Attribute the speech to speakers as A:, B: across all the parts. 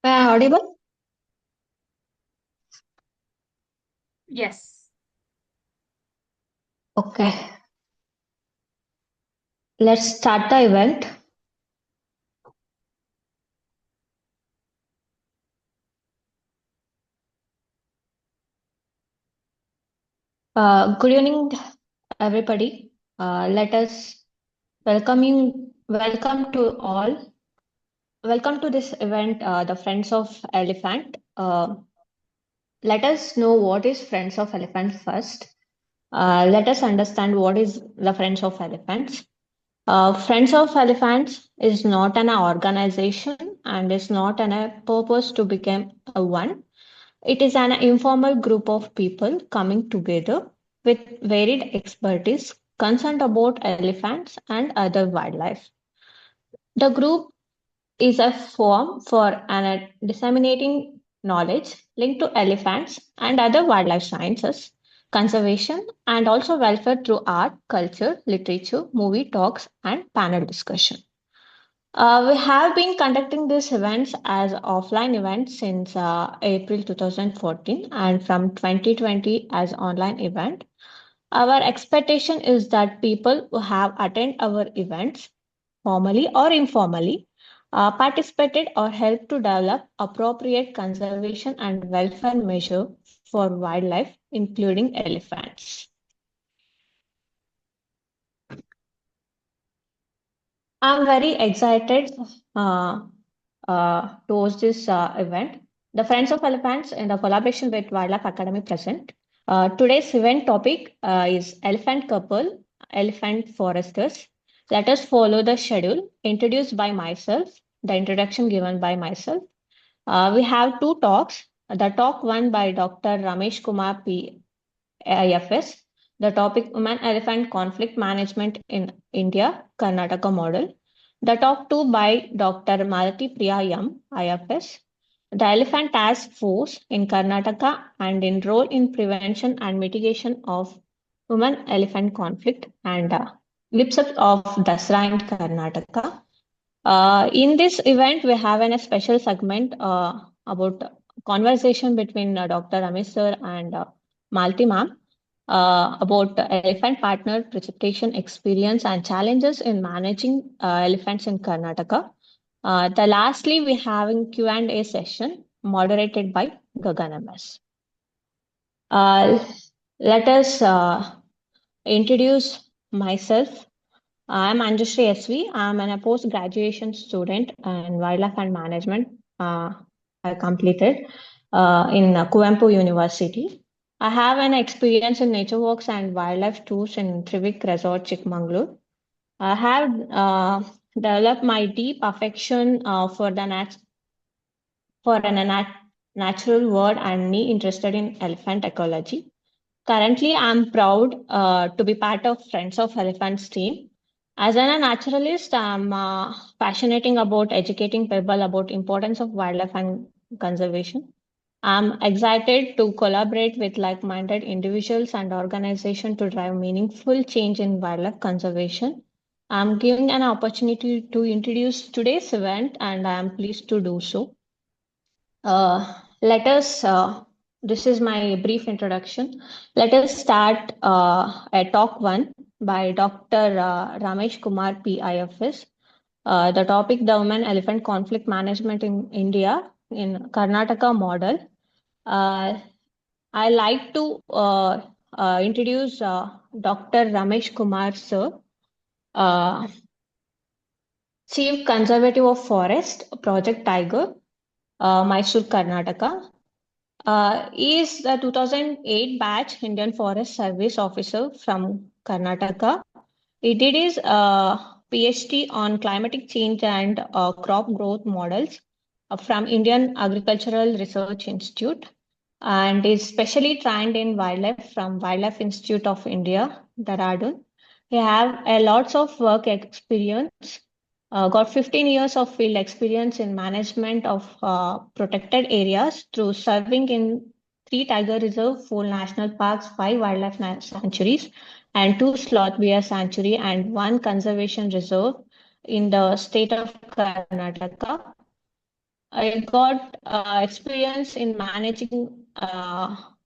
A: Am I audible?
B: Yes.
A: Okay, let's start the event. Good evening, everybody. Let us welcome to all. Welcome to this event, the Friends of Elephant. Let us know what is Friends of Elephant first. Let us understand what is the Friends of Elephants. Friends of Elephants is not an organization and is not a purpose to become a one. It is an informal group of people coming together with varied expertise concerned about elephants and other wildlife. The group is a forum for disseminating knowledge linked to elephants and other wildlife sciences, conservation, and also welfare through art, culture, literature, movie talks, and panel discussion. We have been conducting these events as offline events since April 2014 and from 2020 as online event. Our expectation is that people who have attended our events, formally or informally, participated or helped to develop appropriate conservation and welfare measure for wildlife, including elephants. I'm very excited uh, to host this event. The Friends of Elephants in the collaboration with Wildlife Academy present. Today's event topic is Elephant Couple, Elephant Foresters. Let us follow the schedule introduced by myself, the introduction given by myself. We have two talks. The talk one by Dr. Ramesh Kumar P, IFS. The topic Human Elephant Conflict Management in India, Karnataka Model. The talk two by Dr. Malathi Priya M, IFS. The Elephant Task Force in Karnataka and in role in prevention and mitigation of human elephant conflict and lips up of Dasra in Karnataka. In this event, we have a special segment about conversation between Dr. Ramesh sir and Malti ma'am about elephant partner precipitation experience and challenges in managing elephants in Karnataka. The lastly, we have a Q&A session moderated by Gagan MS. Uh, Let us introduce myself. I'm Anjushri SV. I'm a post-graduation student in wildlife and management. I completed in Kuvempu University. I have an experience in nature walks and wildlife tours in Trivik Resort, Chikmagalur. I have developed my deep affection for an natural world and me interested in elephant ecology. Currently, I'm proud to be part of Friends of Elephants team. As a naturalist, I'm passionate about educating people about importance of wildlife and conservation. I'm excited to collaborate with like-minded individuals and organizations to drive meaningful change in wildlife conservation. I'm giving an opportunity to introduce today's event, and I am pleased to do so. Let us, this is my brief introduction. Let us start a talk one by Dr. Ramesh Kumar P. IFS. The topic, the Women Elephant Conflict Management in India in Karnataka model. Uh, I like to introduce Dr. Ramesh Kumar sir, uh, Chief Conservative of Forest, Project Tiger, Mysuru, Karnataka. He is the 2008 batch Indian Forest Service officer from Karnataka. He did his PhD on climatic change and crop growth models from Indian Agricultural Research Institute and is specially trained in wildlife from Wildlife Institute of India, Dehradun. He have a lots of work experience, got 15 years of field experience in management of protected areas through serving in three tiger reserve, four national parks, five wildlife sanctuaries, and two sloth bear sanctuary and one conservation reserve in the state of Karnataka. I got experience in managing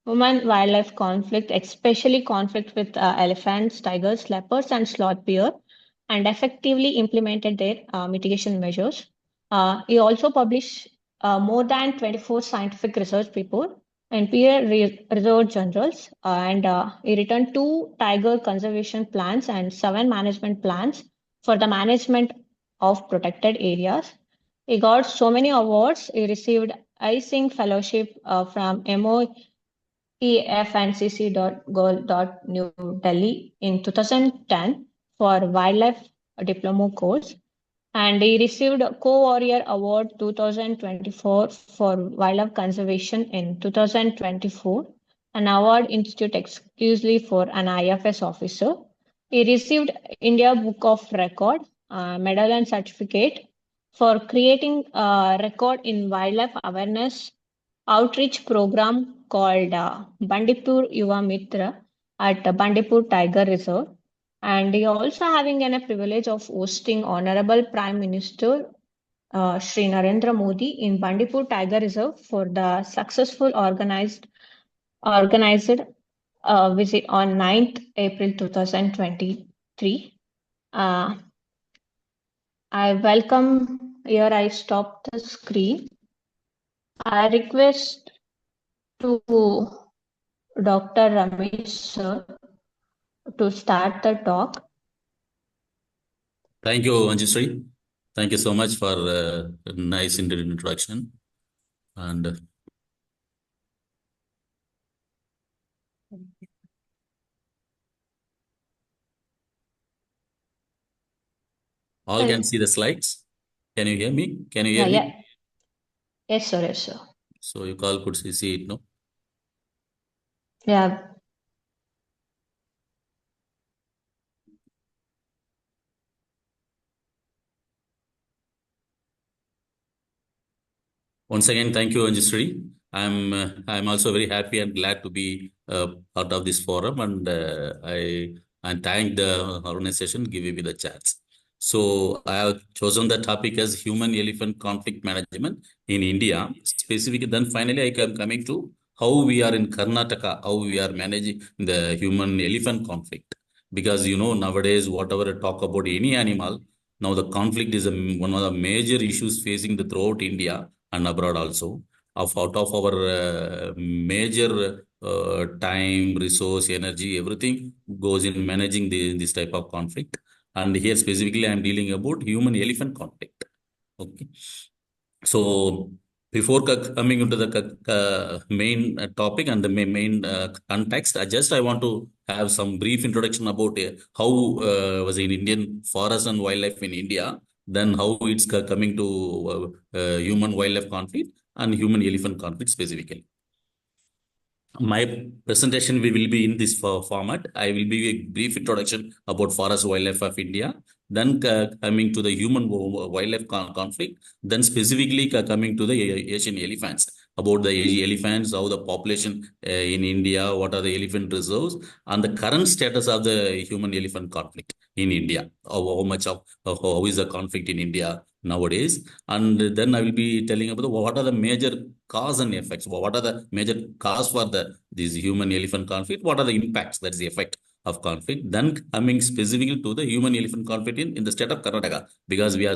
A: human-wildlife conflict, especially conflict with elephants, tigers, leopards, and sloth bear, and effectively implemented their mitigation measures. He also published more than 24 scientific research papers in peer-reviewed journals, and he written two tiger conservation plans and seven management plans for the management of protected areas. He got so many awards. He received Ising Fellowship from MOEFNCC.New Delhi in 2010 for Wildlife Diploma course. And he received Co-Warrior Award 2024 for Wildlife Conservation in 2024, an award institute exclusively for an IFS officer. He received India Book of Record medal and certificate for creating a record in wildlife awareness outreach program called Bandipur Yuva Mitra at Bandipur Tiger Reserve. And he also having a privilege of hosting Honorable Prime Minister Shri Narendra Modi in Bandipur Tiger Reserve for the successful organized visit on 9th April 2023. I welcome, here I stop the screen. I request to Dr. Ramesh sir to start the talk.
B: Thank you, Anjusri. Thank you so much for a nice introduction. And all can see the slides. Can you hear me? Can you hear me?
A: Yeah. Yes, sir. Yes, sir.
B: So you all could see it, no?
A: Yeah.
B: Once again, thank you, Anjusri. I'm also very happy and glad to be part of this forum, and I thank the organization giving me the chance. So I have chosen the topic as human-elephant conflict management in India. Specifically, then finally I am coming to how we are in Karnataka, how we are managing the human-elephant conflict. Because nowadays, whatever I talk about any animal, now the conflict is one of the major issues facing the throughout India and abroad also. Out of our major time, resource, energy, everything goes in managing this type of conflict. And here specifically, I'm dealing about human-elephant conflict. Okay. So before coming into the main topic and the main context, I want to have some brief introduction about how was in Indian forest and wildlife in India, then how it's coming to human wildlife conflict and human elephant conflict specifically. My presentation will be in this format. I will be a brief introduction about forest wildlife of India, then coming to the human wildlife conflict, then specifically coming to the Asian elephants, about the elephants, how the population in India, what are the elephant reserves, and the current status of the human elephant conflict in India, how much of how is the conflict in India nowadays, and then I will be telling about what are the major cause and effects, what are the major cause for this human elephant conflict, what are the impacts, that's the effect of conflict. Then coming specifically to the human elephant conflict in the state of Karnataka, because we are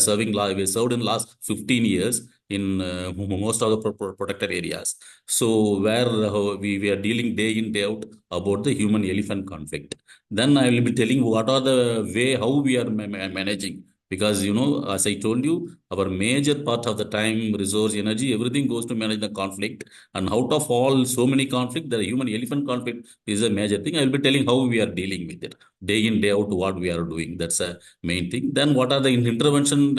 B: we served in last 15 years in most of the protected areas. So where we are dealing day in, day out about the human elephant conflict. Then I will be telling what are the way how we are managing. Because, as I told you, our major part of the time, resource, energy, everything goes to manage the conflict. And out of all so many conflict, the human elephant conflict is a major thing. I will be telling how we are dealing with it. Day in, day out, what we are doing. That's a main thing. Then what are the interventions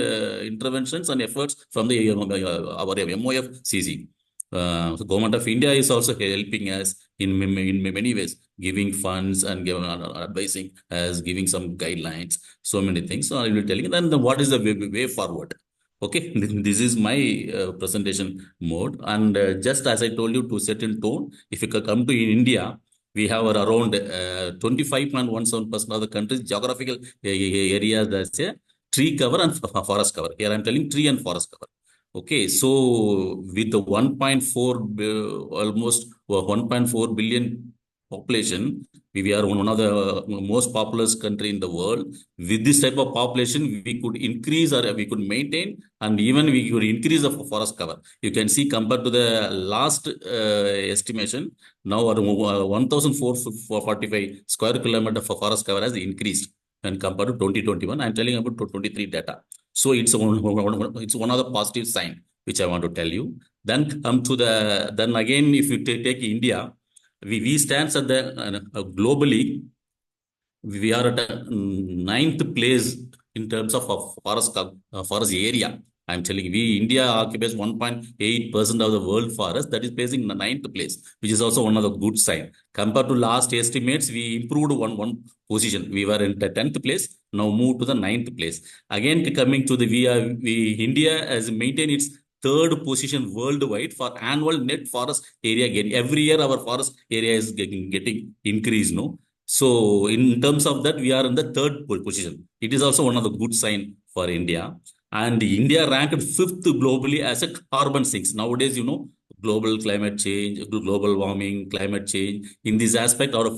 B: and efforts from the our MOFCC. So Government of India is also helping us in many ways, giving funds and advising us, giving some guidelines, so many things. So I will tell you then what is the way forward. Okay, this is my presentation mode. And just as I told you to set in tone, if you come to India, we have around 25.17% of the country's geographical areas that's a tree cover and forest cover. Here I'm telling tree and forest cover. Okay, so with the 1.4 almost 1.4 billion population, we are one of the most populous country in the world. With this type of population, we could increase or we could maintain, and even we could increase the forest cover. You can see compared to the last estimation, now our 1,445 square kilometer for forest cover has increased when compared to 2021. I'm telling about 2023 data. So it's one of the positive sign which I want to tell you. Then come to then again, if you take India, we stands at the globally we are at a ninth place in terms of forest area. I'm telling you, India occupies 1.8% of the world forest. That is placing in the ninth place, which is also one of the good sign. Compared to last estimates, we improved one position. We were in the 10th place, now moved to the ninth place. Again, coming to India has maintained its third position worldwide for annual net forest area gain. Every year, our forest area is getting increased, no? So in terms of that, we are in the third position. It is also one of the good sign for India. And India ranked fifth globally as a carbon sinks. Nowadays, global climate change, global warming, climate change. In this aspect, our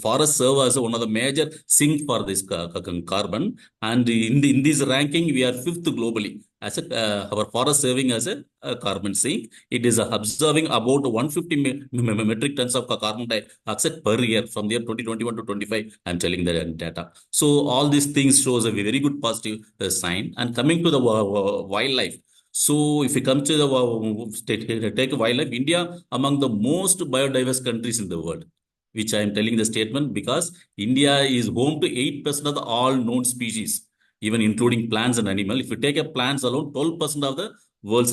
B: forest serve as one of the major sink for this carbon. And in this ranking, we are fifth globally as our forest serving as a carbon sink. It is observing about 150 metric tons of carbon dioxide per year from the year 2021 to 25. I'm telling the data. So all these things shows a very good positive sign. And coming to the wildlife. So if you come to the take wildlife, India among the most biodiverse countries in the world, which I am telling the statement because India is home to 8% of the all known species, even including plants and animals. If you take a plants alone, 12% of the world's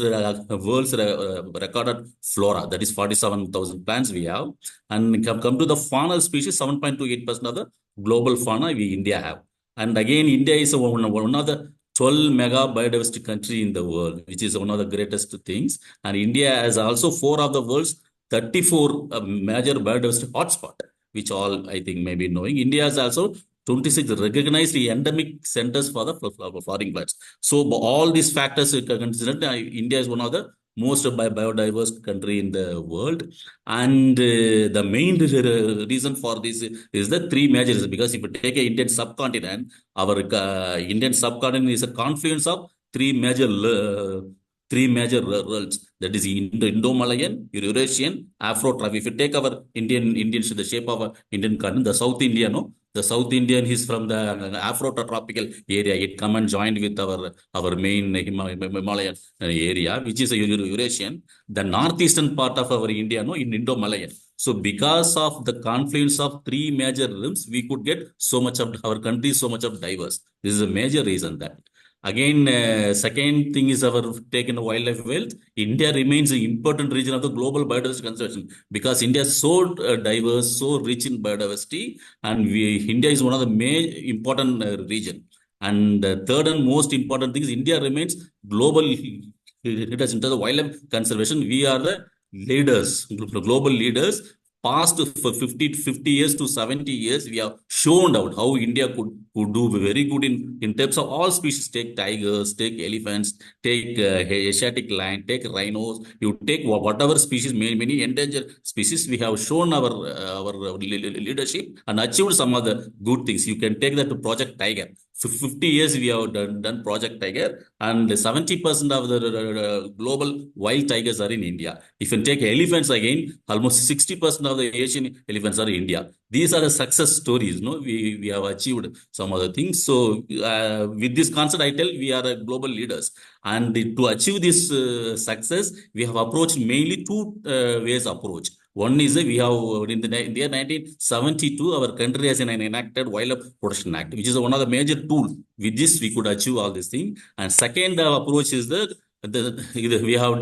B: recorded flora, that is 47,000 plants we have. And come to the faunal species, 7.28% of the global fauna we India have. And again, India is one of the 12 mega biodiversity country in the world, which is one of the greatest things. And India has also four of the world's 34 major biodiversity hotspot, which all I think may be knowing. India has also 26 recognized endemic centers for the flowering plants. So all these factors considered, India is one of the most biodiverse country in the world. And the main reason for this is the three major reasons. Because if you take a Indian subcontinent, our Indian subcontinent is a confluence of three major worlds. That is Indo-Malayan, Eurasian, Afro-Trav. If you take our Indians, the shape of our Indian continent, the South Indian, no? The South Indian is from the Afro-tropical area. It come and joined with our main Himalayan area, which is a Eurasian. The northeastern part of our India, no, in Indo-Malayan. So because of the confluence of three major rims, we could get so much of our country, so much of diverse. This is a major reason that. Again, second thing is our taken wildlife wealth. India remains an important region of the global biodiversity conservation because India is so diverse, so rich in biodiversity, and India is one of the main important region. And third and most important thing is India remains global leaders into the wildlife conservation. We are the leaders, global leaders. Past for 50 years to 70 years, we have shown out how India could do very good in terms of all species. Take tigers, take elephants, take Asiatic lion, take rhinos. You take whatever species, many endangered species. We have shown our leadership and achieved some of the good things. You can take that to Project Tiger. For 50 years, we have done Project Tiger, and 70% of the global wild tigers are in India. If you take elephants again, almost 60% of the Asian elephants are in India. These are the success stories. No, we have achieved some other things. So with this concept, I tell we are global leaders, and to achieve this success, we have approached mainly two ways approach. One is we have in the year 1972, our country has enacted Wildlife Protection Act, which is one of the major tools. With this, we could achieve all these things. And second approach is we have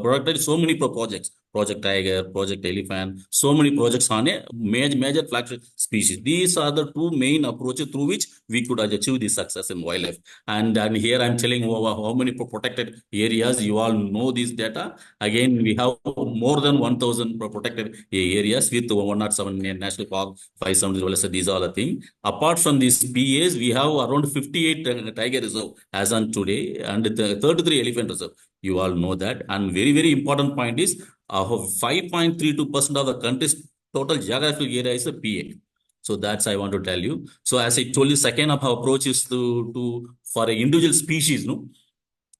B: protected so many projects. Project Tiger, Project Elephant, so many projects on a major flagship species. These are the two main approaches through which we could achieve this success in wildlife. And here I'm telling you how many protected areas. You all know this data. Again, we have more than 1,000 protected areas with 107 national park, 570. These are the things. Apart from these PAs, we have around 58 tiger reserve as on today, and the 33 elephant reserve. You all know that. And very important point is 5.32% of the country's total geographical area is a PA. So that's I want to tell you. So as I told you, second of our approach is to for an individual species, no.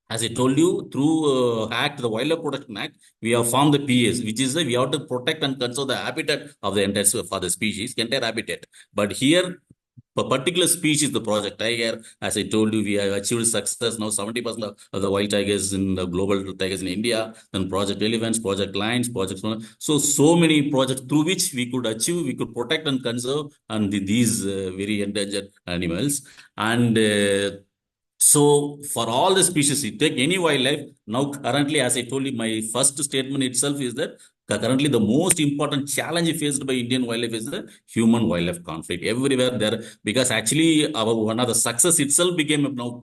B: As I told you, through Act, the Wildlife Protection Act, we have formed the PAs, which is we have to protect and conserve the habitat of the entire for the species, entire habitat. But here, for particular species, the Project Tiger, as I told you, we have achieved success now. 70% of the wild tigers in the global tigers in India. Then Project Elephants, Project Lions, Project. So many projects through which we could achieve, we could protect and conserve and these very endangered animals. And so for all the species, you take any wildlife, now currently, as I told you, my first statement itself is that currently the most important challenge faced by Indian wildlife is the human wildlife conflict. Everywhere there, because actually our one of the success itself became now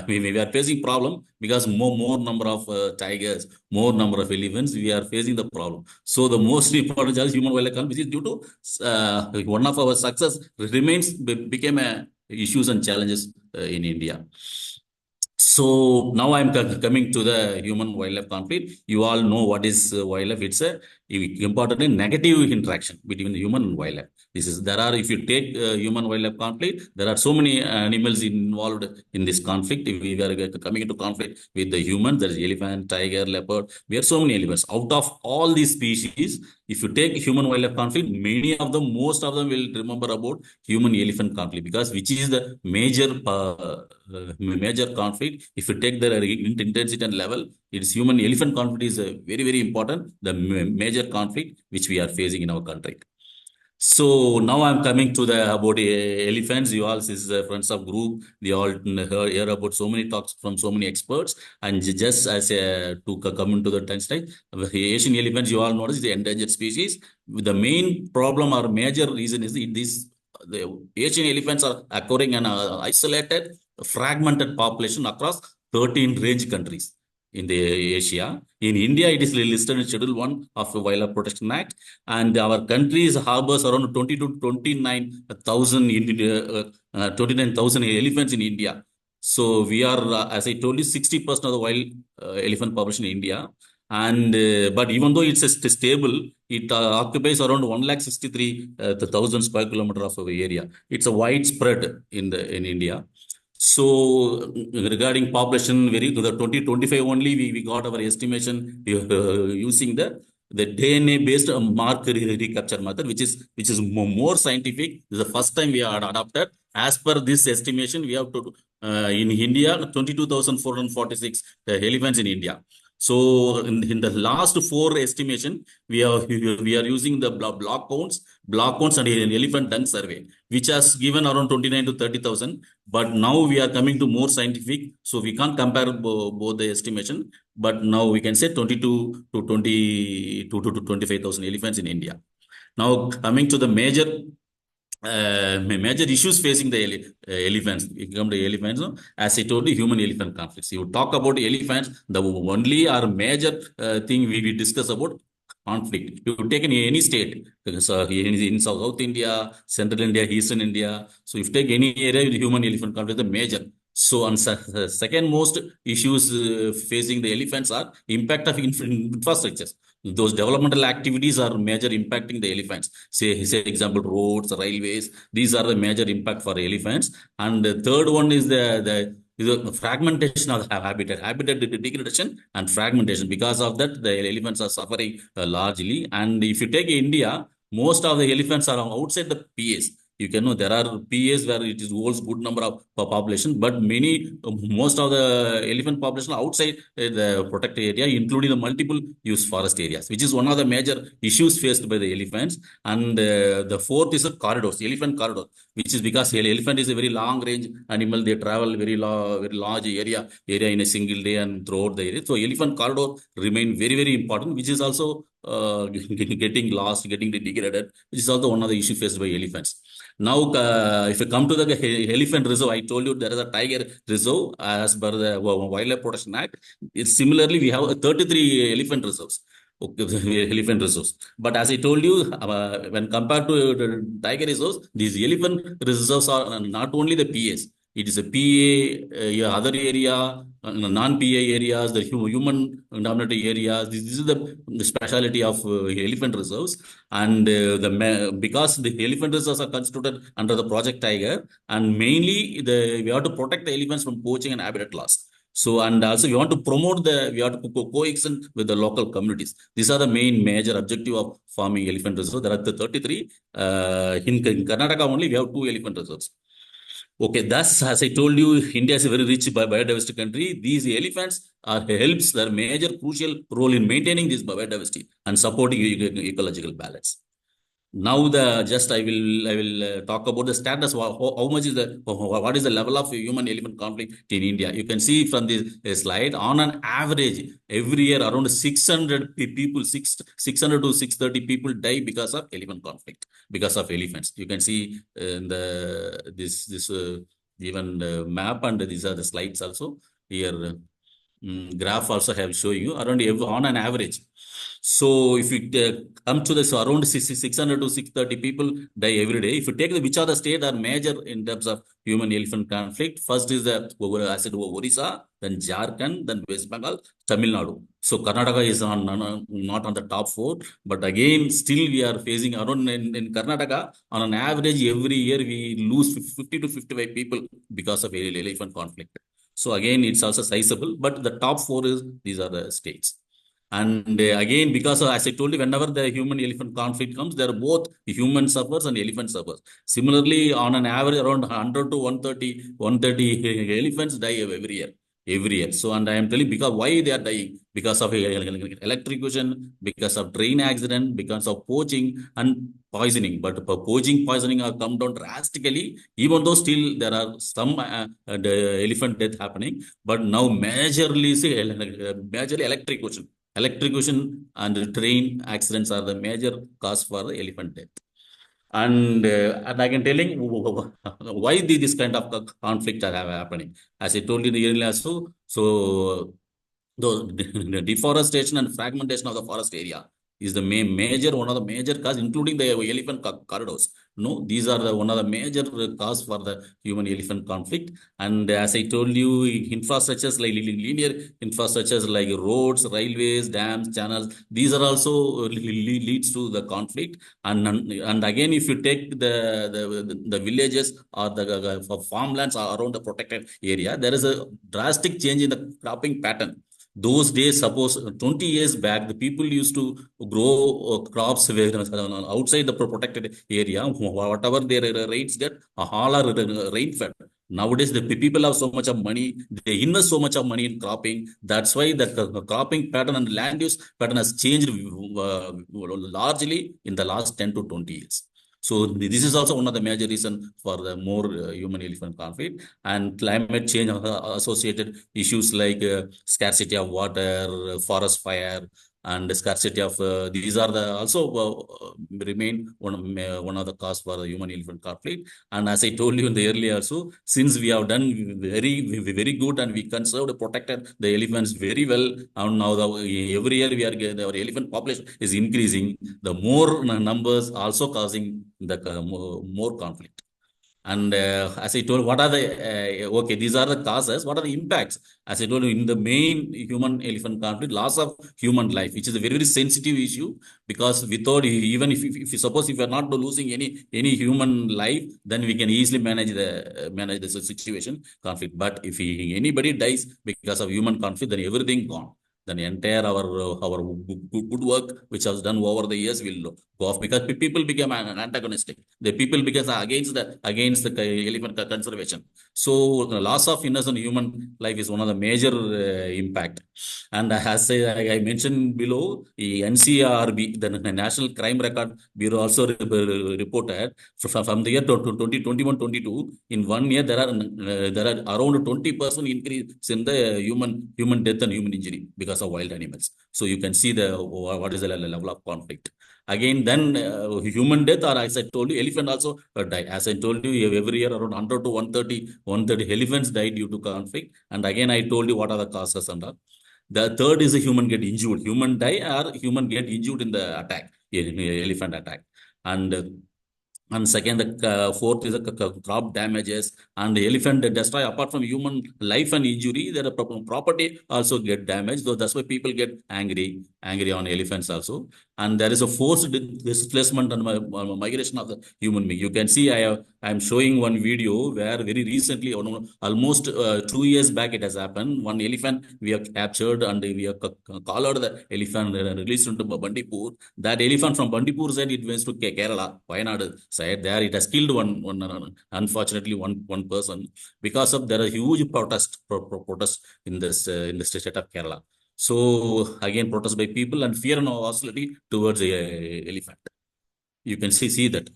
B: we are facing problem because more number of tigers, more number of elephants, we are facing the problem. So the most important challenge human wildlife conflict is due to one of our success remains became a issues and challenges in India. So now I'm coming to the human wildlife conflict. You all know what is wildlife. It's a important negative interaction between the human and wildlife. This is there are if you take human wildlife conflict, there are so many animals involved in this conflict. If we are coming into conflict with the humans, there is elephant, tiger, leopard. We have so many elements. Out of all these species, if you take human wildlife conflict, most of them will remember about human elephant conflict because which is the major conflict. If you take the intensity and level, it's human elephant conflict is very important. The major conflict which we are facing in our country. So now I'm coming to the about elephants. You all is the friends of group. They all hear about so many talks from so many experts. And just as to come into the time slide, Asian elephants, you all notice the endangered species. The main problem or major reason is the Asian elephants are occurring in an isolated, fragmented population across 13 range countries in the Asia. In India, it is listed in Schedule 1 of the Wildlife Protection Act, and our countries harbors around 20 to 29,000 elephants in India. So we are, as I told you, 60% of the wild elephant population in India. And but even though it's a stable, it occupies around 163,000 square kilometer of area. It's a widespread in India. So regarding population, very to the 2025 only, we got our estimation using the DNA based mark recapture method, which is more scientific. This is the first time we are adopted. As per this estimation, we have to in India 22,446 elephants in India. So in the last four estimation, we are using the block counts and an elephant dung survey, which has given around 29 to 30,000. But now we are coming to more scientific, so we can't compare both the estimation. But now we can say 22 to 22 to 25,000 elephants in India. Now coming to the major issues facing the elephants. We come to elephants, no? As I told you, human elephant conflicts. You talk about elephants, the only or major thing we discuss about conflict. You take in any state, so in South India, Central India, Eastern India. So if you take any area, the human elephant conflict is the major. So, on second most issues facing the elephants are impact of infrastructures. Those developmental activities are major impacting the elephants. Say example, roads, railways. These are the major impact for elephants. And the third one is the fragmentation of habitat degradation and fragmentation. Because of that, the elephants are suffering largely. And if you take India, most of the elephants are outside the PAs. You can know there are PAs where it is holds good number of population, but most of the elephant population outside the protected area, including the multiple use forest areas, which is one of the major issues faced by the elephants. And the fourth is the corridors, elephant corridor, which is because elephant is a very long range animal. They travel very large area in a single day and throughout the area. So elephant corridor remain very important, which is also getting lost, getting degraded, which is also one of the issues faced by elephants. Now, if you come to the elephant reserve, I told you there is a tiger reserve as per the Wildlife Protection Act. It's similarly, we have 33 elephant reserves. Okay, elephant reserves. But as I told you, when compared to the tiger reserves, these elephant reserves are not only the PAs. It is a PA, other area, non-PA areas, the human-dominated areas. This is the speciality of elephant reserves. And because the elephant reserves are constituted under the Project Tiger, and mainly we have to protect the elephants from poaching and habitat loss. So, and also we want to promote we have to coexist with the local communities. These are the main major objective of farming elephant reserves. There are the 33. In Karnataka only, we have 2 elephant reserves. Okay, thus, as I told you, India is a very rich biodiversity country. These elephants helps their major crucial role in maintaining this biodiversity and supporting ecological balance. Now I will talk about the status. How much is what is the level of human elephant conflict in India? You can see from this slide. On an average, every year around 600 people, 600 to 630 people die because of elephant conflict, because of elephants. You can see in this even map, and these are the slides also here. Graph also have show you around on an average. So if you come to this around 600 to 630 people die every day. If you take which are the state are major in terms of human elephant conflict, first is the I said Orissa, then Jharkhand, then West Bengal, Tamil Nadu. So Karnataka is not on the top 4, but again still we are facing around in Karnataka on an average every year we lose 50 to 55 people because of elephant conflict. So again, it's also sizable, but the top 4 is these are the states. And again, because as I told you, whenever the human-elephant conflict comes, there are both human suffers and elephant suffers. Similarly, on an average, around 100 to 130 elephants die every year. Every year. So, and I am telling because why they are dying? Because of electrocution, because of train accident, because of poaching and poisoning. But poisoning have come down drastically, even though still there are some the elephant death happening. But now majorly electrocution. Electrocution and train accidents are the major cause for the elephant death. And I can telling why this kind of conflict are happening. As I told you earlier also, so the deforestation and fragmentation of the forest area is the one of the major cause, including the elephant corridors. No, these are one of the major cause for the human-elephant conflict. And as I told you, infrastructures like linear infrastructures like roads, railways, dams, channels, these are also leads to the conflict. And again, if you take the villages or the farmlands around the protected area, there is a drastic change in the cropping pattern. Those days, suppose 20 years back, the people used to grow crops outside the protected area. Whatever their rates get, all are rain fed. Nowadays, the people have so much of money, they invest so much of money in cropping. That's why the cropping pattern and land use pattern has changed largely in the last 10 to 20 years. So this is also one of the major reasons for the more human-elephant conflict, and climate change associated issues like scarcity of water, forest fire, and the scarcity of these are the also remain one of the cause for the human-elephant conflict. And as I told you in the earlier also, since we have done very good and we conserved protected the elephants very well, and now every year our elephant population is increasing, the more numbers also causing the more conflict. And as I told, what are okay, these are the causes. What are the impacts? As I told you, in the main human elephant conflict, loss of human life, which is a very, very sensitive issue, because without, even if you suppose if you are not losing any human life, then we can easily manage the situation conflict. But if anybody dies because of human conflict, then everything gone. Then entire our good work which was done over the years will go off, because people became antagonistic. The people became against the elephant conservation. So the loss of innocent human life is one of the major impact. And as I mentioned below, the NCRB, the National Crime Record Bureau, also reported from the year 2021-22, in 1 year there are around 20% increase in the human death and human injury because because of wild animals. So you can see what is the level of conflict. Again, then human death, or as I told you, elephant also die. As I told you, every year around 100 to 130 elephants die due to conflict. And again, I told you what are the causes and all. The third is a human get injured. Human die or human get injured in the attack, in elephant attack. And second, the fourth is the crop damages and the elephant destroy. Apart from human life and injury, their property also get damaged. So that's why people get angry on elephants also. And there is a forced displacement and migration of the human being. You can see I'm showing one video where very recently, almost 2 years back, it has happened. One elephant we have captured and we have collared the elephant and released into Bandipur. That elephant from Bandipur said it went to Kerala, Wayanad side. There it has killed unfortunately one person because of there are huge protest in the state of Kerala. So again, protest by people and fear and hostility towards the elephant. You can see that.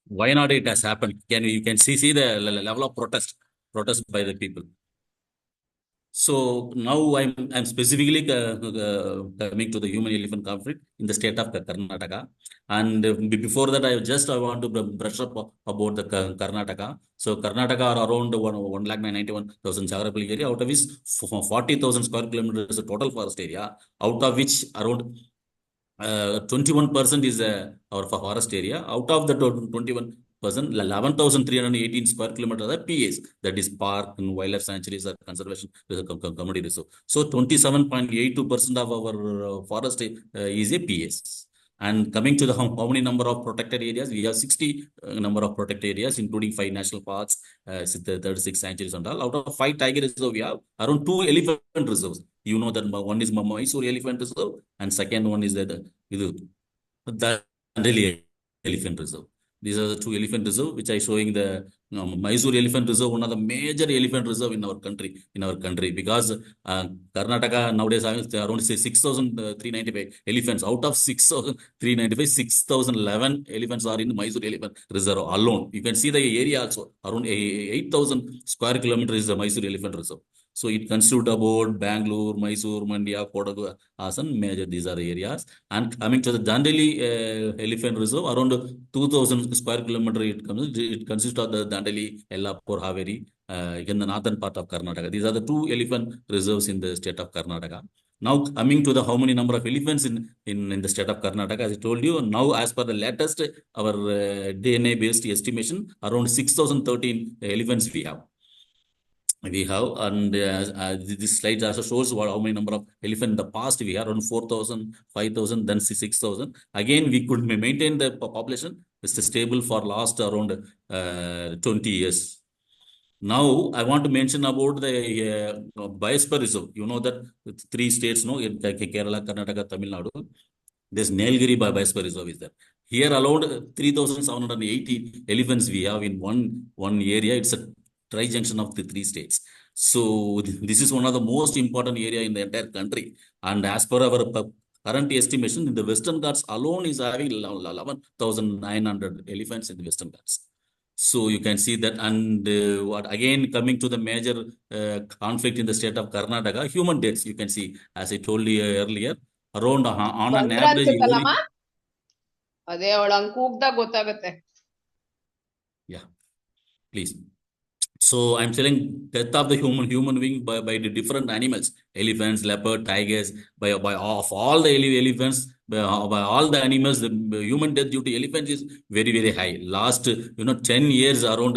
B: Why not it has happened? You can see the level of protest by the people. So now I'm specifically coming to the human elephant conflict in the state of Karnataka. And before that, I want to brush up about the Karnataka. So Karnataka are around 1,91,000 geographical area, out of which 40,000 square kilometers is the total forest area, out of which around 21% is our forest area. Out of the 21%, 11,318 square kilometers are PAs, that is park and wildlife sanctuaries or conservation community reserve. So 27.82% of our forest is a PAs. And coming to the how many number of protected areas, we have 60 number of protected areas, including 5 national parks, 36 sanctuaries and all. Out of 5 tiger reserves, we have around 2 elephant reserves. You know that one is Mysuru Elephant Reserve and second one is the Dandeli Elephant Reserve. These are the 2 elephant reserve which I showing the Mysuru Elephant Reserve, one of the major elephant reserve in our country, because Karnataka nowadays has around say 6,395 elephants. Out of 6,395, 6,011 elephants are in Mysuru Elephant Reserve alone. You can see the area also around 8,000 square kilometers is the Mysuru Elephant Reserve. So it constitutes about Bangalore, Mysore, Mandya, Kodagu, Hassan, major these are the areas. And coming to the Dandeli Elephant Reserve, around 2,000 square kilometer it consists of the Dandeli, Yellapur, Haveri, in the northern part of Karnataka. These are the 2 elephant reserves in the state of Karnataka. Now coming to the how many number of elephants in the state of Karnataka, as I told you, now as per the latest our DNA based estimation, around 6,013 elephants we have. And this slide also shows how many number of elephant in the past we had around 4,000, 5,000, then 6,000. Again, we could maintain the population. It's stable for last around 20 years. Now, I want to mention about the biosphere reserve. You know that 3 states, no, Kerala, Karnataka, Tamil Nadu. This Nilgiri biosphere reserve is there. Here, around 3,780 elephants we have in one area. It's a tri-junction of the 3 states. So this is one of the most important area in the entire country. And as per our current estimation, in the Western Ghats alone is having 11,900 elephants in the Western Ghats. So you can see that. And what again coming to the major conflict in the state of Karnataka, human deaths. You can see, as I told you earlier, around on an average.
C: ಅದೇ ಅವಳಂಗ್ ಕೂಗ್ದಾಗ ಗೊತ್ತಾಗುತ್ತೆ.
B: Yeah, please. So I'm telling death of the human being by the different animals, elephants, leopard, tigers, by of all the elephants, by all the animals, the human death due to elephants is very, very high. Last 10 years around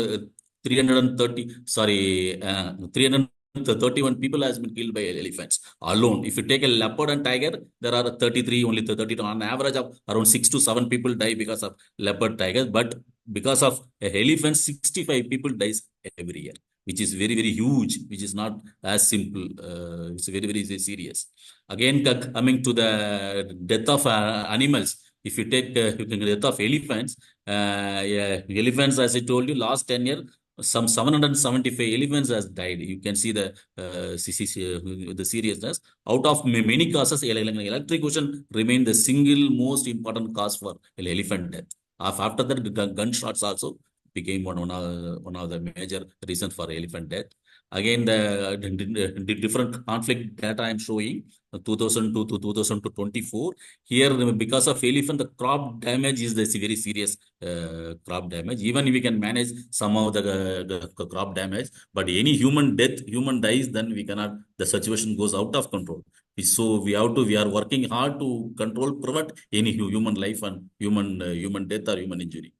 B: 331 people has been killed by elephants alone. If you take a leopard and tiger, there are 33, only 32. On average of around 6 to 7 people die because of leopard, tigers. But because of elephants, 65 people dies every year, which is very, very huge, which is not as simple. It's very, very serious. Again, coming to the death of animals, if you take death of elephants, elephants, as I told you, last 10 years, some 775 elephants has died. You can see the seriousness. Out of many causes, electrocution remained the single most important cause for elephant death. After that, gunshots also became one of the major reasons for elephant death. Again, the different conflict data I'm showing, 2002 to 2024. Here, because of elephant, the crop damage is the very serious crop damage. Even we can manage some of the crop damage, but any human death, human dies, then we cannot. The situation goes out of control. So we are working hard to control, prevent any human life and human death or human injury.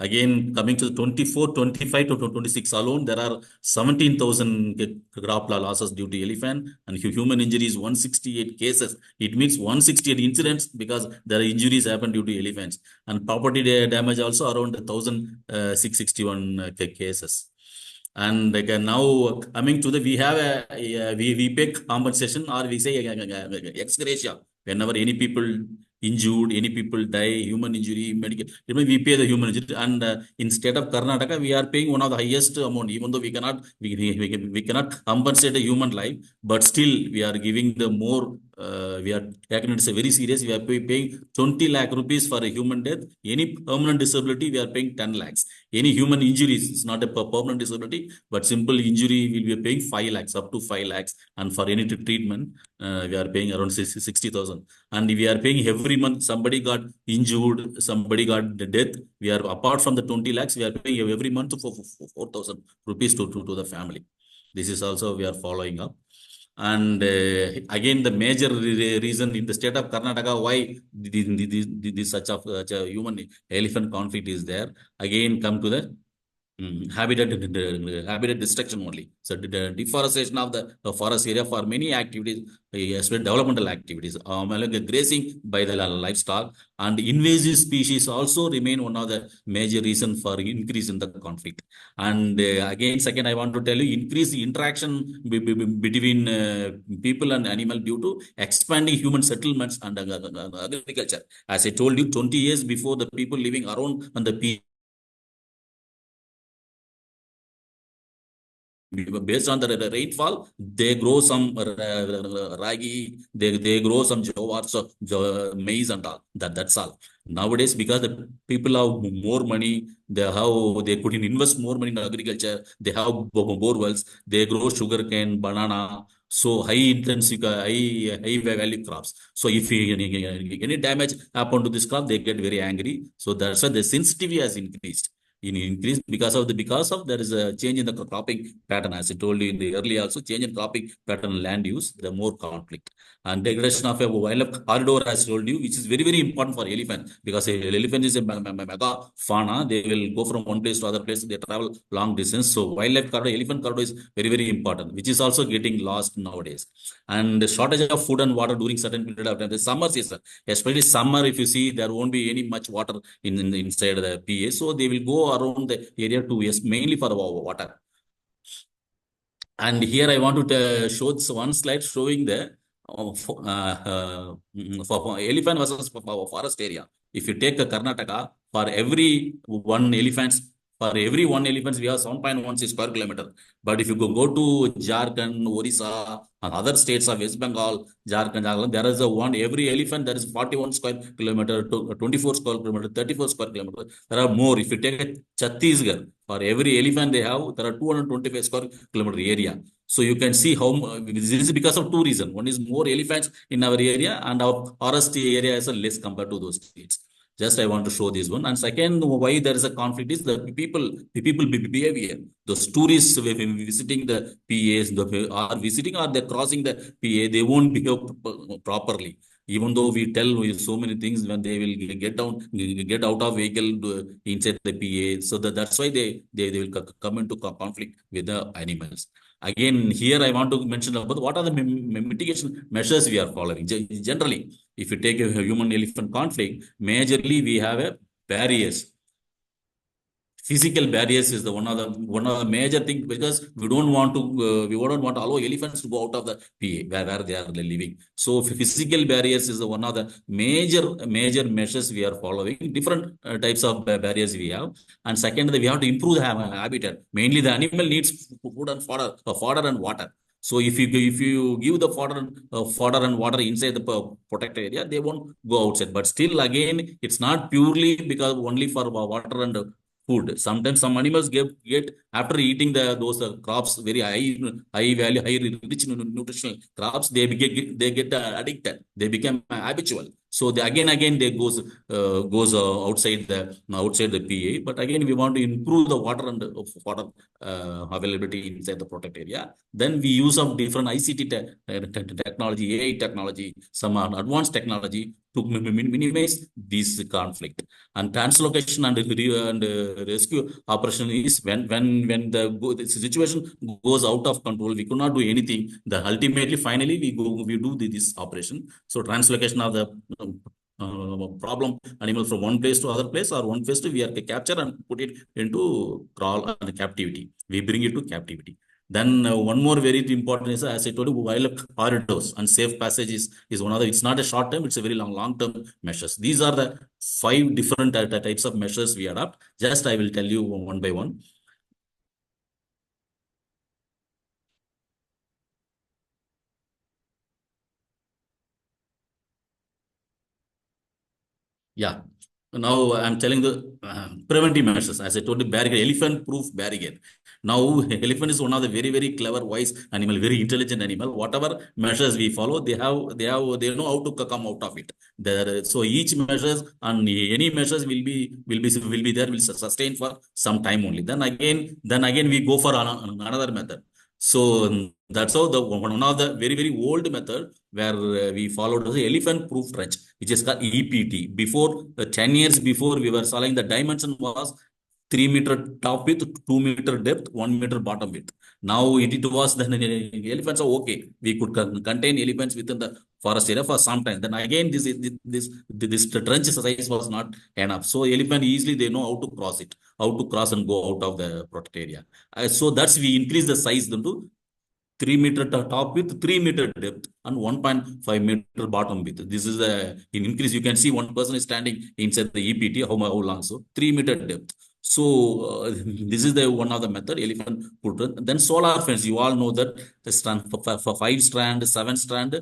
B: Again, coming to the 24, 25 to 26 alone, there are 17,000 crop losses due to elephant, and human injuries 168 cases. It means 168 incidents because there are injuries happen due to elephants, and property damage also around 1,661 cases. And again, now coming to we have we pay compensation, or we say ex gratia whenever any people injured, any people die, human injury, medical, we pay the human injury. And in state of Karnataka, we are paying one of the highest amount, even though we cannot compensate a human life, but still we are giving the more. We are taking it very serious. We are paying 20 lakh rupees for a human death. Any permanent disability, we are paying 10 lakhs. Any human injuries, it's not a permanent disability, but simple injury will be paying 5 lakhs, up to 5 lakhs. And for any treatment, we are paying around 60,000. And we are paying every month. Somebody got injured, somebody got the death. We are, apart from the 20 lakhs, we are paying every month for 4,000 rupees to the family. This is also we are following up. And again, the major reason in the state of Karnataka why this such a human elephant conflict is there. Again, come to the habitat destruction only. So the deforestation of the forest area for many activities, especially developmental activities, grazing by the livestock, and invasive species also remain one of the major reasons for increase in the conflict. And again, second, I want to tell you, increase the interaction between people and animal due to expanding human settlements and agriculture. As I told you, 20 years before, the people living around on the based on the rainfall, they grow some ragi, they grow some jowar, so maize and all. That's all. Nowadays, because the people have more money, they could invest more money in agriculture. They have bore wells, they grow sugarcane, banana. So high value crops. So if any damage happen to this crop, they get very angry. So that's why the sensitivity has increased because of there is a change in the cropping pattern. As I told you in the early, also change in cropping pattern, land use, the more conflict and degradation of a wildlife corridor, as I told you, which is very important for elephant, because elephant is a mega fauna. They will go from one place to other place. They travel long distance. So wildlife corridor, elephant corridor is very important, which is also getting lost nowadays. And the shortage of food and water during certain period of time, the summer season, especially summer, if you see, there won't be any much water inside the PA. So they will go around the area to, yes, mainly for water. And here I want to show one slide showing the for elephant versus forest area. If you take Karnataka, for every one elephants, we have 7.16 square kilometer. But if you go to Jharkhand, Orissa, and other states of West Bengal, Jharkhand, there is every elephant, there is 41 square kilometer, 24 square kilometer, 34 square kilometer. There are more. If you take Chhattisgarh, for every elephant they have, there are 225 square kilometer area. So you can see how this is because of two reasons. One is more elephants in our area, and our forest area is less compared to those states. Just I want to show this one. And second, why there is a conflict is the people behavior. Those tourists visiting the PAs, are visiting or they're crossing the PA, they won't behave properly. Even though we tell so many things, when they will get out of vehicle inside the PA, so that's why they will come into conflict with the animals. Again, here I want to mention about what are the mitigation measures we are following. Generally, if you take a human-elephant conflict, majorly we have a barriers. physical barriers is the one of the major thing, because we don't want to allow elephants to go out of the PA where they are living. So physical barriers is the one of the major measures we are following. Different types of barriers we have, and second, we have to improve the habitat. Mainly, the animal needs food and fodder and water. So if you give the fodder and water inside the protected area, they won't go outside. But still, again, it's not purely because only for water and food. Sometimes some animals get after eating those crops, very high value, high rich nutritional crops, they get addicted. They become habitual. So again they goes outside the PA. But again, we want to improve the water and water availability inside the protect area. Then we use of different ICT technology, AI technology, some advanced technology to minimize this conflict. And translocation and rescue operation is when the situation goes out of control, we could not do anything. The ultimately, finally, we do this operation. So translocation of the problem animal from one place to other place, or one place to we are capture and put it into crawl and captivity. We bring it to captivity. Then one more very important is, as I told you, wildlife corridors and safe passage is one of the. It's not a short term; it's a very long term measures. These are the five different types of measures we adopt. Just I will tell you one by one. Yeah. Now I'm telling the preventive measures. As I told you, barricade, elephant-proof barricade. Now elephant is one of the very clever, wise animal, very intelligent animal. Whatever measures we follow, they know how to come out of it. So each measures and any measures will be there, will sustain for some time only. Then again we go for another method. So that's how the one of the very old method where we followed the elephant-proof trench, which is called EPT. Before 10 years before, we were following the dimension was 3 meter top width, 2 meter depth, 1 meter bottom width. Now it was the elephants are okay. We could contain elephants within the forest area for some time. Then again, this trench size was not enough. So elephant easily they know how to cross it, how to cross and go out of the protected area. So that's we increase the size then to 3 meter top width, 3 meter depth, and 1.5 meter bottom width. This is the in increase. You can see one person is standing inside the EPT. How long? So 3 meter depth. So this is the one of the method elephant put. Then solar fence. You all know that the strand for 5 strand, 7 strand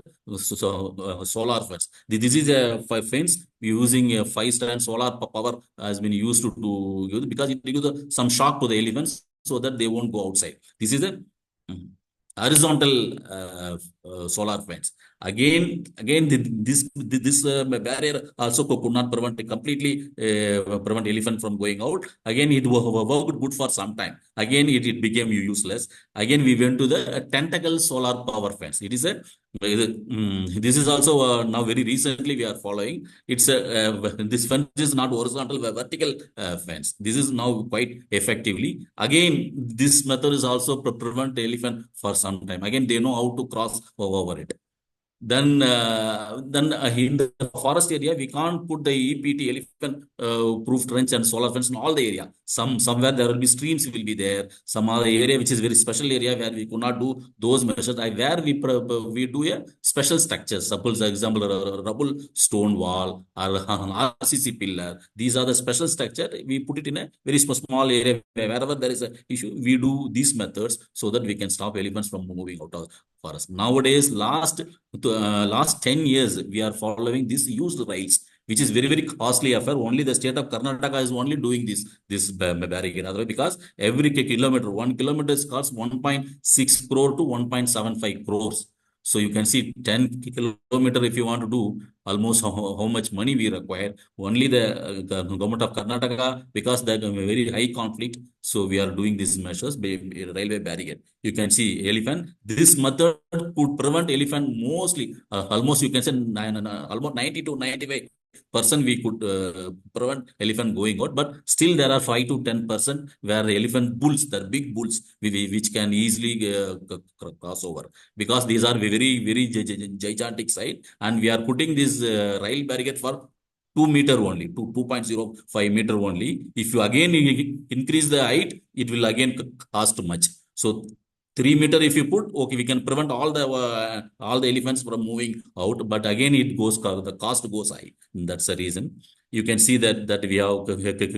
B: solar fence. This is a fence using a 5 strand solar power has been used to use, because it gives some shock to the elephants so that they won't go outside. This is a horizontal solar fence. This barrier also could not completely prevent elephant from going out. Again, it worked good for some time. Again, it became useless. Again, we went to the tentacle solar power fence. It is a this is also now very recently we are following. It's a this fence is not horizontal, but vertical fence. This is now quite effectively. Again, this method is also prevent elephant for some time. Again, they know how to cross over it. Then in the forest area, we can't put the EPT elephant proof trench and solar fence in all the area. Somewhere there will be streams will be there. Some other area which is very special area where we could not do those measures. Where we do a special structure. Suppose example rubble stone wall or an RCC pillar. These are the special structure. We put it in a very small area. Wherever there is a issue, we do these methods so that we can stop elephants from moving out of forest. Nowadays, last 10 years, we are following this used rails, which is very costly affair. Only the state of Karnataka is only doing this barricade. Otherwise, because every kilometer, 1 kilometer costs 1.6 crore to 1.75 crores. So you can see 10 kilometer if you want to do, almost how much money we require. Only the government of Karnataka, because that very high conflict, so we are doing these measures, railway barricade. You can see elephant. This method could prevent elephant mostly, almost you can say almost 90 to 95% we could prevent elephant going out. But still there are 5 to 10% where the elephant bulls, the big bulls, which can easily cross over, because these are very gigantic site, and we are putting this rail barricade for 2 meter only, 2.05 meter only. If you again increase the height, it will again cost much. So 3 meter if you put, okay, we can prevent all the elephants from moving out, but again it goes, the cost goes high. That's the reason. You can see that we have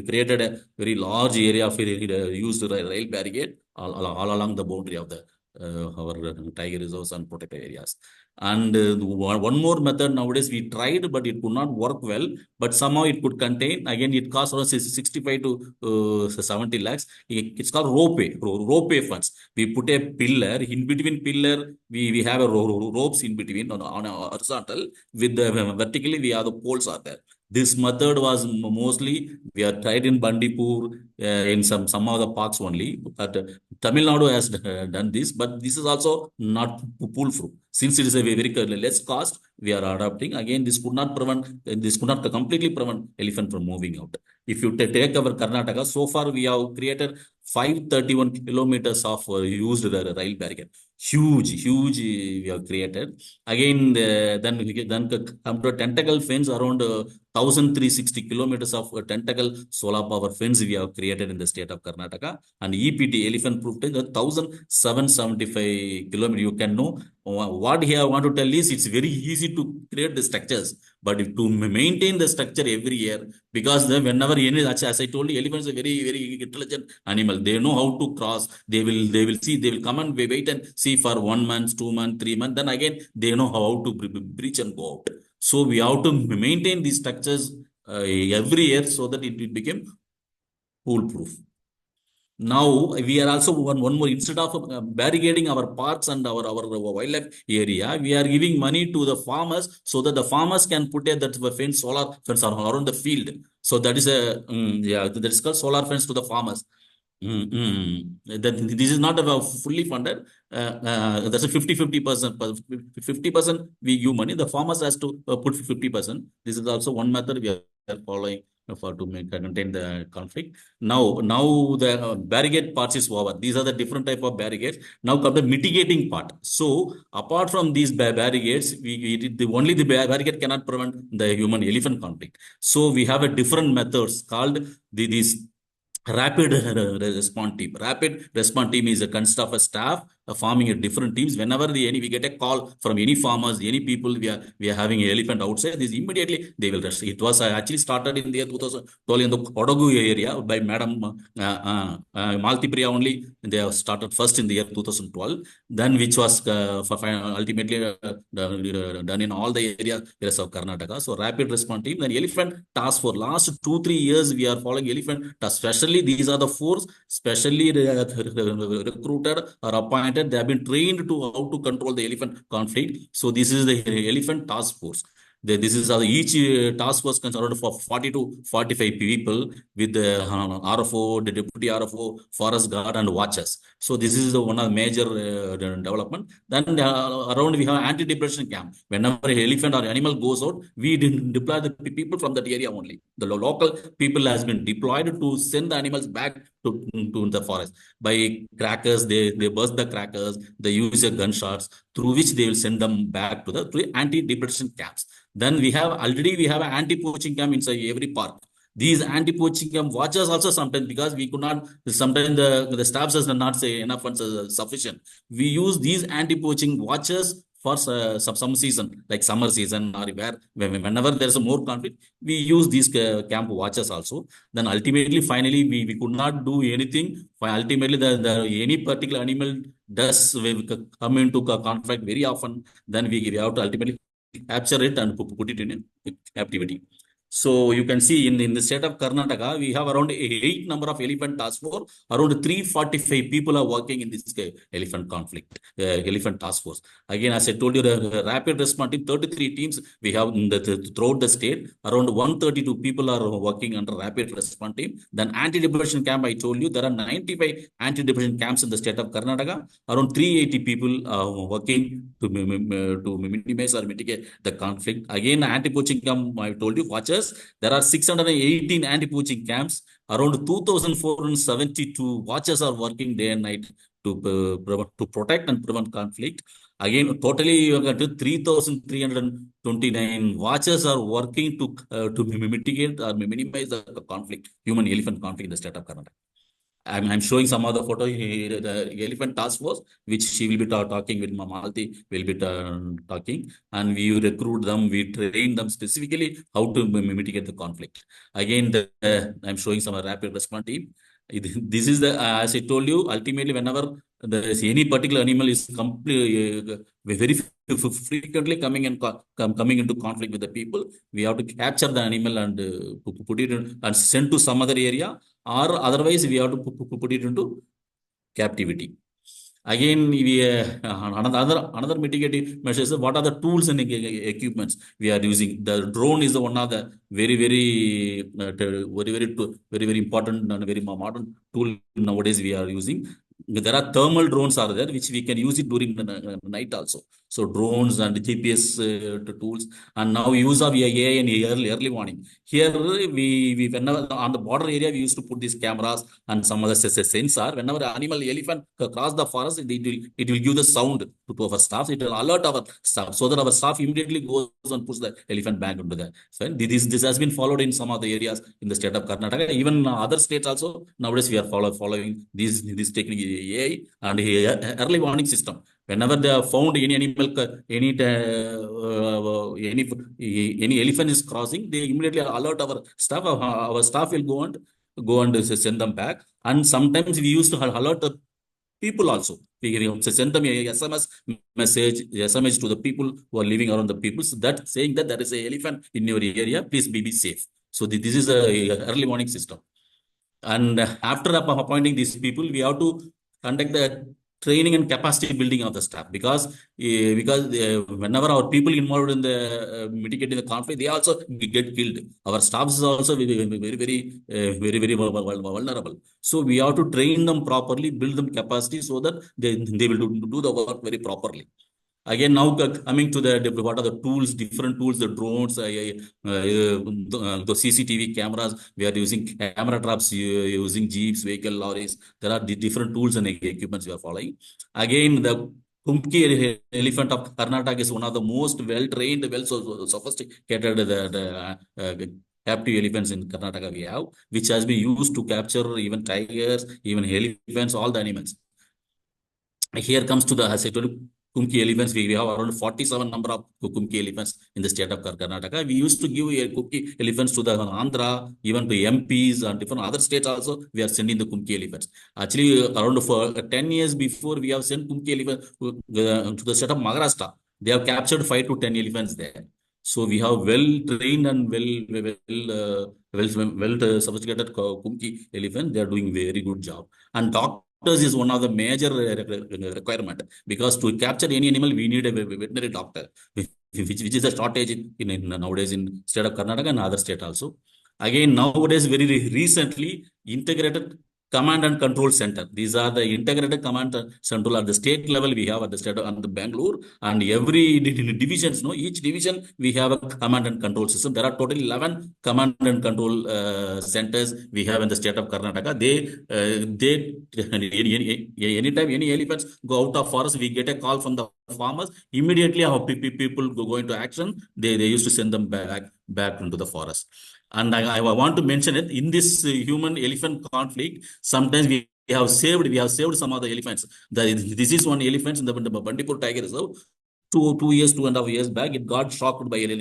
B: created a very large area of used rail barricade all along the boundary of the our tiger reserves and protected areas. And one more method nowadays we tried, but it could not work well. But somehow it could contain. Again, it costs around 65 to 70 lakhs. It's called ropeway funds. We put a pillar in between pillar. We have a ropes in between on a horizontal with the vertically. We have the poles are there. This method was mostly we are tried in Bandipur, in some of the parks only. But Tamil Nadu has done this, but this is also not foolproof. Since it is a very less cost, we are adopting. Again, this could not prevent, this could not completely prevent elephant from moving out. If you take our Karnataka, so far we have created 531 kilometers of used rail barricade. Huge, we have created. Again, then come to a tentacle fence around 1,360 kilometers of tentacle solar power fence we have created in the state of Karnataka. And EPT, elephant proof fence, 1,775 kilometers. You can know what here I want to tell is it's very easy to create the structures, but to maintain the structure every year, because whenever as I told you, elephants are very intelligent animal. They know how to cross. They will see. They will come and wait and see for 1 month, 2 months, 3 months. Then again they know how to breach and go out. So we have to maintain these structures every year so that it will become foolproof. Now we are also one more, instead of barricading our parks and our wildlife area, we are giving money to the farmers so that the farmers can put that fence, solar fence around the field. So that is a that is called solar fence to the farmers. This is not fully funded. That's a 50%. 50% we give money. The farmers has to put 50%. This is also one method we are following for to contain the conflict. Now the barricade parts is over. These are the different type of barricades. Now come the mitigating part. So apart from these barricades, only the barricade cannot prevent the human elephant conflict. So we have a different methods called these rapid response team. Rapid response team is a consist of a staff forming a different teams. Whenever we get a call from any farmers, any people, we are having an elephant outside, this immediately they will rush. It was actually started in the year 2012 in the Kodagu area by Madam Malathi Priya only. They have started first in the year 2012. Then which was ultimately done in all the areas of Karnataka. So rapid response team. Then elephant task for last 2-3 years we are following elephant task. Especially these are the force specially recruited or appointed. They have been trained to how to control the elephant conflict. So this is the elephant task force. This is each task force consists around 40 to 45 people with the RFO, the deputy RFO, forest guard, and watchers. So this is one of the major development. Then around we have anti-depression camp. Whenever an elephant or animal goes out, we deploy the people from that area only. The local people has been deployed to send the animals back to the forest. By crackers, they burst the crackers, they use gunshots, through which they will send them back to the anti-depression camps. Then we have an anti-poaching camp inside every park. These anti-poaching camp watchers also sometimes, because we could not, sometimes the staffs does not say enough funds sufficient. We use these anti-poaching watchers for some season, like summer season, or whenever there's a more conflict, we use these camp watchers also. Then ultimately, finally, we could not do anything. Ultimately, any particular animal does come into conflict very often. Then we have to ultimately capture it and put it in captivity. So you can see in the state of Karnataka, we have around 8 number of elephant task force. Around 345 people are working in this elephant conflict, elephant task force. Again, as I told you, the rapid response team, 33 teams we have throughout the state. Around 132 people are working under rapid response team. Then anti-depression camp, I told you, there are 95 anti-depression camps in the state of Karnataka. Around 380 people are working to minimize or mitigate the conflict. Again, anti-poaching camp, I told you, watchers. There are 618 anti-poaching camps. Around 2,472 watchers are working day and night to protect and prevent conflict. Again, totally 3,329 watchers are working to mitigate or minimize the conflict, human-elephant conflict in the state of Karnataka. I'm showing some other photo. The elephant task force, which she will be talking with Malathi, will be talking, and we recruit them, we train them specifically how to mitigate the conflict. Again, I'm showing some rapid response team. This is the, as I told you, ultimately, whenever there is any particular animal is very frequently coming into conflict with the people, we have to capture the animal and put it in, and send to some other area, or otherwise we have to put it into captivity. Again, we another mitigating measures. What are the tools and equipments we are using? The drone is one of the very important and very modern tool nowadays we are using. There are thermal drones are there, which we can use it during the night also. So drones and GPS tools, and now use of AI in early morning. Here we whenever on the border area we used to put these cameras and some other sensor. Whenever animal elephant cross the forest, it will give the sound to our staff. It will alert our staff, so that our staff immediately goes and puts the elephant back into the. So this has been followed in some of the areas in the state of Karnataka. Even other states also nowadays we are following this technique, AI and early warning system. Whenever they have found any animal, any elephant is crossing, they immediately alert our staff. Our staff will go and send them back. And sometimes we used to alert the people also. We send them a SMS message to the people who are living around the people, so that saying that there is an elephant in your area, please be safe. So this is a early warning system. And after appointing these people, we have to conduct the training and capacity building of the staff, because whenever our people involved in the mitigating the conflict, they also get killed. Our staff is also very vulnerable. So we have to train them properly, build them capacity, so that they will do the work very properly. Again, now coming to what are the tools, different tools, the drones, the CCTV cameras. We are using camera traps, using jeeps, vehicle, lorries. There are different tools and equipments we are following. Again, the Kumki elephant of Karnataka is one of the most well-trained, sophisticated captive elephants in Karnataka we have, which has been used to capture even tigers, even elephants, all the animals. Here comes to the, as I told you, Kumki elephants. We have around 47 number of Kumki elephants in the state of Karnataka. We used to give Kumki elephants to the Andhra, even to MPs and different other states also. We are sending the Kumki elephants. Actually, around for 10 years before, we have sent Kumki elephants to the state of Maharashtra. They have captured 5 to 10 elephants there. So we have well-trained and well sophisticated Kumki elephant. They are doing very good job. And doctors is one of the major requirement, because to capture any animal we need a veterinary doctor, which is a shortage in nowadays in state of Karnataka and other state also. Again, nowadays very recently integrated command and control center. These are the integrated command and control at the state level we have at the state and the Bangalore, and every divisions, each division we have a command and control system. There are totally 11 command and control centers we have in the state of Karnataka. They anytime any elephants go out of forest, we get a call from the farmers. Immediately our people go into action. They used to send them back into the forest. And I want to mention it in this human elephant conflict. Sometimes we have saved some of the elephants. This is one elephant in the Bandipur Tiger Reserve. 2.5 years back, it got shocked by an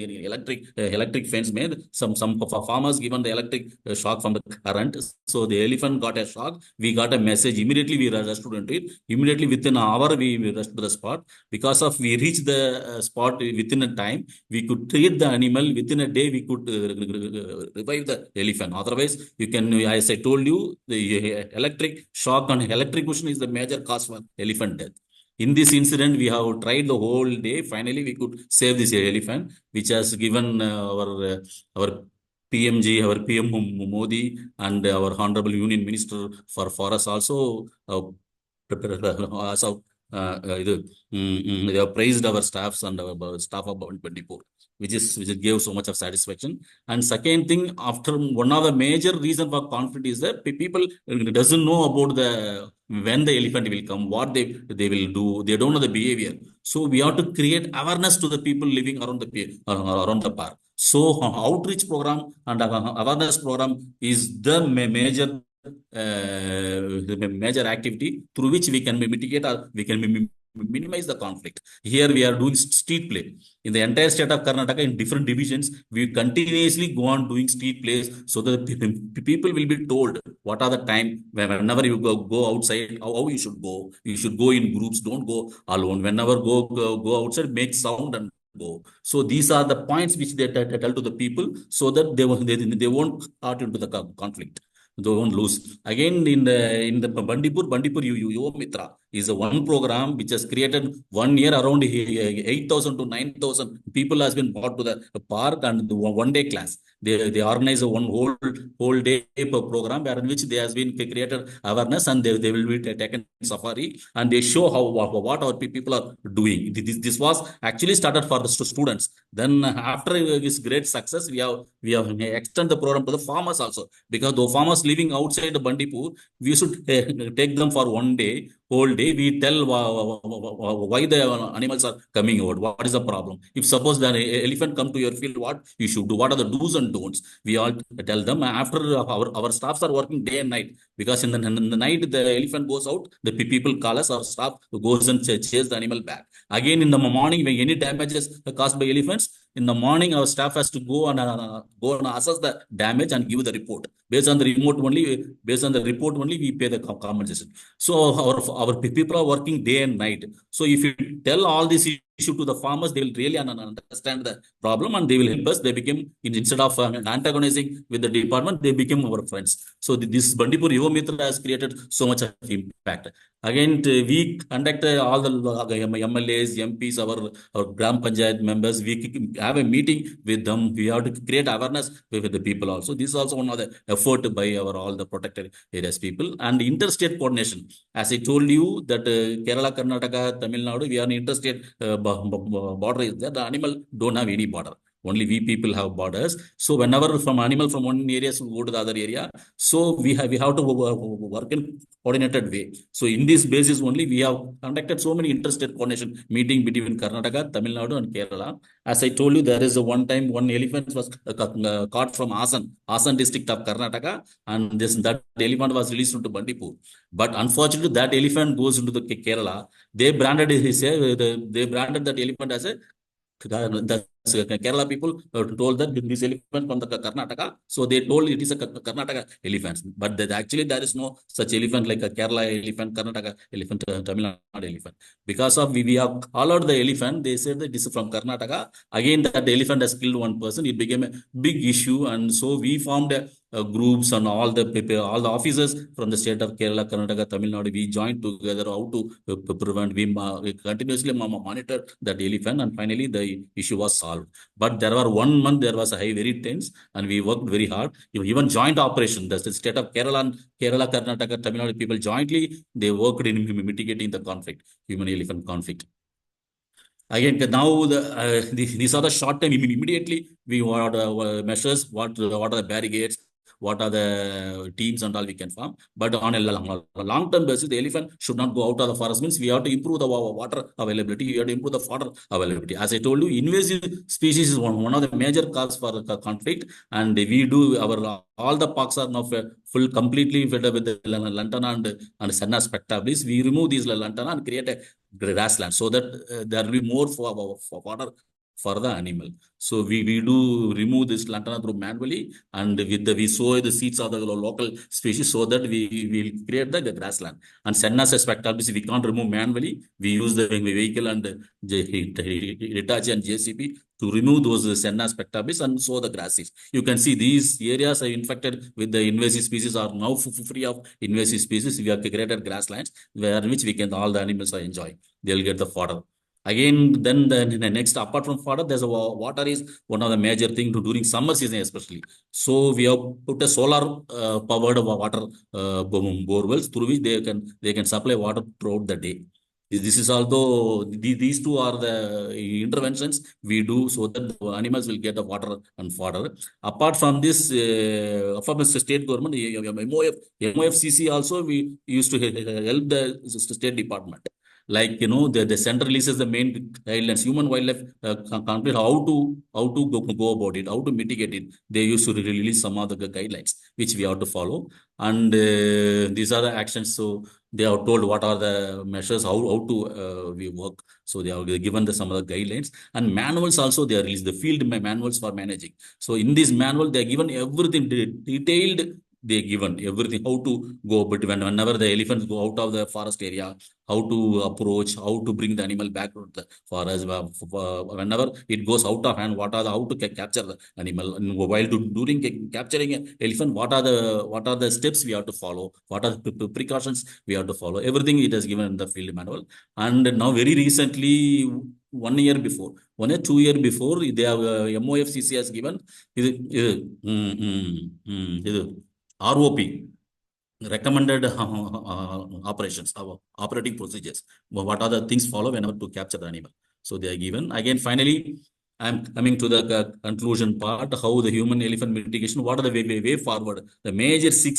B: electric fence made. Some farmers given the electric shock from the current. So the elephant got a shock. We got a message. Immediately we rushed to it. Immediately within an hour we rushed to the spot. Because of we reached the spot within a time, we could treat the animal. Within a day we could revive the elephant. Otherwise, you can, as I told you, the electric shock and electrocution is the major cause for elephant death. In this incident, we have tried the whole day. Finally, we could save this elephant, which has given our PMG, our PM Modi, and our Honorable Union Minister for Forest also they have praised our staffs and our staff of 24, which gave so much of satisfaction. And second thing, after one of the major reason for conflict is that people doesn't know about the when the elephant will come, what they will do. They don't know the behavior. So we have to create awareness to the people living around the park. So outreach program and awareness program is the major activity through which we can mitigate or we can minimize the conflict. Here we are doing street play in the entire state of Karnataka in different divisions. We continuously go on doing street plays so that people will be told what are the time whenever you go outside, how you should go. You should go in groups, don't go alone. Whenever go outside, make sound and go. So these are the points which they tell to the people so that they won't start into the conflict. They won't lose. Again, in the Bandipur Yuva Mitra is a one program which has created 1 year around 8,000 to 9,000 people has been brought to the park and the one day class. They organize a one whole day program where in which they has been created awareness and they will be taken safari and they show how what our people are doing. This was actually started for the students. Then after this great success, we have extended the program to the farmers also, because the farmers living outside the Bandipur, we should take them for one day, whole day. We tell why the animals are coming out, what is the problem. If suppose the elephant come to your field, what you should do, what are the do's and don'ts, we all tell them. After our staffs are working day and night, because in the night the elephant goes out, the people call us, our staff goes and chase the animal back. Again in the morning, when any damages caused by elephants, in the morning our staff has to go and assess the damage and give the report. Based on the report only we pay the compensation. So our people are working day and night. So if you tell all this issue to the farmers, they will really understand the problem and they will help us. They become, instead of antagonizing with the department, they become our friends. So this Bandipur Yuva Mitra has created so much of impact. Again, we conduct all the MLAs, MPs, our Gram Panchayat members. We have a meeting with them. We have to create awareness with the people also. This is also one of the effort by our all the protected areas people. And interstate coordination. As I told you that Kerala, Karnataka, Tamil Nadu, we are an interstate border is there. The animal don't have any border. Only we people have borders. So whenever from animal from one area to go to the other area, so we have to work in coordinated way. So in this basis only we have conducted so many interstate coordination meeting between Karnataka, Tamil Nadu and Kerala. As I told you, there is a one time one elephant was caught from Asan district of Karnataka, and that elephant was released into Bandipur. But unfortunately, that elephant goes into the Kerala. They branded that elephant as a the Kerala people told that this elephant from the Karnataka, so they told it is a Karnataka elephant. But actually there is no such elephant like a Kerala elephant, Karnataka elephant, Tamil Nadu elephant. Because of we have called the elephant, they said that this is from Karnataka. Again, that the elephant has killed one person. It became a big issue, and so we formed groups and all the people, all the officers from the state of Kerala, Karnataka, Tamil Nadu. We joined together how to prevent. We continuously monitor that elephant, and finally the issue was solved. But there were 1 month there was a very tense, and we worked very hard. Even joint operation, the state of Kerala and Karnataka, Tamil Nadu people jointly they worked in mitigating the conflict, human elephant conflict. Again, now these are the short term. Immediately we want measures. What are the barricades? What are the teams and all we can form? But on a long term basis, the elephant should not go out of the forest. Means we have to improve the water availability. We have to improve the fodder availability. As I told you, invasive species is one of the major cause for conflict, and we do all the parks are now completely filled up with the lantana and Senna spectabilis. We remove these lantana and create a grassland so that there will be more for water for the animal. So we do remove this lantana through manually, and we sow the seeds of the local species so that we will create the grassland. And Senna spectabilis we can't remove manually. We use the vehicle and Hitachi and JCB to remove those Senna spectabilis and sow the grasses. You can see these areas are infected with the invasive species are now free of invasive species. We have created grasslands where which we can all the animals are enjoying. They'll get the fodder. Again, then the next, apart from fodder, there's a water is one of the major thing to during summer season especially. So we have put a solar powered water bore wells through which they can supply water throughout the day. This is although these two are the interventions we do so that the animals will get the water and fodder. Apart from this, from the state government, MOFCC also we used to help the state department. Like the center releases the main guidelines, human wildlife conflict, how to go about it, how to mitigate it. They used to release some of the guidelines which we have to follow, and these are the actions. So they are told what are the measures, how to we work. So they are given some of the guidelines and manuals also. They are released the field manuals for managing. So in this manual they are given everything detailed. They given everything how to go, but whenever the elephants go out of the forest area, how to approach, how to bring the animal back to the forest. Whenever it goes out of hand, what are the how to capture the animal, and while during capturing an elephant, what are the steps we have to follow, what are the precautions we have to follow. Everything it has given in the field manual. And now very recently, 1 year before, 1 or 2 year before, they have MOFCC has given ಇದು ROP, recommended operations, operating procedures. What are the things follow whenever to capture the animal? So they are given. Again, finally, I'm coming to the conclusion part. How the human elephant mitigation? What are the way forward? The major six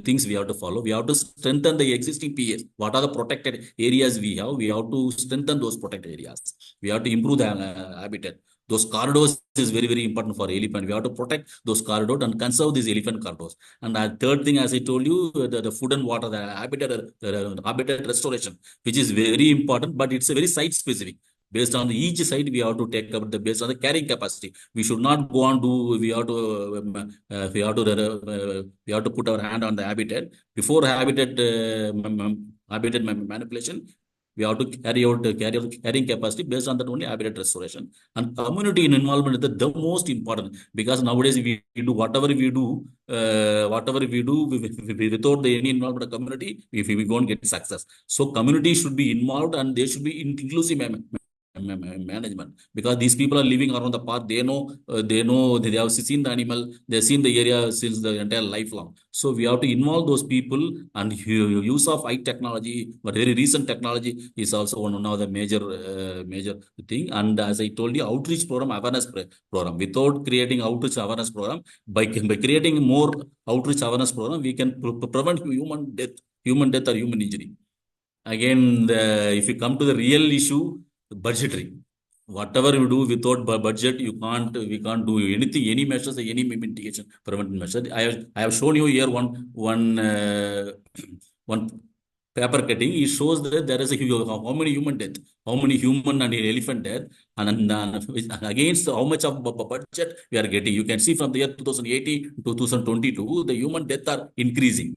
B: things we have to follow. We have to strengthen the existing PS. What are the protected areas we have? We have to strengthen those protected areas. We have to improve the habitat. Those corridors is very, very important for elephant. We have to protect those corridors and conserve these elephant corridors. And the third thing, as I told you, the food and water, the habitat restoration, which is very important, but it's a very site specific. Based on each site, we have to take up the based on the carrying capacity. We should not go on do. We have to put our hand on the habitat before habitat manipulation. We have to carry out carrying capacity based on that only habitat restoration. And community involvement is the most important, because nowadays we do whatever we do, without any involvement of community, if we won't get success. So community should be involved and they should be inclusive management, because these people are living around the park. They know they have seen the animal, they've seen the area since the entire lifelong. So we have to involve those people, and use of high technology, but very recent technology is also one of the major thing. And as I told you, outreach program, awareness program. Without creating outreach awareness program, by creating more outreach awareness program, we can prevent human death or human injury. Again, if you come to the real issue, budgetary. Whatever you do without budget, we can't do anything, any measures, any mitigation, preventive measure. I have shown you here one paper cutting. It shows that there is how many human death, how many human and elephant death, and against how much of budget we are getting. You can see from the year 2018 to 2022, the human death are increasing.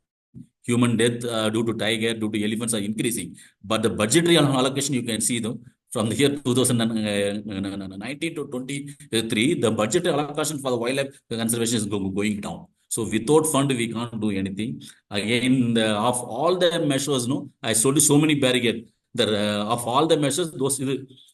B: Human death due to tiger, due to elephants are increasing. But the budgetary allocation, you can see though, from the year 2019 to 23, the budgetary allocation for the wildlife conservation is going down. So without fund, we can't do anything. Again, of all the measures, I told you so many barricades. Of all the measures, those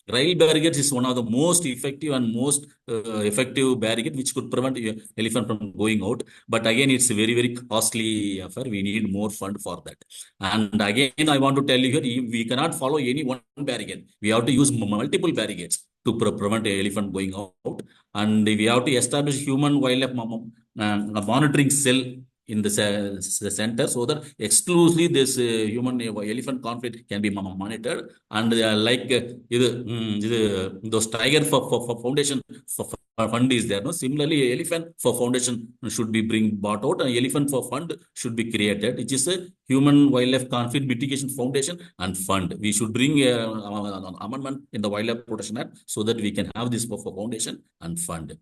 B: rail barricades is one of the most effective and most effective barricade which could prevent elephant from going out. But again, it's a very, very costly affair. We need more fund for that. And again, I want to tell you here, we cannot follow any one barricade. We have to use multiple barricades to prevent elephant going out. And we have to establish human wildlife monitoring cell in the center, so that exclusively this human elephant conflict can be monitored. And like those tiger for foundation fund is there. No, similarly, elephant for foundation should be bought out, and elephant for fund should be created, which is a human wildlife conflict mitigation foundation and fund. We should bring an amendment in the Wildlife Protection Act so that we can have this for foundation and fund.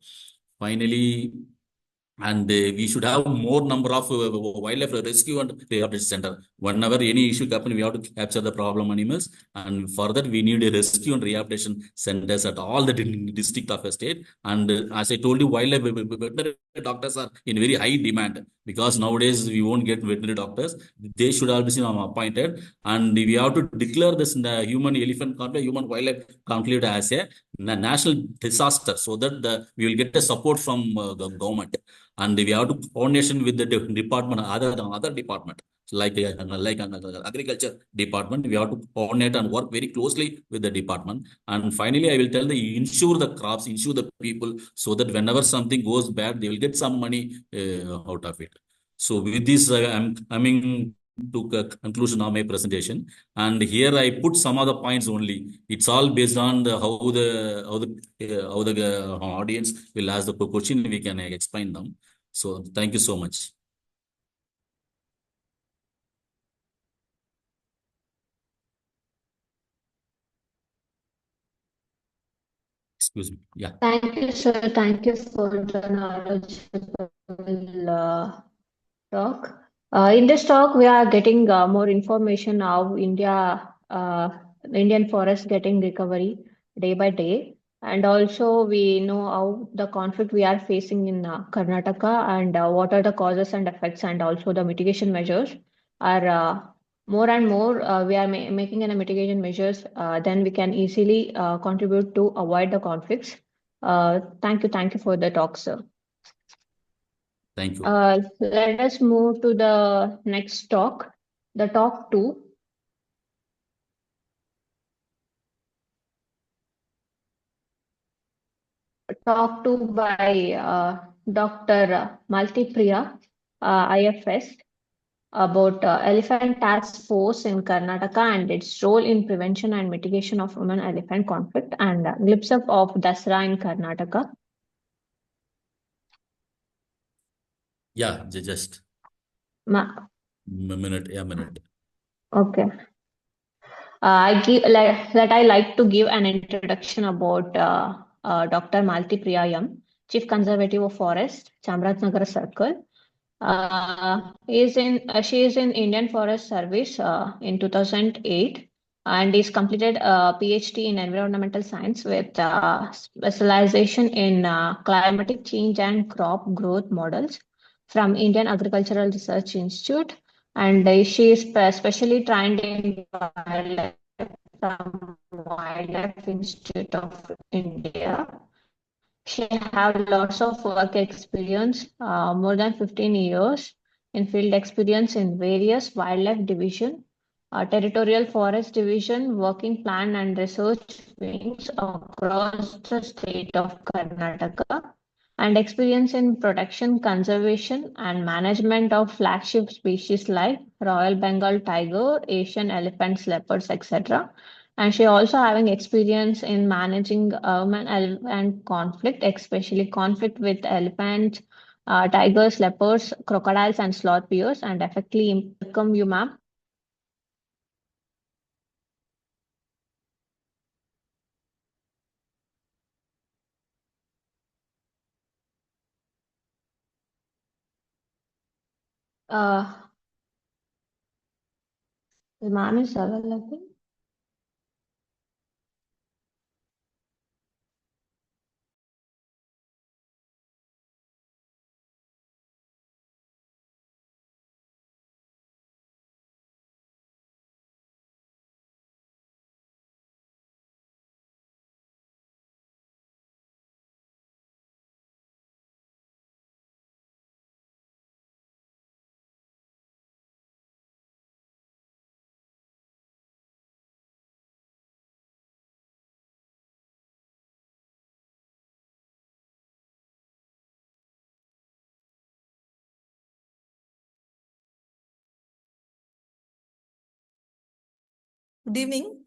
B: Finally, and we should have more number of wildlife rescue and rehabilitation center. Whenever any issue happens, we have to capture the problem animals, and for that we need a rescue and rehabilitation centers at all the district of a state. And as I told you, wildlife veterinary doctors are in very high demand, because nowadays we won't get veterinary doctors. They should all be appointed, and we have to declare this human elephant conflict, human wildlife conflict as a national disaster, so that we will get the support from the government. And we have to coordination with the department, other department, like agriculture department. We have to coordinate and work very closely with the department. And finally, I will tell the insure the crops, insure the people, so that whenever something goes bad, they will get some money out of it. So with this, I'm coming to conclusion of my presentation. And here I put some of the points only. It's all based on how the audience will ask the question. We can explain them. So thank you so much. Excuse me. Yeah.
A: Thank you, sir. Thank you for the knowledgeable talk. In this talk, we are getting more information how the Indian forest getting recovery day by day, and also we know how the conflict we are facing in Karnataka and what are the causes and effects, and also the mitigation measures are more and more we are making any mitigation measures, then we can easily contribute to avoid the conflicts. Thank you for the talk, sir.
B: Thank you.
A: Let us move to the next talk, the talk two. Talk two by Dr. Malathi Priya, IFS, about Elephant Task Force in Karnataka and its role in prevention and mitigation of human-elephant conflict, and glimpse of Dasra in Karnataka.
B: Yeah, just
A: Ma
B: a minute.
A: okay. I like to give an introduction about Dr. Malathi Priya M, Chief Conservative of Forest, Chamarajanagar Circle. She is in Indian Forest Service in 2008 and is completed a PhD in environmental science with specialization in climatic change and crop growth models from Indian Agricultural Research Institute. And she is specially trained in wildlife from Wildlife Institute of India. She have lots of work experience, more than 15 years in field experience in various wildlife division, territorial forest division, working plan and research wings across the state of Karnataka, and experience in protection, conservation, and management of flagship species like Royal Bengal tiger, Asian elephants, leopards, etc. And she also having experience in managing elephant conflict, especially conflict with elephants, tigers, leopards, crocodiles, and sloth bears. And effectively welcome you, ma'am. The ma'am is available.
D: Good evening.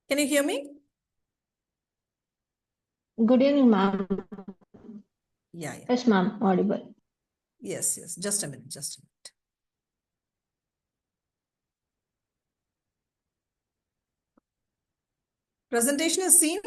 D: Can you hear me?
A: Good evening, ma'am.
D: Yeah.
A: Yes, ma'am, audible.
D: Yes. Just a minute. Presentation is seen.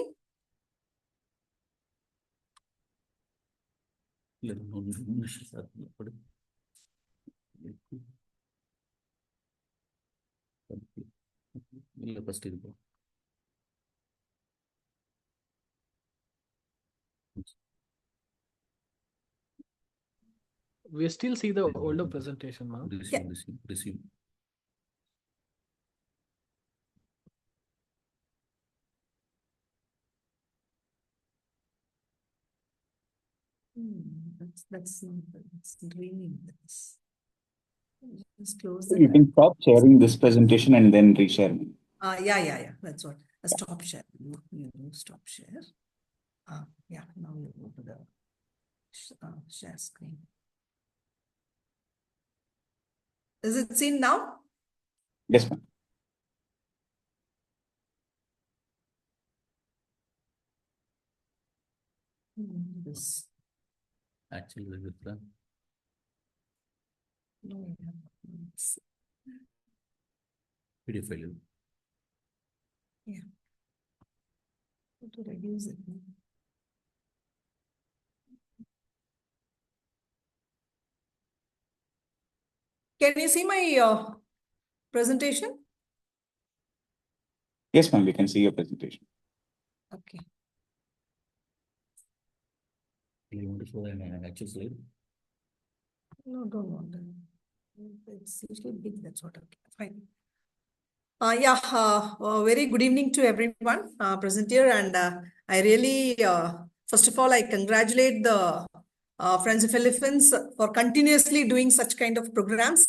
E: We still see the older presentation, ma'am.
B: Resume.
D: That's dreaming. Just close the
F: You can stop sharing this presentation and then reshare.
D: yeah. That's what. Stop share. Stop share. Yeah. Now you go to the share screen. Is it seen now?
F: Yes, ma'am.
D: This.
B: Actually, very different.
D: No, yeah. It's-
B: PDF file.
D: Yeah. How to reduce it? Can you see my presentation?
F: Yes, ma'am. We can see your presentation.
D: Okay.
B: You want to show an actual slide?
D: No, don't want that. It's usually big, that's what. Okay, fine. Very good evening to everyone present here. And I really, first of all, I congratulate the Friends of Elephants for continuously doing such kind of programs.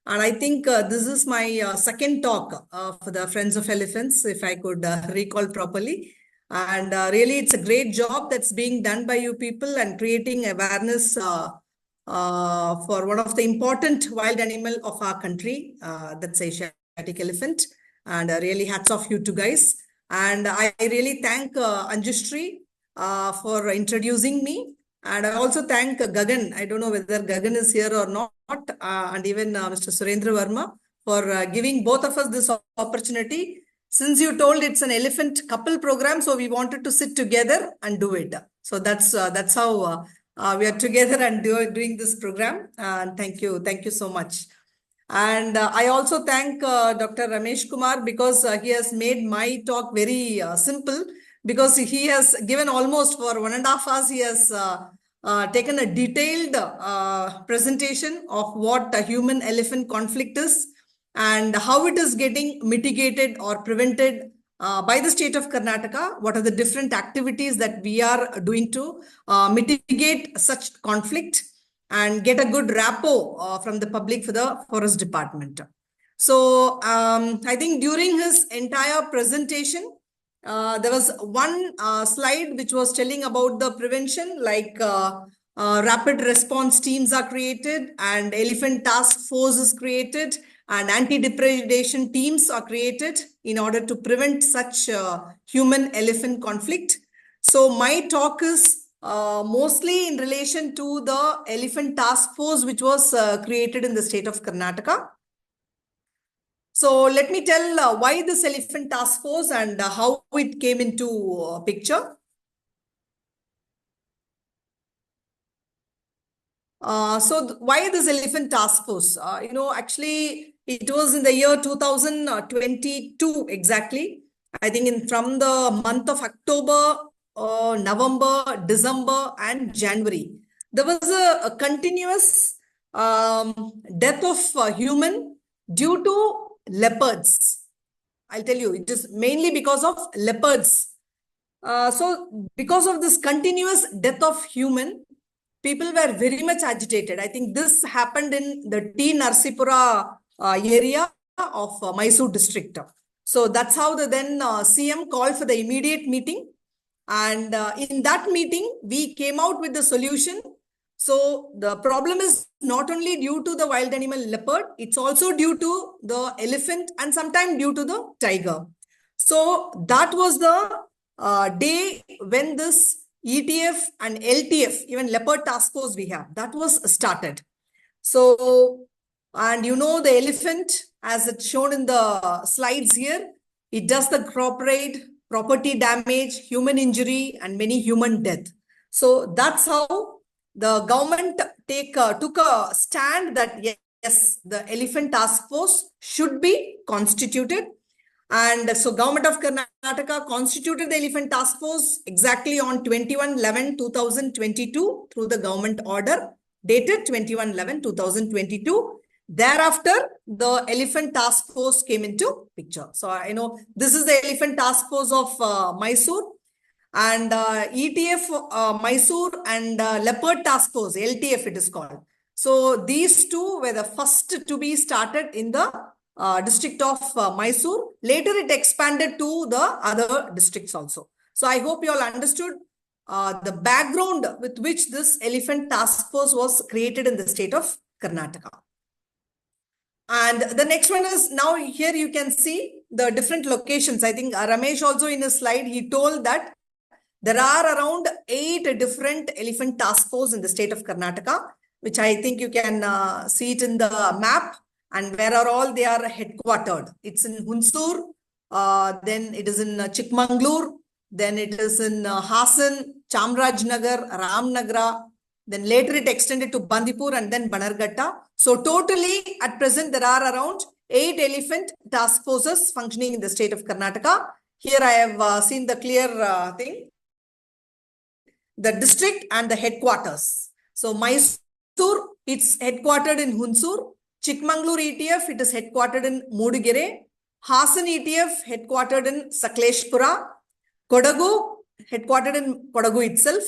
D: And I think this is my second talk for the Friends of Elephants, if I could recall properly. And really, it's a great job that's being done by you people and creating awareness for one of the important wild animal of our country, that's Asiatic elephant. And really hats off you two guys. And I really thank Anjustri for introducing me. And I also thank Gagan. I don't know whether Gagan is here or not. And even Mr. Surendra Verma for giving both of us this opportunity. Since you told it's an elephant couple program, so we wanted to sit together and do it. So that's how we are together and doing this program. And thank you so much. And I also thank Dr. Ramesh Kumar because he has made my talk very simple, because he has given almost for 1.5 hours, he has taken a detailed presentation of what a human-elephant conflict is and how it is getting mitigated or prevented by the state of Karnataka. What are the different activities that we are doing to mitigate such conflict and get a good rapport from the public for the forest department. So I think during his entire presentation, there was one slide which was telling about the prevention, like rapid response teams are created and elephant task force is created and anti-depredation teams are created in order to prevent such human-elephant conflict. So my talk is mostly in relation to the elephant task force which was created in the state of Karnataka. So let me tell why this elephant task force and how it came into picture. Why this elephant task force? Actually, it was in the year 2022 exactly. I think from the month of October, November, December, and January, there was a continuous death of human due to leopards. I'll tell you, it is mainly because of leopards. So because of this continuous death of human, people were very much agitated. I think this happened in the T. Narsipura area of Mysuru district. So that's how the then CM called for the immediate meeting. And in that meeting, we came out with the solution. So the problem is not only due to the wild animal leopard, it's also due to the elephant and sometimes due to the tiger. So that was the day when this ETF and LTF, even leopard task force we have, that was started. So, and the elephant, as it's shown in the slides here, it does the crop raid, property damage, human injury, and many human death. So that's how the government took a stand that yes, the elephant task force should be constituted. And so government of Karnataka constituted the elephant task force exactly on 21/11/2022 through the government order dated 21/11/2022. Thereafter, the elephant task force came into picture. So this is the elephant task force of Mysuru, and ETF Mysuru and leopard task force, LTF it is called. So these two were the first to be started in the district of Mysuru. Later it expanded to the other districts also. So I hope you all understood the background with which this elephant task force was created in the state of Karnataka. And the next one is, now here you can see the different locations. I think Ramesh also in his slide, he told that there are around 8 different elephant task force in the state of Karnataka, which I think you can see it in the map, and where are all they are headquartered. It's in Hunsur, then it is in Chikmagalur, then it is in Hassan, Chamrajnagar, Ramnagar, then later it extended to Bandipur and then Banarghatta. So totally at present there are around 8 elephant task forces functioning in the state of Karnataka. Here I have seen the clear thing, the district and the headquarters. So Mysuru, it's headquartered in Hunsur. Chikmagalur ETF, it is headquartered in Mudigere. Hassan ETF, headquartered in Sakleshpura. Kodagu, headquartered in Kodagu itself.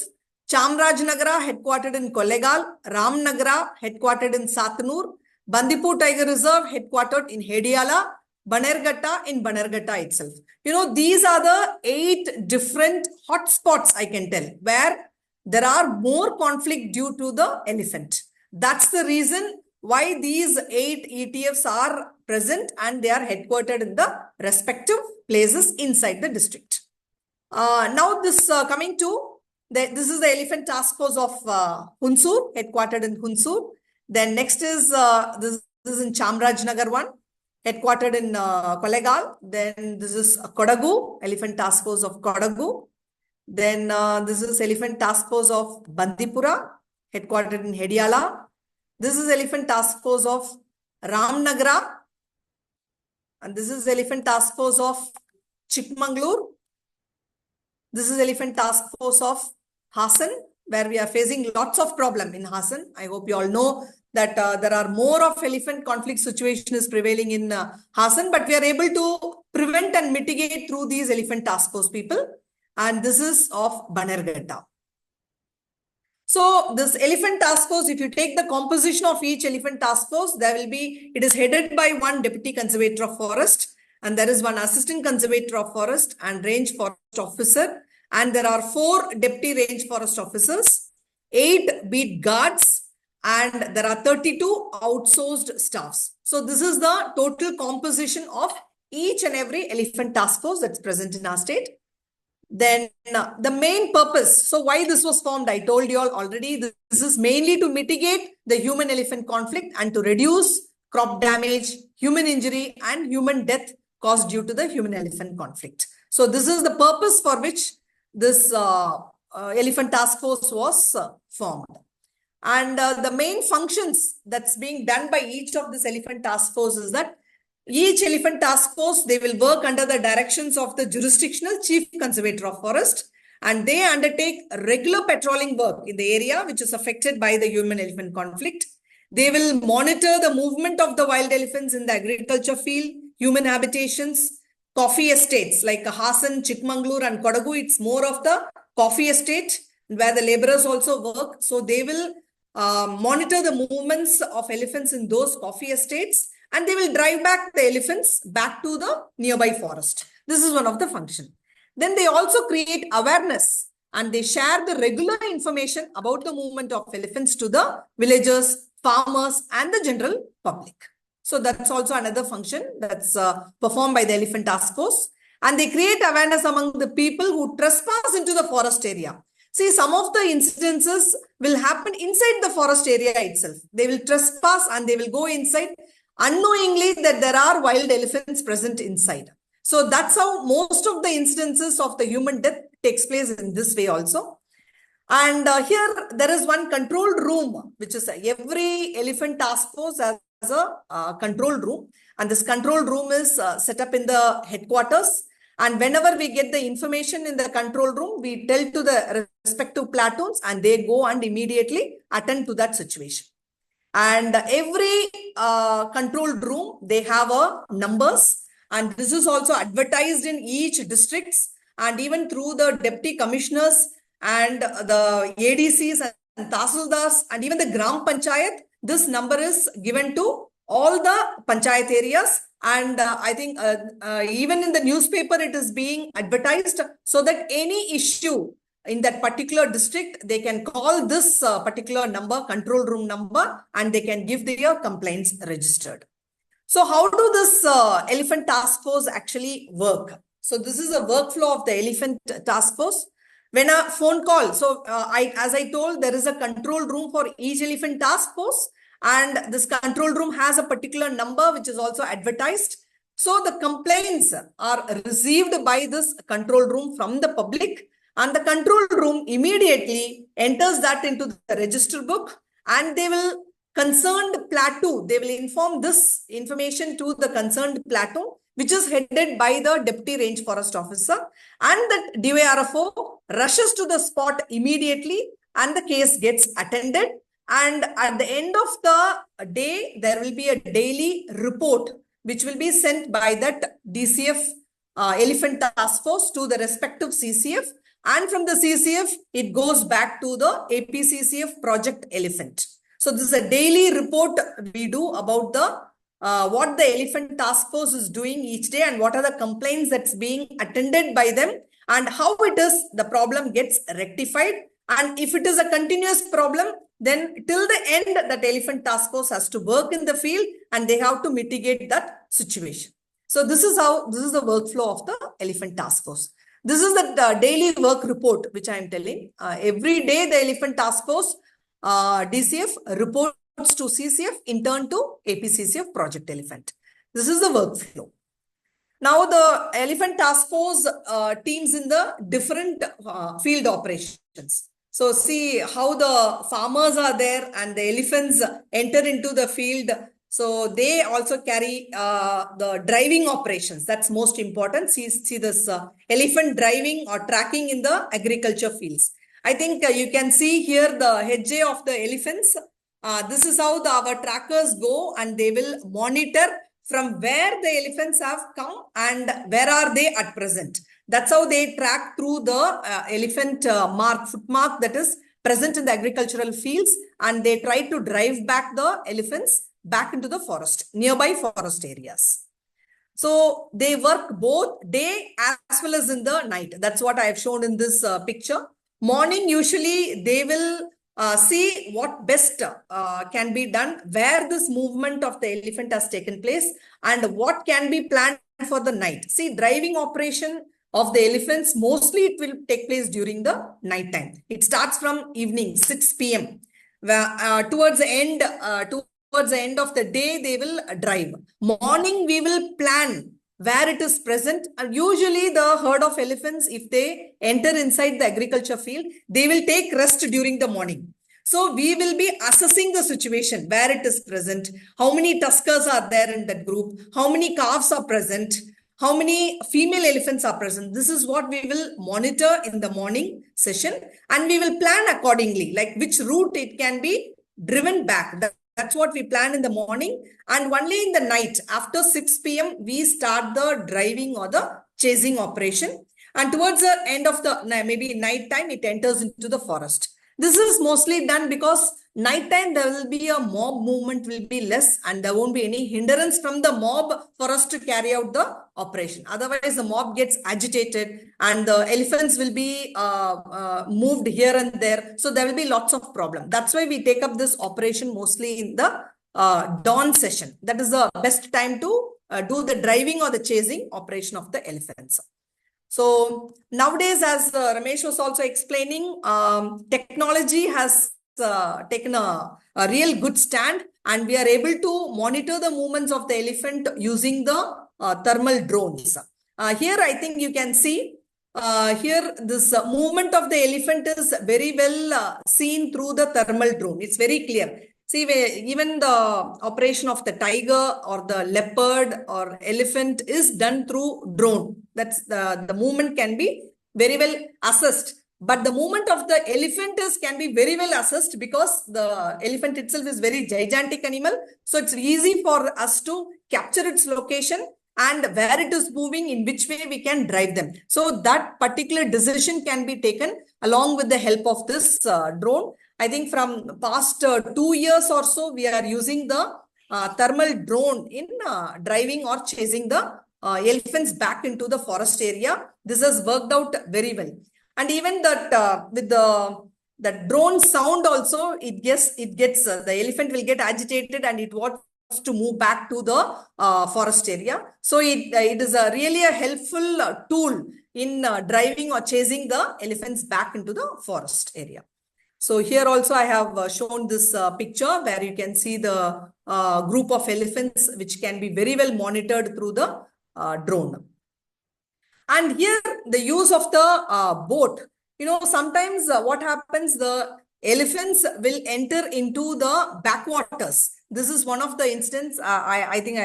D: Chamrajnagara, headquartered in Kollegal. Ramnagara, headquartered in Satnur. Bandipur Tiger Reserve, headquartered in Hediala. Banarghatta in Banarghatta itself. You know, these are the 8 different hotspots, I can tell, where there are more conflict due to the elephant. That's the reason why these 8 ETFs are present and they are headquartered in the respective places inside the district. Now this coming to, this is the elephant task force of Hunsur, headquartered in Hunsur. Then next is, this is in Chamrajnagar one, headquartered in Kollegal. Then this is Kodagu, elephant task force of Kodagu. Then this is elephant task force of Bandipura, headquartered in Hediala. This is elephant task force of Ramnagara. And this is elephant task force of Chikmagalur. This is elephant task force of Hassan, where we are facing lots of problem in Hassan. I hope you all know that there are more of elephant conflict situation is prevailing in Hassan, but we are able to prevent and mitigate through these elephant task force people. And this is of Banarghatta. So this elephant task force, if you take the composition of each elephant task force, there will be, it is headed by one deputy conservator of forest, and there is one assistant conservator of forest and range forest officer. And there are 4 deputy range forest officers, 8 beat guards, and there are 32 outsourced staffs. So this is the total composition of each and every elephant task force that's present in our state. Then the main purpose, so why this was formed, I told you all already, this is mainly to mitigate the human-elephant conflict and to reduce crop damage, human injury and human death caused due to the human-elephant conflict. So this is the purpose for which this elephant task force was formed. And the main functions that's being done by each of this elephant task force is that each elephant task force, they will work under the directions of the jurisdictional chief conservator of forest, and they undertake regular patrolling work in the area which is affected by the human-elephant conflict. They will monitor the movement of the wild elephants in the agriculture field, human habitations, coffee estates like Hassan, Chikmagalur and Kodagu. It's more of the coffee estate where the laborers also work. So they will monitor the movements of elephants in those coffee estates, and they will drive back the elephants back to the nearby forest. This is one of the functions. Then they also create awareness and they share the regular information about the movement of elephants to the villagers, farmers and the general public. So that's also another function that's performed by the elephant task force. And they create awareness among the people who trespass into the forest area. See, some of the incidences will happen inside the forest area itself. They will trespass and they will go inside unknowingly that there are wild elephants present inside. So that's how most of the instances of the human death takes place in this way also. And here there is one control room, which is every elephant task force has a control room. And this control room is set up in the headquarters. And whenever we get the information in the control room, we tell to the respective platoons and they go and immediately attend to that situation. And every control room, they have a numbers, and this is also advertised in each districts and even through the deputy commissioners and the ADCs and Tasildars and even the Gram Panchayat. this number is given to all the panchayat areas. And I think even in the newspaper, it is being advertised so that any issue in that particular district, they can call this particular number, control room number, and they can give their complaints registered. So how do this elephant task force actually work? So this is a workflow of the elephant task force. When a phone call, so as I told, there is a control room for each elephant task force, and this control room has a particular number which is also advertised. So the complaints are received by this control room from the public, and the control room immediately enters that into the register book, and they will concerned plateau, they will inform this information to the concerned plateau, which is headed by the Deputy Range Forest Officer, and the DYRFO rushes to the spot immediately, and the case gets attended. And at the end of the day, there will be a daily report which will be sent by that DCF Elephant Task Force to the respective CCF, and from the CCF, it goes back to the APCCF Project Elephant. So this is a daily report we do about the what the Elephant Task Force is doing each day, and what are the complaints that's being attended by them, and how it is the problem gets rectified. And if it is a continuous problem, then till the end, that Elephant Task Force has to work in the field, and they have to mitigate that situation. So this is the workflow of the Elephant Task Force. This is the daily work report which I am telling. Every day, the Elephant Task Force DCF reports to CCF, in turn to APCCF Project Elephant. This is the workflow. Now the Elephant Task Force teams in the different field operations. So see how the farmers are there and the elephants enter into the field. So they also carry the driving operations. That's most important. See this elephant driving or tracking in the agriculture fields. I think you can see here the headgear of the elephants. This is how our trackers go, and they will monitor from where the elephants have come and where are they at present. That's how they track through the elephant footmark that is present in the agricultural fields, and they try to drive back the elephants back into the forest, nearby forest areas. So they work both day as well as in the night. That's what I have shown in this picture. Morning, usually they will see what best can be done, where this movement of the elephant has taken place, and what can be planned for the night. See, driving operation of the elephants, mostly it will take place during the night time. It starts from evening, 6 p.m. Towards the end of the day, they will drive. Morning, we will plan where it is present. And usually the herd of elephants, if they enter inside the agriculture field, they will take rest during the morning. So we will be assessing the situation, where it is present, how many tuskers are there in that group, how many calves are present, how many female elephants are present. This is what we will monitor in the morning session, and we will plan accordingly, like which route it can be driven back. That's what we plan in the morning. And only in the night, after 6 p.m., we start the driving or the chasing operation. And towards the end of the maybe night time, it enters into the forest. This is mostly done because nighttime there will be a mob movement will be less, and there won't be any hindrance from the mob for us to carry out the operation. Otherwise, the mob gets agitated and the elephants will be moved here and there. So there will be lots of problems. That's why we take up this operation mostly in the dawn session. That is the best time to do the driving or the chasing operation of the elephants. So nowadays, as Ramesh was also explaining, technology has taken a real good stand, and we are able to monitor the movements of the elephant using the thermal drones. Here, I think you can see here this movement of the elephant is very well seen through the thermal drone. It's very clear. See, even the operation of the tiger or the leopard or elephant is done through drone. That's the movement can be very well assessed. But the movement of the elephant can be very well assessed because the elephant itself is very gigantic animal. So it's easy for us to capture its location and where it is moving, in which way we can drive them. So that particular decision can be taken along with the help of this drone. I think from past 2 years or so, we are using the thermal drone in driving or chasing the elephants back into the forest area. This has worked out very well. And even that with the drone sound also, it gets the elephant will get agitated and it wants to move back to the forest area. So it is really a helpful tool in driving or chasing the elephants back into the forest area. So here also I have shown this picture where you can see the group of elephants which can be very well monitored through the drone. And here the use of the boat. Sometimes what happens, the elephants will enter into the backwaters. This is one of the instances. I think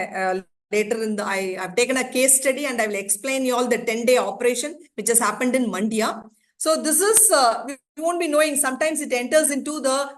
D: later I've taken a case study and I will explain you all the 10-day operation which has happened in Mandya. So this is, you won't be knowing, sometimes it enters into the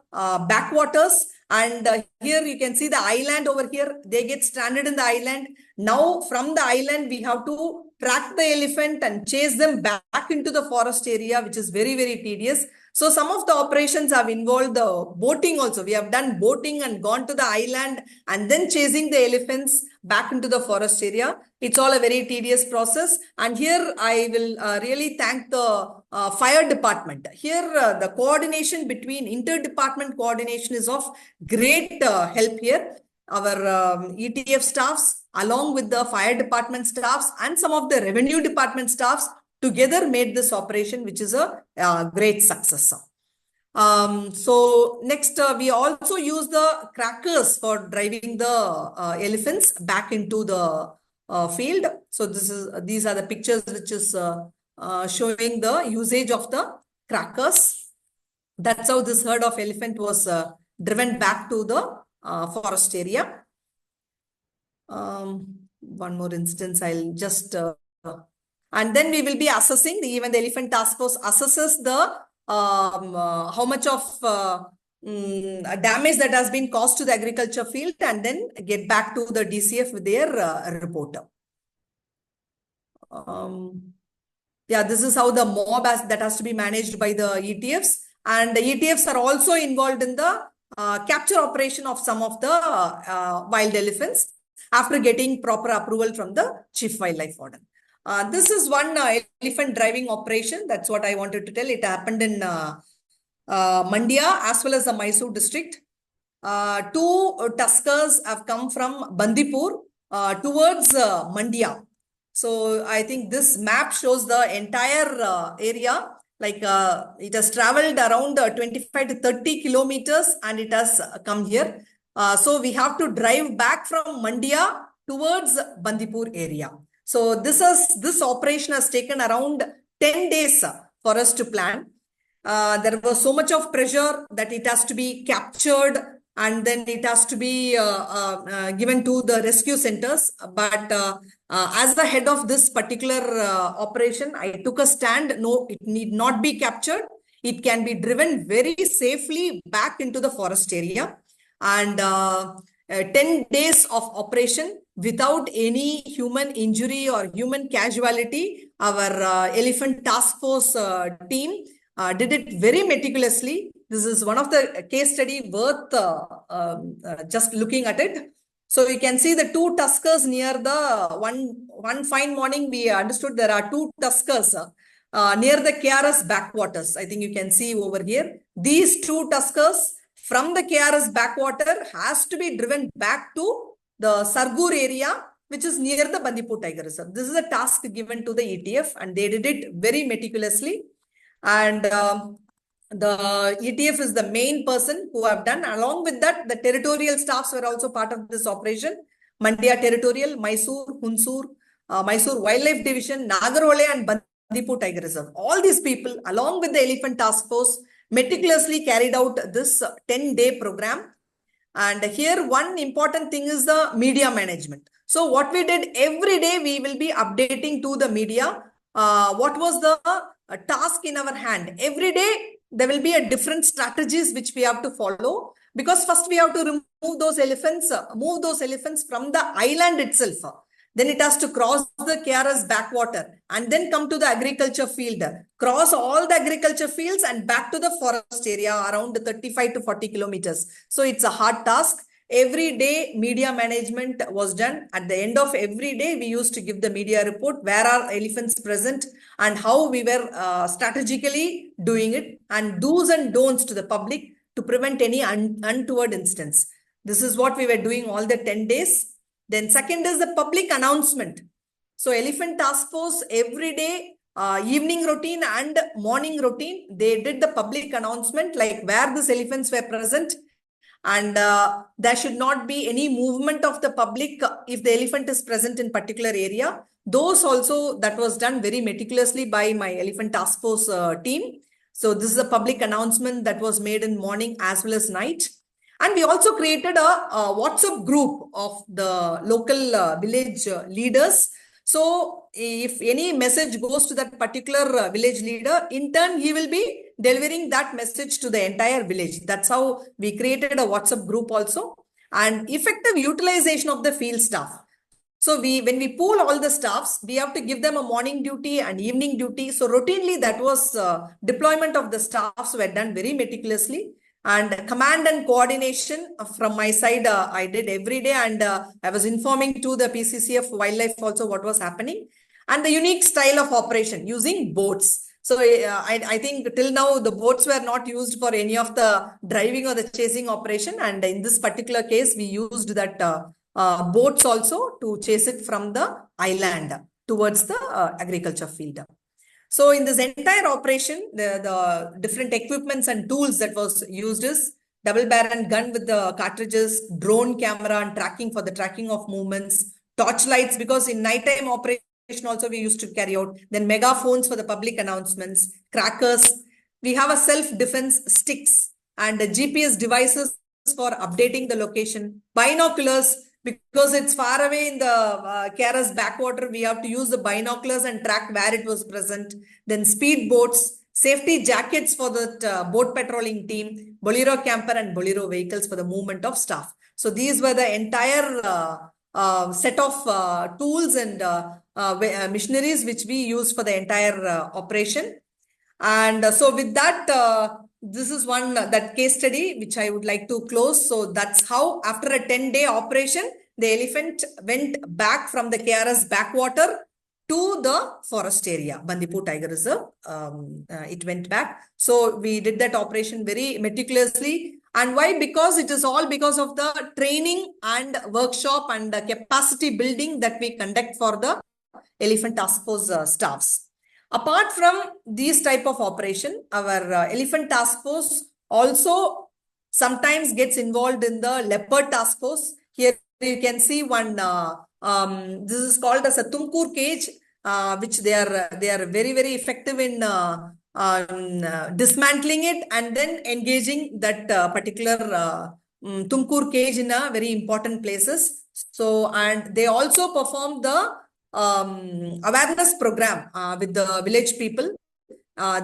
D: backwaters, and here you can see the island over here. They get stranded in the island. Now from the island, we have to track the elephant and chase them back into the forest area, which is very, very tedious. So some of the operations have involved the boating also. We have done boating and gone to the island and then chasing the elephants back into the forest area. It's all a very tedious process. And here I will really thank the fire department. Here the coordination between inter-department coordination is of great help here. Our ETF staffs along with the fire department staffs and some of the revenue department staffs together made this operation, which is a great success. So next, we also use the crackers for driving the elephants back into the field. So these are the pictures which is showing the usage of the crackers. That's how this herd of elephant was driven back to the forest area. One more instance, I'll just... and then we will be assessing, even the Elephant Task Force assesses the how much of damage that has been caused to the agriculture field and then get back to the DCF with their report. Yeah, this is how the mob that has to be managed by the ETFs. And the ETFs are also involved in the capture operation of some of the wild elephants after getting proper approval from the Chief Wildlife Warden. This is one elephant driving operation. That's what I wanted to tell. It happened in Mandya as well as the Mysuru district. 2 tuskers have come from Bandipur towards Mandya. So I think this map shows the entire area. Like it has traveled around 25 to 30 kilometers and it has come here. So we have to drive back from Mandya towards Bandipur area. So this operation has taken around 10 days for us to plan. There was so much of pressure that it has to be captured and then it has to be given to the rescue centers. But as the head of this particular operation, I took a stand. No, it need not be captured. It can be driven very safely back into the forest area. And 10 days of operation without any human injury or human casualty. Our Elephant Task Force team did it very meticulously. This is one of the case study worth just looking at it. So you can see the 2 tuskers near the one fine morning. We understood there are 2 tuskers near the KRS backwaters. I think you can see over here. These 2 tuskers from the KRS backwater has to be driven back to the Sargur area, which is near the Bandipur Tiger Reserve. This is a task given to the ETF and they did it very meticulously. And the ETF is the main person who have done. Along with that, the territorial staffs were also part of this operation. Mandya Territorial, Mysuru, Hunsur, Mysuru Wildlife Division, Nagarhole and Bandipur Tiger Reserve. All these people, along with the Elephant Task Force, meticulously carried out this 10-day program. And here one important thing is the media management. So what we did every day, we will be updating to the media what was the task in our hand. Every day, there will be a different strategies which we have to follow, because first we have to remove those elephants, move those elephants from the island itself. then it has to cross the KRS backwater and then come to the agriculture field, cross all the agriculture fields and back to the forest area around 35 to 40 kilometers. So it's a hard task. Every day media management was done. At the end of every day, we used to give the media report where are elephants present and how we were strategically doing it, and do's and don'ts to the public to prevent any untoward instance. This is what we were doing all the 10 days. Then second is the public announcement. So Elephant Task Force every day, evening routine and morning routine, they did the public announcement like where these elephants were present, and there should not be any movement of the public if the elephant is present in particular area. Those also, that was done very meticulously by my Elephant Task Force team. So this is a public announcement that was made in morning as well as night. And we also created a WhatsApp group of the local village leaders. So if any message goes to that particular village leader, in turn, he will be delivering that message to the entire village. That's how we created a WhatsApp group also. And effective utilization of the field staff. So when we pool all the staffs, we have to give them a morning duty and evening duty. So routinely, that was deployment of the staffs were done very meticulously. And command and coordination from my side, I did every day. And I was informing to the PCCF Wildlife also what was happening. And the unique style of operation using boats. So I think till now, the boats were not used for any of the driving or the chasing operation. And in this particular case, we used that boats also to chase it from the island towards the agriculture field. So in this entire operation, the different equipments and tools that was used is double barrel gun with the cartridges, drone camera and tracking for the tracking of movements, torchlights, because in nighttime operation also we used to carry out, then megaphones for the public announcements, crackers. We have a self-defense sticks and the GPS devices for updating the location, binoculars, because it's far away in the KRS backwater, we have to use the binoculars and track where it was present. Then speed boats, safety jackets for the boat patrolling team, bolero camper and bolero vehicles for the movement of staff. So these were the entire set of tools and machineries which we used for the entire operation. And so with that, this is one that case study which I would like to close. So that's how after a 10-day operation, the elephant went back from the KRS backwater to the forest area, Bandipur Tiger Reserve. It went back. So we did that operation very meticulously. And why? Because it is all because of the training and workshop and the capacity building that we conduct for the Elephant Task Force staffs. Apart from these type of operation, our Elephant Task Force also sometimes gets involved in the Leopard Task Force. Here you can see one, this is called as a Tumkur cage, which they are very, very effective in dismantling it and then engaging that particular Tumkur cage in a very important places. So, and they also perform the awareness program with the village people.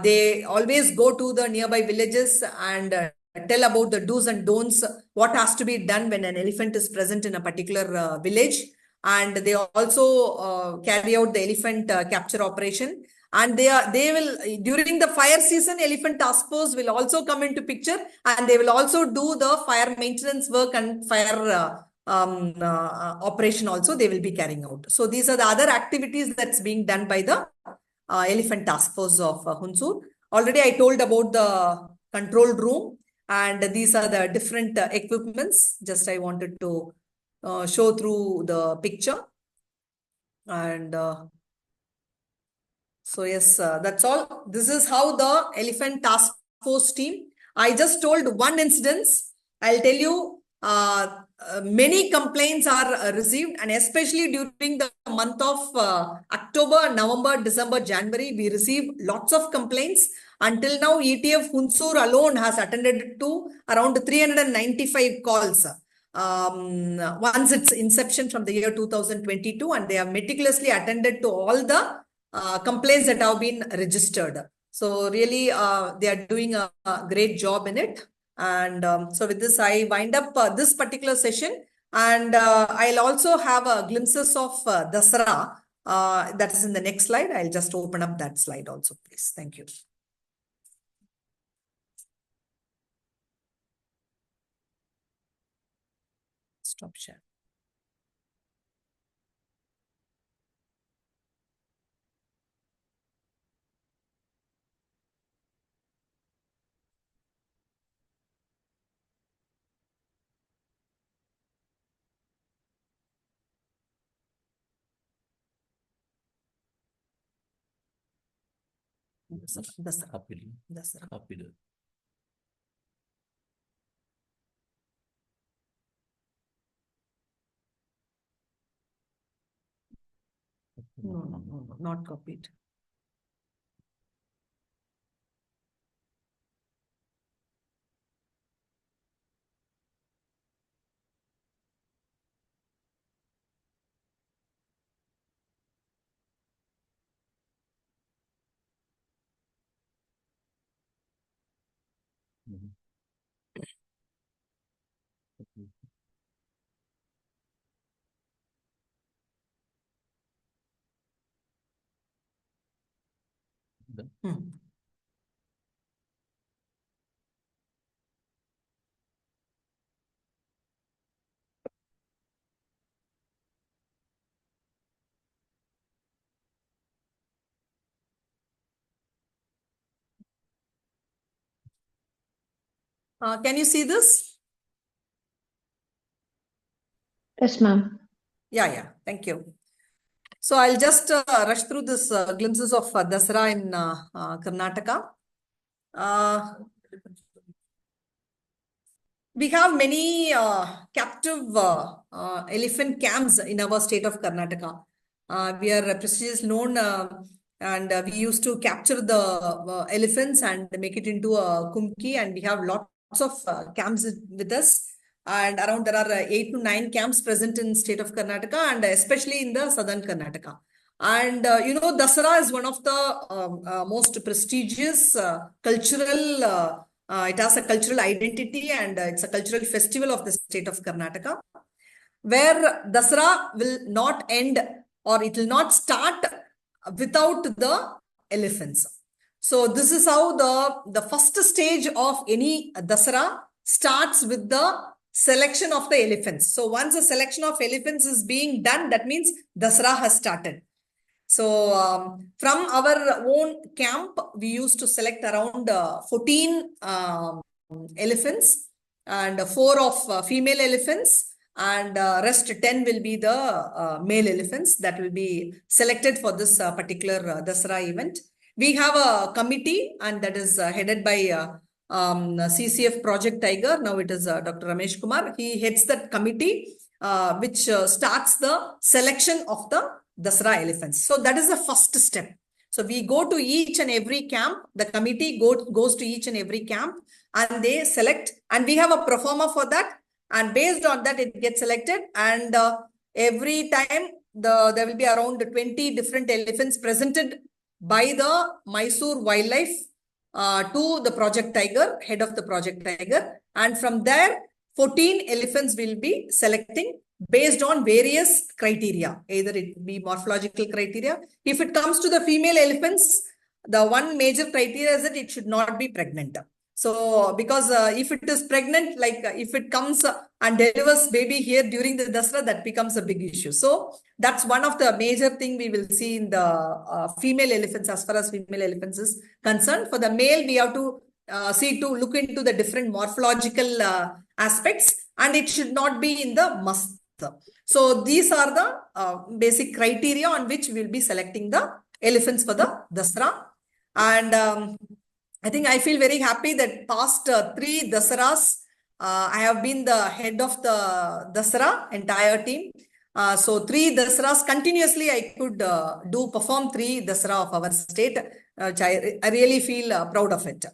D: They always go to the nearby villages and tell about the do's and don'ts, what has to be done when an elephant is present in a particular village. And they also carry out the elephant capture operation. And they will, during the fire season, Elephant Task Force will also come into picture, and they will also do the fire maintenance work and fire operation also they will be carrying out. So these are the other activities that's being done by the Elephant Task Force of Hunsur. Already I told about the control room, and these are the different equipments. Just I wanted to show through the picture. And so yes, that's all. This is how the Elephant Task Force team. I just told one incidence. I'll tell you, many complaints are received, and especially during the month of October, November, December, January, we receive lots of complaints. Until now, ETF Hunsur alone has attended to around 395 calls. Once its inception from the year 2022, and they have meticulously attended to all the complaints that have been registered. So really, they are doing a great job in it. And so with this, I wind up this particular session. And I'll also have glimpses of Dasara. That is in the next slide. I'll just open up that slide also, please. Thank you. Stop share. Dasara.
B: Happily.
D: Dasara.
B: Happily.
D: No, not copied. Hmm. Can you see this?
A: Yes, ma'am.
D: Yeah. Thank you. So I'll just rush through this glimpses of Dasara in Karnataka. We have many captive elephant camps in our state of Karnataka. We are prestigious known and we used to capture the elephants and make it into a kumki, and we have lots of camps with us. And around there are 8 to 9 camps present in state of Karnataka, and especially in the southern Karnataka. And Dasara is one of the most prestigious cultural. It has a cultural identity, and it's a cultural festival of the state of Karnataka, where Dasara will not end, or it will not start without the elephants. So this is how the first stage of any Dasara starts with the selection of the elephants. So once a selection of elephants is being done, that means Dasara has started. So from our own camp, we used to select around 14 elephants, and 4 of female elephants, and rest 10 will be the male elephants that will be selected for this particular Dasara event. We have a committee, and that is headed by CCF Project Tiger. Now it is Dr. Ramesh Kumar. He heads that committee, which starts the selection of the Dasara elephants. So that is the first step. So we go to each and every camp. The committee goes to each and every camp, and they select, and we have a pro forma for that. And based on that, it gets selected. And every time there will be around 20 different elephants presented by the Mysuru wildlife to the Project Tiger, head of the Project Tiger. And from there, 14 elephants will be selecting based on various criteria. Either it be morphological criteria. If it comes to the female elephants, the one major criteria is that it should not be pregnant. So because if it is pregnant, like if it comes and delivers baby here during the Dasara, that becomes a big issue. So that's one of the major thing we will see in the female elephants, as far as female elephants is concerned. For the male, we have to look into the different morphological aspects, and it should not be in the must. So these are the basic criteria on which we will be selecting the elephants for the Dasara. And I think I feel very happy that past 3 Dasaras, I have been the head of the Dasara entire team. So 3 Dasaras continuously I could perform 3 Dasara of our state, which I really feel proud of it.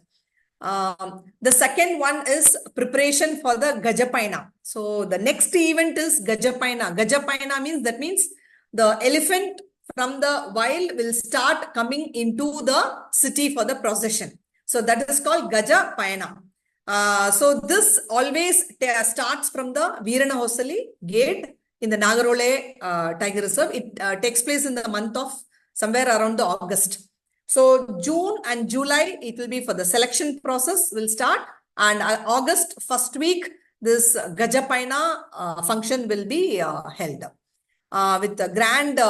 D: The second one is preparation for the Gajapaina. So the next event is Gajapaina. Gajapaina means the elephant from the wild will start coming into the city for the procession. So that is called Gajapaina. So this always starts from the Veeranahosali gate in the Nagarole Tiger Reserve. It takes place in the month of somewhere around the August. So June and July, it will be for the selection process will start, and August first week, this Gajapaina function will be held with a grand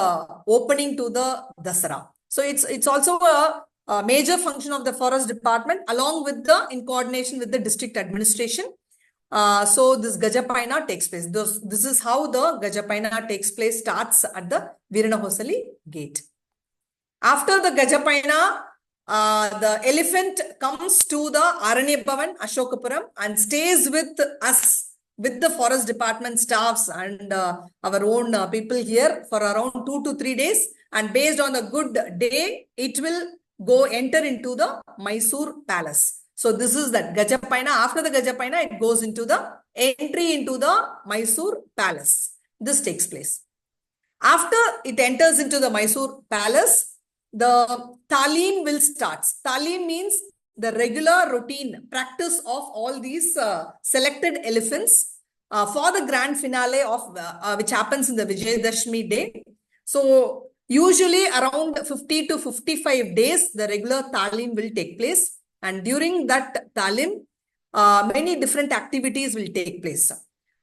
D: opening to the Dasara. So it's also a major function of the forest department, along with in coordination with the district administration. So this Gajapaina takes place. This is how the Gajapaina takes place, starts at the Veeranahosali gate. After the Gajapaina, the elephant comes to the Aranya Bhavan, Ashokapuram, and stays with us, with the forest department staffs and our own people here for around 2 to 3 days. And based on a good day, it will enter into the Mysuru palace. So this is that Gajapaina. After the Gajapaina, it goes into the entry into the Mysuru palace. This takes place. After it enters into the Mysuru palace, the Talim will start. Talim means the regular routine practice of all these selected elephants for the grand finale of which happens in the Vijayadashmi day. So usually around 50 to 55 days, the regular Talim will take place. And during that Talim, many different activities will take place.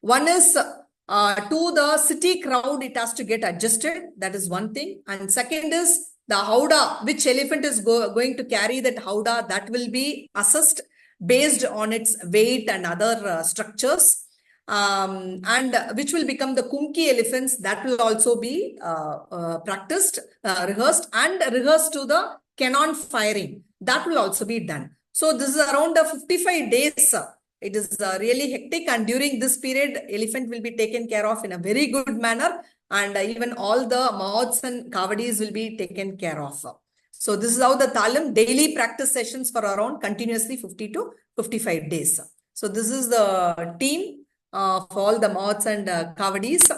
D: One is to the city crowd, it has to get adjusted. That is one thing. And second is the howdah, which elephant is going to carry that howdah, that will be assessed based on its weight and other structures. And which will become the Kumki elephants, that will also be practiced, rehearsed, and rehearsed to the cannon firing. That will also be done. So this is around 55 days. It is really hectic, and during this period, elephant will be taken care of in a very good manner, and even all the Mahots and Kavadis will be taken care of. So this is how the Talim daily practice sessions for around continuously 50 to 55 days. So this is the team for all the Mahots and Kavadis,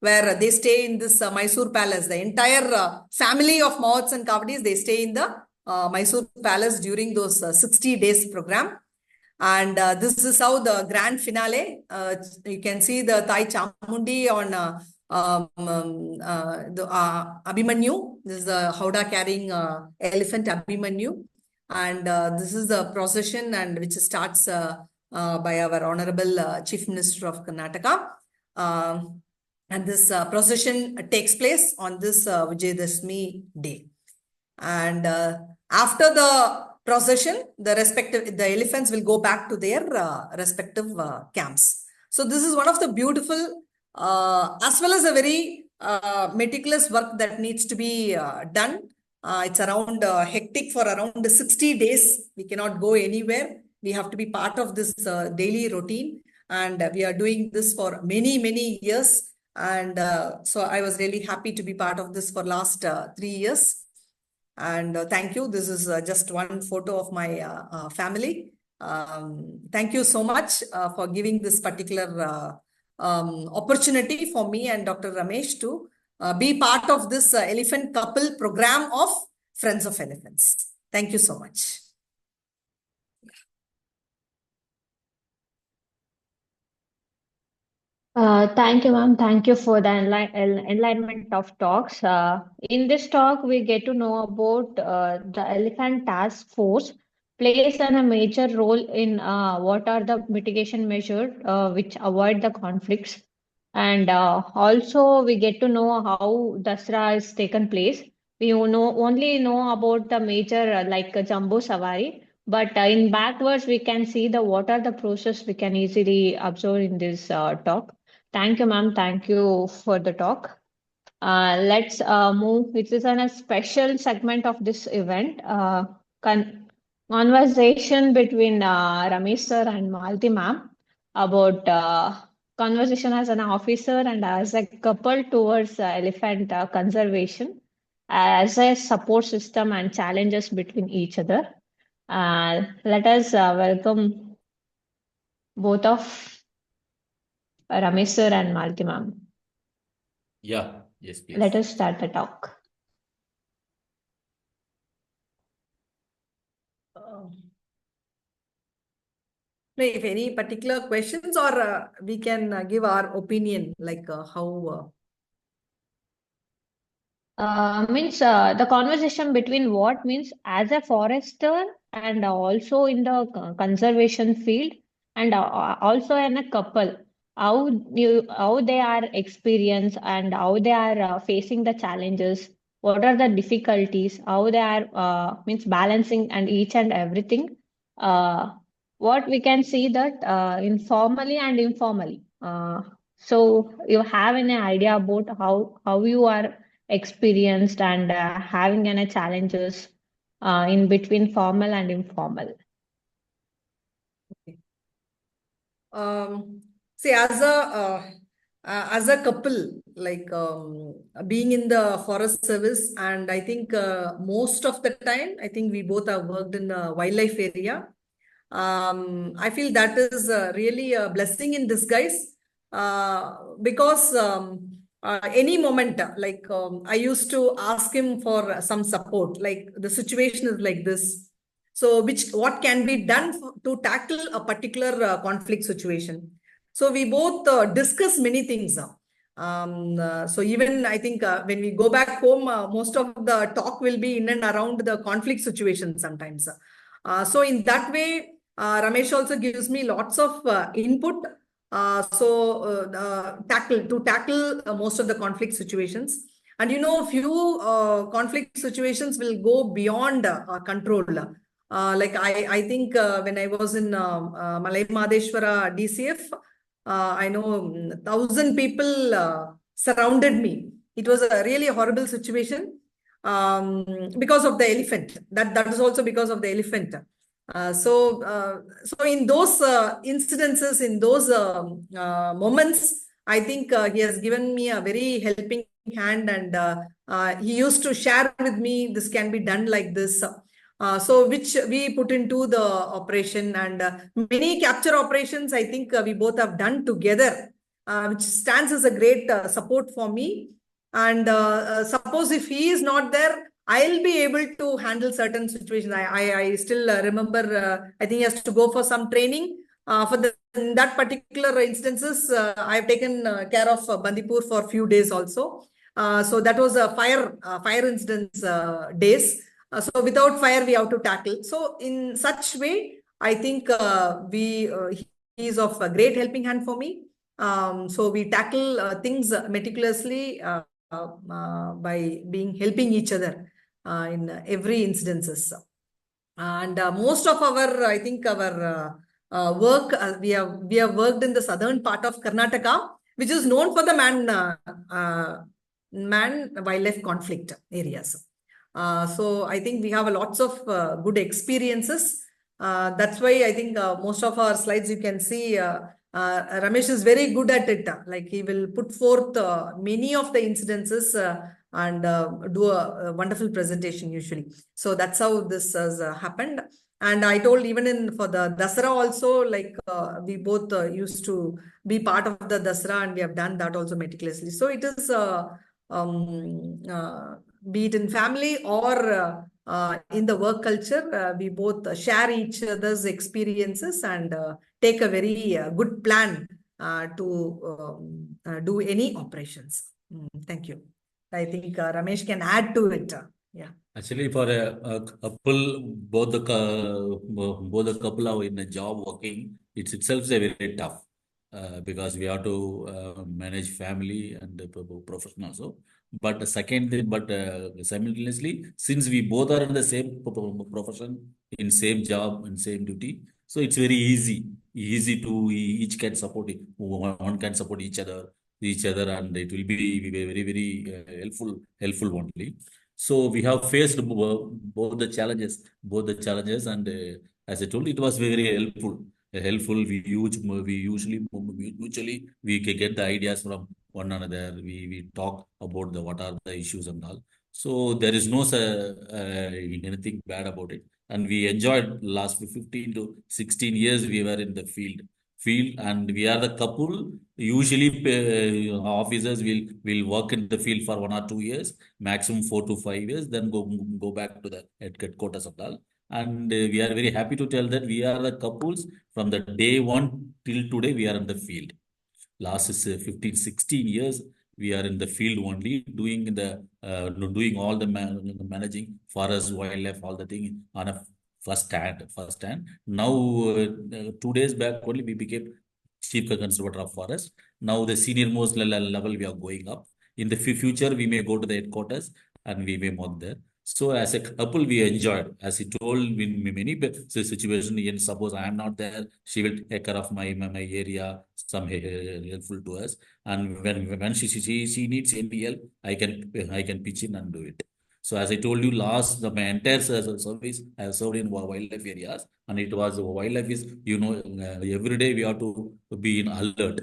D: where they stay in this Mysuru palace. The entire family of Mahots and Kavadis, they stay in the Mysuru palace during those 60 days program. And this is how the grand finale, you can see the Thai Chamundi on the Abhimanyu. This is the howdah carrying elephant Abhimanyu. And this is the procession, and which starts by our Honorable Chief Minister of Karnataka. And this procession takes place on this Vijayadashmi day. And after the procession, the elephants will go back to their respective camps. So this is one of the beautiful, as well as a very meticulous work that needs to be done. It's around hectic for around 60 days. We cannot go anywhere. We have to be part of this daily routine. And we are doing this for many, many years. And so I was really happy to be part of this for last 3 years. And thank you. This is just one photo of my family. Thank you so much for giving this particular opportunity for me and Dr. Ramesh to be part of this elephant couple program of Friends of Elephants. Thank you so much.
A: Thank you, ma'am. Thank you for the enlightenment of talks. In this talk, we get to know about the Elephant Task Force plays a major role in what are the mitigation measures which avoid the conflicts. And also, we get to know how Dasra is taken place. We only know about the major like Jambu Savari, but in backwards, we can see what are the process we can easily observe in this talk. Thank you, ma'am. Thank you for the talk. Let's move. It is a special segment of this event. Conversation between Ramesh sir and Malathi ma'am about conversation as an officer and as a couple towards elephant conservation as a support system and challenges between each other. Let us welcome both of Ramesh sir and Malathi ma'am.
B: Yeah, yes, please.
A: Let us start the talk.
D: No, if any particular questions, or we can give our opinion, like how.
A: Means the conversation between what means as a forester and also in the conservation field and also in a couple, how they are experienced and how they are facing the challenges, what are the difficulties, how they are means balancing and each and everything. What we can see that informally and informally. So you have any idea about how you are experienced and having any challenges in between formal and informal.
D: Okay. See, as a couple, like being in the forest service, and I think most of the time, I think we both have worked in the wildlife area. I feel that is really a blessing in disguise, because any moment, like I used to ask him for some support, like the situation is like this. So, what can be done to tackle a particular conflict situation? So, we both discuss many things. So, even I think when we go back home, most of the talk will be in and around the conflict situation sometimes. So, in that way, Ramesh also gives me lots of input. Tackle most of the conflict situations. And few conflict situations will go beyond control. Like I think when I was in Malai Madeshwara DCF, I know 1,000 people surrounded me. It was a really horrible situation because of the elephant. That is also because of the elephant. So in those incidences, in those moments, I think he has given me a very helping hand, and he used to share with me, this can be done like this. So which we put into the operation, and many capture operations, I think we both have done together, which stands as a great support for me. And suppose if he is not there, I'll be able to handle certain situations. I still remember, I think he has to go for some training. In that particular instances, I've taken care of Bandipur for a few days also. So that was a fire incidents days. So without fire, we have to tackle. So in such way, I think he is of a great helping hand for me. So we tackle things meticulously by being helping each other in every incidences. And most of our, I think our work, we have worked in the southern part of Karnataka, which is known for the man-wildlife conflict areas. So I think we have lots of good experiences. That's why I think most of our slides you can see, Ramesh is very good at it. Like he will put forth many of the incidences and do a wonderful presentation usually. So that's how this has happened. And I told even for the Dasara also, like we both used to be part of the Dasara, and we have done that also meticulously. So it is be it in family or in the work culture, we both share each other's experiences and take a very good plan to do any operations. Thank you. I think Ramesh can add to it. Yeah.
B: Actually, for a couple, both the couple are in a job working, it's itself a very tough because we have to manage family and profession also. But the second thing, but simultaneously, since we both are in the same profession, in same job, in same duty, so it's very easy to each can support it. One can support each other, and it will be very helpful only. So we have faced both the challenges, and as I told, it was very helpful. We usually mutually we can get the ideas from one another. We talk about what are the issues and all. So there is no anything bad about it, and we enjoyed last 15 to 16 years. We were in the field, and we are the couple. Usually, officers will work in the field for 1 or 2 years, maximum 4 to 5 years, then go back to the headquarters and all. And we are very happy to tell that we are the couples from the day one till today, we are in the field. Last is 15, 16 years, we are in the field only, doing all the managing forest, wildlife, all the thing on a first hand, first hand. Now, 2 days back only, we became chief conservator of forest. Now the senior most level we are going up. In the future, we may go to the headquarters and we may work there. So as a couple, we enjoyed. As he told in many situations, and suppose I am not there, she will take care of my area, some helpful to us. And when she needs any help, I can pitch in and do it. So as I told you last, my entire service I have served in wildlife areas, and it was wildlife is every day we have to be in alert.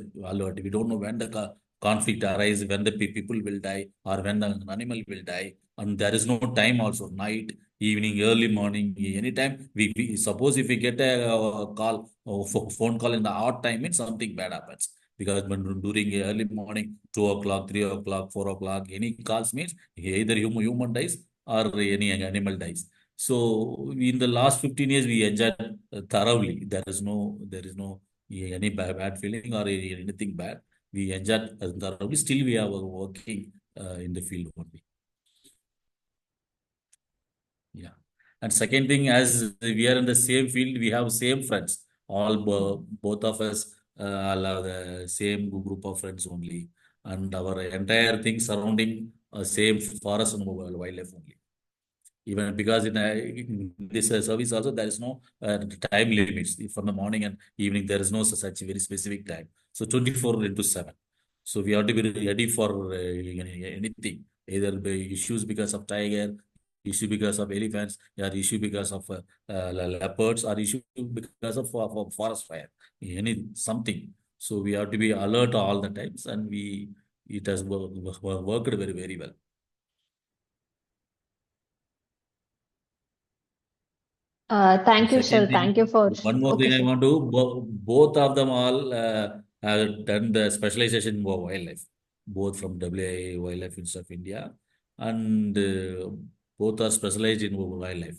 B: We don't know when the conflict arises, when the people will die, or when the animal will die, and there is no time also. Night, evening, early morning, anytime. We suppose if we get a call or phone call in the odd time, it's something bad happens. Because when during early morning, 2 o'clock, 3 o'clock, 4 o'clock, any calls means either human dies or any animal dies. So in the last 15 years, we enjoyed thoroughly. There is no any bad feeling or anything bad. We enjoyed thoroughly. Still, we are working in the field only. Yeah. And second thing, as we are in the same field, we have same friends. Both of us all have the same group of friends only, and our entire thing surrounding same forest and wildlife only. Even because in this service also there is no time limits from the morning and evening. There is no such very specific time. So 24 into 7. So we have to be ready for anything, either the issues because of tiger, issue because of elephants, or issue because of leopards, or issue because of forest fire, any something. So we have to be alert all the times, and it has worked very very well.
A: Thank you, sir.
B: Second thing,
A: Thank you for.
B: one more
A: Okay,
B: thing I
A: sir.
B: want to, both of them all have done the specialization in wildlife, both from WI Wildlife Institute of India, and both are specialized in wildlife.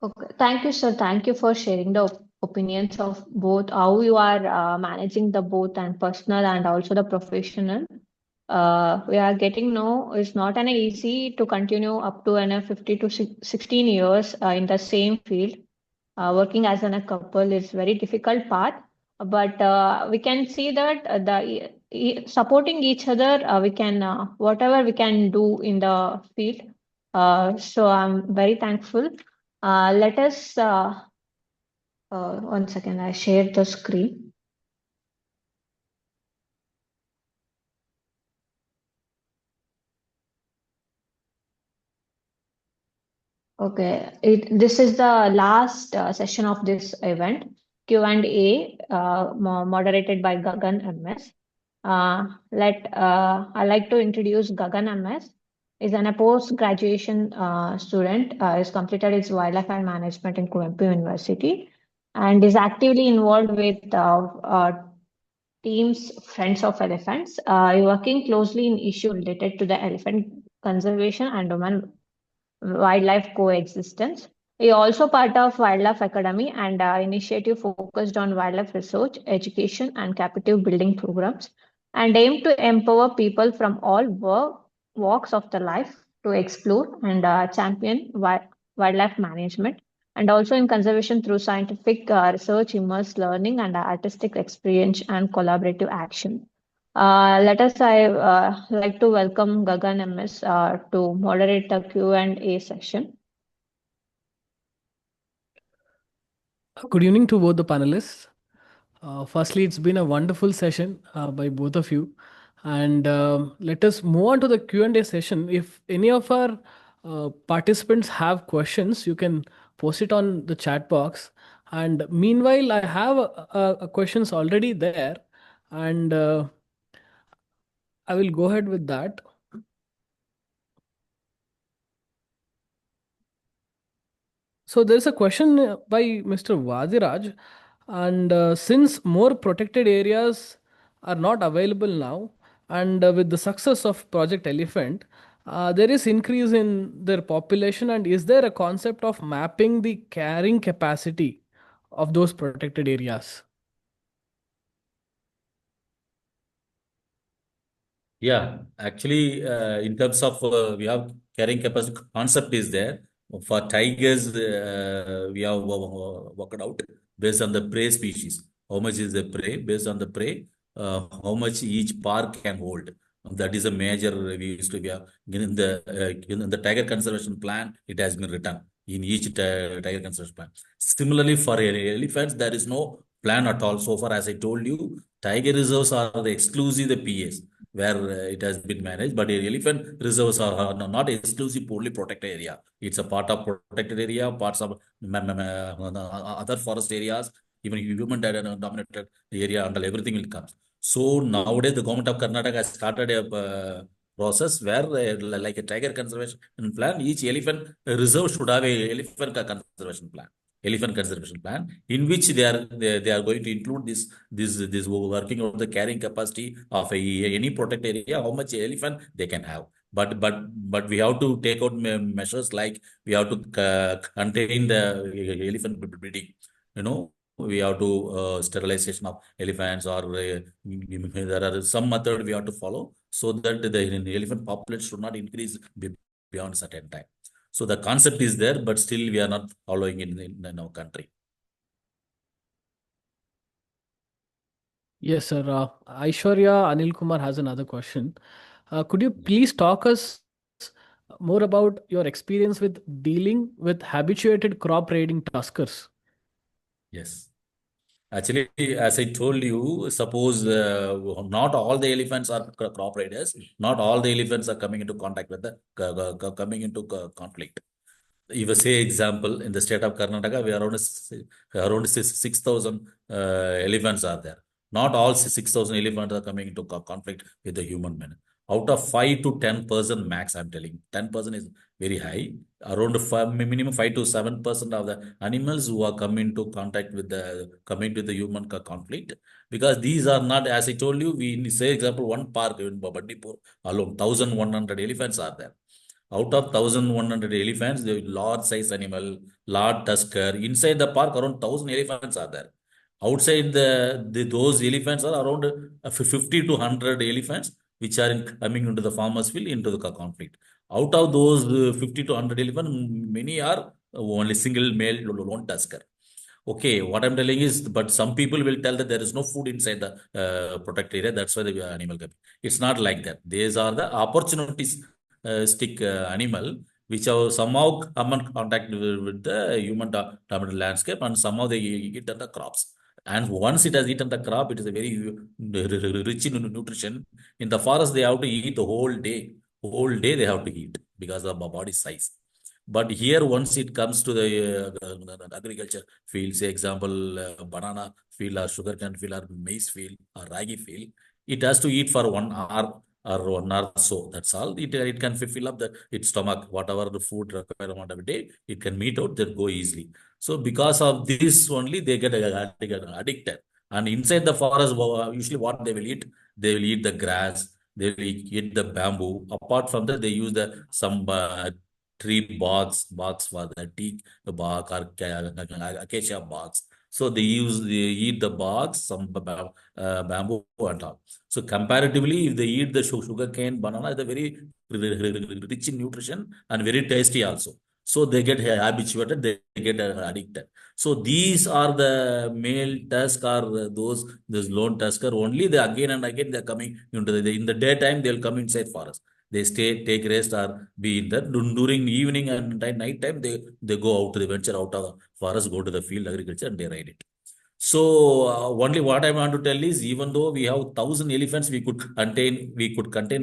A: Okay. Thank you, sir. Thank you for sharing the opinions of both, how you are managing the both and personal and also the professional. We are getting know it's not an easy to continue up to an 50 to 16 years in the same field. Working as a couple is very difficult part, but we can see that supporting each other, we can whatever we can do in the field. So I'm very thankful. Let us 1 second. I shared the screen. Okay, this is the last session of this event, Q&A, moderated by Gagan MS. I like to introduce Gagan MS. Is a post-graduation student. Is completed his wildlife and management in Kuvempu University, and is actively involved with teams Friends of Elephants, working closely in issue related to the elephant conservation and human wildlife coexistence. He also part of Wildlife Academy and initiative focused on wildlife research, education, and captive building programs, and aim to empower people from all walks of the life to explore and champion wildlife management, and also in conservation through scientific research, immersive learning, and artistic experience and collaborative action. I like to welcome Gagan MS to moderate the Q&A session.
E: Good evening to both the panelists. Firstly, it's been a wonderful session by both of you. And let us move on to the Q&A session. If any of our participants have questions, you can post it on the chat box. And meanwhile, I have questions already there. And I will go ahead with that. So there's a question by Mr. Vadiraj, and since more protected areas are not available now, and with the success of Project Elephant, there is increase in their population, and is there a concept of mapping the carrying capacity of those protected areas?
B: Yeah, actually, in terms of we have carrying capacity concept is there. For tigers, we have worked out based on the prey species. How much is the prey? Based on the prey, how much each park can hold. That is a major we used to be in the tiger conservation plan. It has been written in each tiger conservation plan. Similarly, for elephants, there is no plan at all. So far, as I told you, tiger reserves are the exclusive the PAs where it has been managed, but elephant reserves are not exclusive only protected area. It's a part of protected area, parts of other forest areas, even human dominated area, and everything will come. So nowadays, the government of Karnataka has started a process where, like a tiger conservation plan, each elephant reserve should have a elephant conservation plan. Elephant conservation plan, in which they are going to include this working on the carrying capacity of any protected area, how much elephant they can have. But we have to take out measures like we have to contain the elephant breeding. We have to sterilization of elephants, or there are some method we have to follow so that the elephant population should not increase beyond certain time. So the concept is there, but still we are not following it in our country.
E: Yes, sir. Aishwarya Anil Kumar has another question. Could you please talk us more about your experience with dealing with habituated crop raiding tuskers?
B: Yes. Actually, as I told you, suppose not all the elephants are crop riders. Not all the elephants are coming into contact with the coming into conflict. If I say example, in the state of Karnataka, we are around 6,000 elephants are there. Not all 6,000 elephants are coming into conflict with the human man. Out of 5 to 10% max, I'm telling, 10% is very high. Around minimum 5 to 7% of the animals who are coming to contact with the human conflict, because these are not, as I told you, we say example one park in Bandipur alone, 1,100 elephants are there. Out of 1,100 elephants, the large size animal, large tusker. Inside the park, around 1,000 elephants are there. Outside those elephants are around 50 to 100 elephants, which are coming into the farmers' field into the conflict. Out of those 50 to 100 elephants, many are only single male lone tusker. Okay, what I'm telling is, but some people will tell that there is no food inside the protected area. That's why the animal coming. It's not like that. These are the opportunities stick animal which have somehow come in contact with the human dominated landscape, and somehow they eat the crops. And once it has eaten the crop, it is a very rich in nutrition. In the forest, they have to eat the whole day. Whole day they have to eat because of the body size. But here, once it comes to the agriculture field, say example, banana field or sugarcane field or maize field or ragi field, it has to eat for 1 hour or 1 hour. So that's all. It can fill up its stomach, whatever the food requirement of a day, it can meet out, then go easily. So because of this only, they get addicted. And inside the forest, usually what they will eat the grass, they will eat the bamboo. Apart from that, they use some tree barks for the teak bark or acacia barks. So they eat the barks, some bamboo and all. So comparatively, if they eat the sugar cane, banana, they're very rich in nutrition and very tasty also. So they get habituated, they get addicted. So these are the male tusk or those lone tusker. Only they again and again they're coming into in the daytime they'll come inside forest. They stay, take rest, or be in there. During evening and night time, they go out, they venture out of the forest, go to the field agriculture, and they ride it. So only what I want to tell is, even though we have 1,000 elephants, we could contain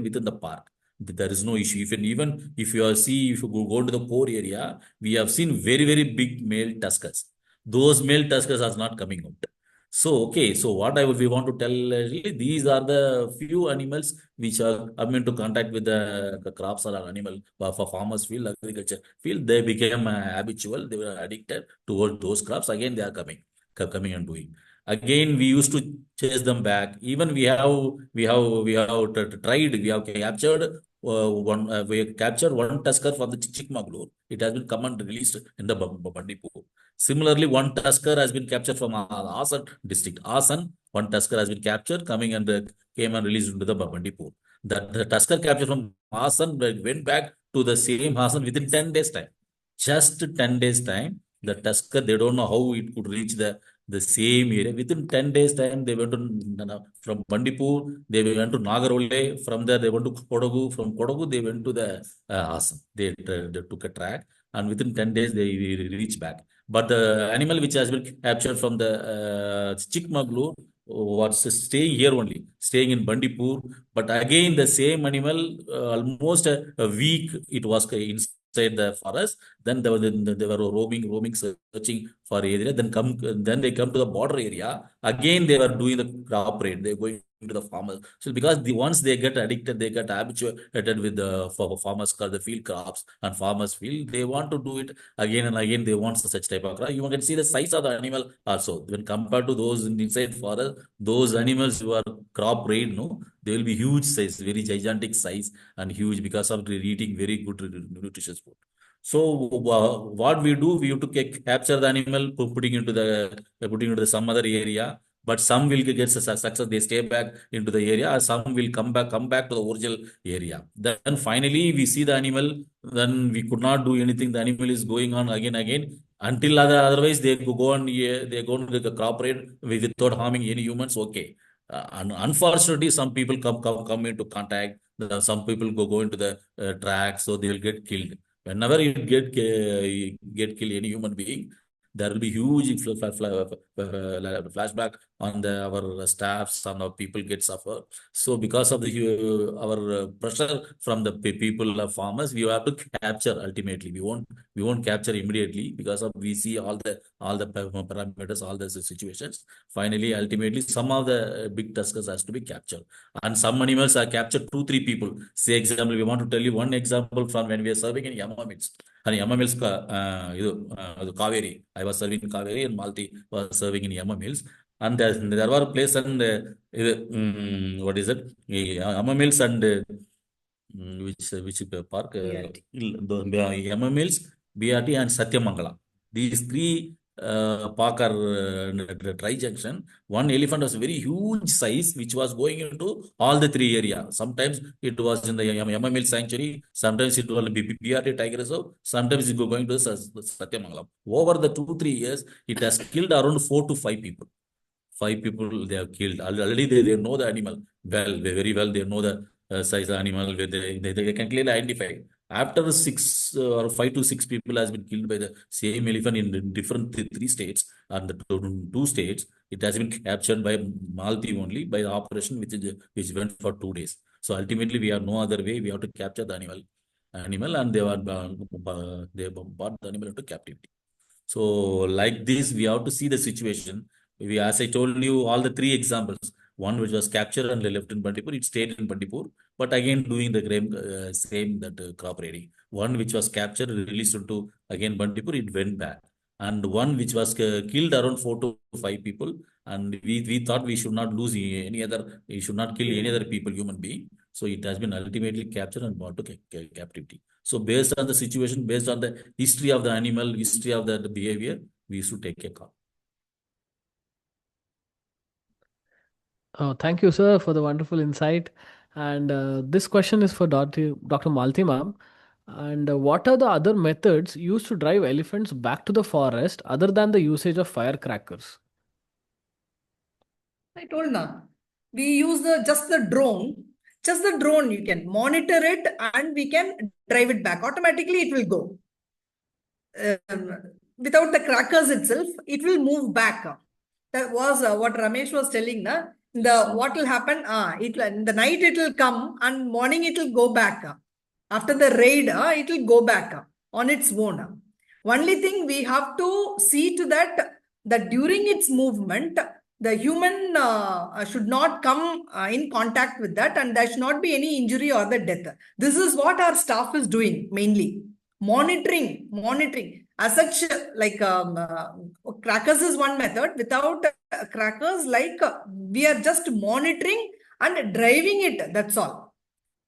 B: within the park. There is no issue. Even if you go to the core area, we have seen very, very big male tuskers. Those male tuskers are not coming out. So, okay. So what we want to tell, really, these are the few animals which are come into contact with the crops or animal for farmers field, agriculture field. They became habitual. They were addicted towards those crops. Again, they are coming and doing. Again, we used to chase them back. Even we have tried. We have captured we have captured one tusker from the Chikmagalur. It has been come and released in the Bandipur. Similarly, one tusker has been captured from Asan district. Asan, one tusker has been captured, coming and came and released into the Bandipur. The tusker captured from Asan went back to the same Asan within 10 days time. Just 10 days time, the tusker, they don't know how it could reach the same area. Within 10 days time, they went to, from Bandipur, they went to Nagarole. From there, they went to Kodagu. From Kodagu, they went to the Assam. They took a track, and within 10 days, they reached back. But the animal which has been captured from the Chikmagalur was staying here only, staying in Bandipur. But again, the same animal, almost a week, it was inside the forest. Then they were roaming, searching for area. Then they come to the border area. Again, they were doing the crop raid. They're going to the farmers. So because once they get addicted, they get habituated with the farmers, the field crops and farmers field. They want to do it again and again. They want such type of crop. You can see the size of the animal also. When compared to those inside forest, those animals who are crop raid, no, they will be huge size, very gigantic size and huge because of eating very good nutritious food. So what we do, we have to capture the animal, putting into some other area. But some will get success, they stay back into the area, or some will come back to the original area. Then finally we see the animal, then we could not do anything. The animal is going on again until otherwise they go on, they go on the crop rate without harming any humans. Okay. And unfortunately, some people come into contact. Some people go into the track, so they will get killed. Whenever you get killed any human being, there will be huge flashback on our staffs and our people get suffer. So because of our pressure from the people, farmers, we have to capture ultimately. We won't capture immediately because of we see all the parameters, all the situations. Finally, ultimately, some of the big tuskers has to be captured, and some animals are captured 2-3 people. Say example, we want to tell you one example from when we are serving in Yama Mills. And Yama Mills, Kaveri. I was serving in Kaveri and Malathi was serving in Yama Mills. And there were place and what is it? Yama Mills and which park? Yama Mills, BRT and Satyamangala. These three park are dry junction. One elephant was very huge size, which was going into all the three areas. Sometimes it was in the Yama Mill Sanctuary, sometimes it was BRT Tiger Reserve, sometimes it was going to Satyamangala. Over the 2-3 years, it has killed around 4 to 5 people. 5 people they have killed. Already they know the animal well, very well. They know the size of animal. They can clearly identify. After 6 or 5 to 6 people has been killed by the same elephant in different 3 states and the 2 states, it has been captured by Malathi only by the operation which went for 2 days. So ultimately we have no other way. We have to capture the animal and they brought the animal into captivity. So like this, we have to see the situation. As I told you, all the 3 examples. One which was captured and left in Bandipur, it stayed in Bandipur, but again doing the same crop raiding. One which was captured, released into again Bandipur, it went back. And one which was killed around 4 to 5 people, and we thought we should not lose any other, we should not kill any other people, human being. So it has been ultimately captured and brought to captivity. So based on the situation, based on the history of the animal, history of the behavior, we should take a call.
E: Thank you, sir, for the wonderful insight. And this question is for Dr. Malathi ma'am. And what are the other methods used to drive elephants back to the forest other than the usage of firecrackers?
D: I told now, we use just the drone. Just the drone, you can monitor it and we can drive it back. Automatically, it will go. Without the crackers itself, it will move back. That was what Ramesh was telling. What will happen? In the night it will come and morning it will go back. After the raid, it will go back on its own. Only thing we have to see to that during its movement, the human should not come in contact with that, and there should not be any injury or the death. This is what our staff is doing mainly. Monitoring. As such, like crackers is one method. Without crackers, like we are just monitoring and driving it. That's all.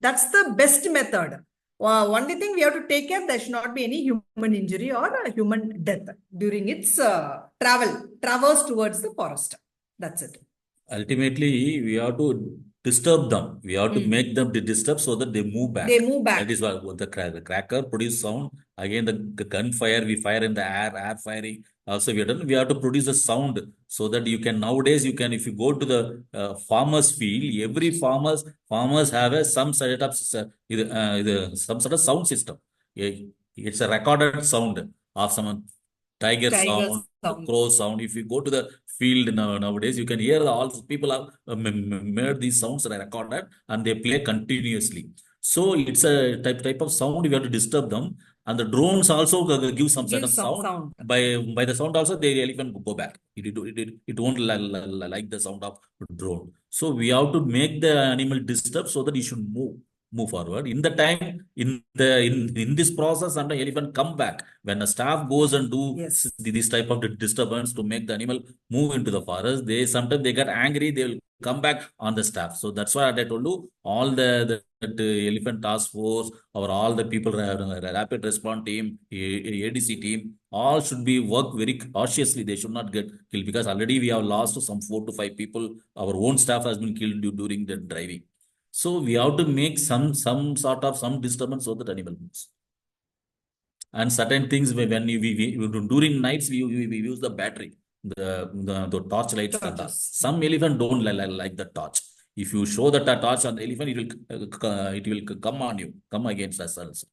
D: That's the best method. Only thing we have to take care, there should not be any human injury or human death during its traverse towards the forest. That's it.
B: Ultimately, we have to disturb them. We have to make them disturb so that they move back.
D: They move back.
B: That is what the cracker produce sound. Again, the gunfire, we fire in the air firing. Also, we have to produce a sound so that you can, nowadays, you can, if you go to the farmer's field, every farmers have some sort of, some sort of sound system. It's a recorded sound of some tiger sound, crow sound. If you go to the field nowadays, you can hear all people have made these sounds that are recorded and they play continuously. So it's a type of sound. You have to disturb them, and the drones also give some sort of sound. By the sound also, they elephant go back. It won't like the sound of drone. So we have to make the animal disturb so that it should move forward. In the time, in this process, and the elephant come back. When the staff goes and do this type of disturbance to make the animal move into the forest, they sometimes they get angry, they will come back on the staff. So that's why I told you, all the elephant task force or all the people, rapid response team, ADC team, all should be work very cautiously. They should not get killed, because already we have lost some 4 to 5 people. Our own staff has been killed during the driving. So we have to make some sort of some disturbance so that animal moves. And certain things, when during nights we use the battery, the torch lights. Some elephant don't like the torch. If you show that a torch on the elephant, it will come on you, come against us also.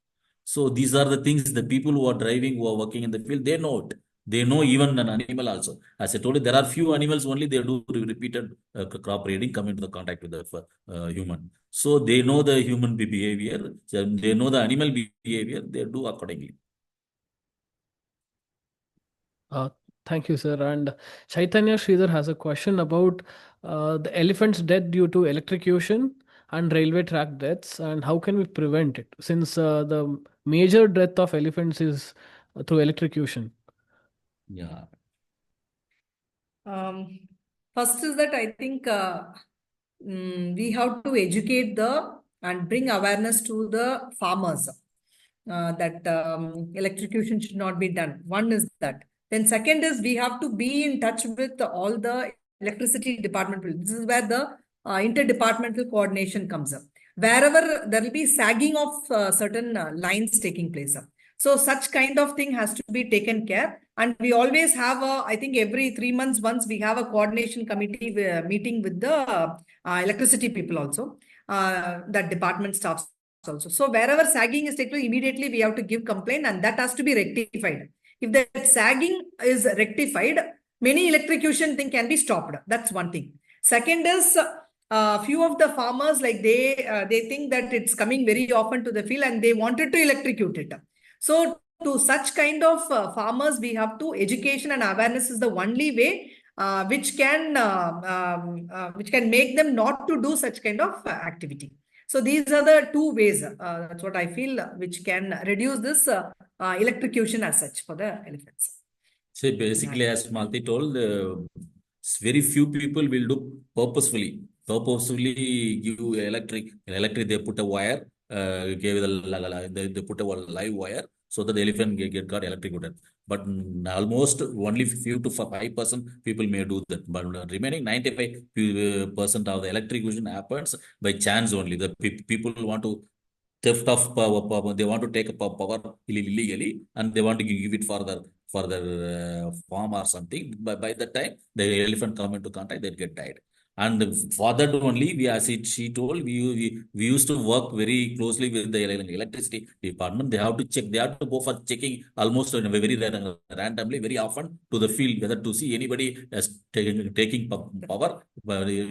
B: So these are the things, the people who are driving, who are working in the field, they know it. They know even an animal also. As I told you, there are few animals only they do repeated crop breeding, come into the contact with the human. So they know the human behavior, they know the animal behavior, they do accordingly.
E: Thank you, sir. And Chaitanya Sridhar has a question about the elephant's death due to electrocution and railway track deaths, and how can we prevent it, since the major death of elephants is through electrocution.
B: Yeah.
D: First is that I think we have to educate and bring awareness to the farmers that electrocution should not be done. One is that. Then second is we have to be in touch with all the electricity department. This is where the interdepartmental coordination comes up. Wherever there will be sagging of certain lines taking place. So such kind of thing has to be taken care. And we always have I think every 3 months once we have a coordination committee meeting with the electricity people also, that department staffs also. So wherever sagging is taken, immediately we have to give complaint, and that has to be rectified. If that sagging is rectified, many electrocution thing can be stopped. That's one thing. Second is few of the farmers, like they think that it's coming very often to the field and they wanted to electrocute it. So to such kind of farmers, we have to, education and awareness is the only way which can make them not to do such kind of activity. So these are the two ways, that's what I feel, which can reduce this electrocution as such for the elephants.
B: So basically, as Malti told, very few people will do purposefully give electric. In electric, they put a wire, they put a live wire so that the elephant got electrocuted. But almost only few to 5% people may do that. But remaining 95% of the electrocution happens by chance only. The people want to theft of power, they want to take power illegally, and they want to give it for their farm or something. By the time the elephant come into contact, they get died. And for that only, she told, we used to work very closely with the electricity department. They have to check. They have to go for checking almost in a very randomly, very often to the field, whether to see anybody as taking power,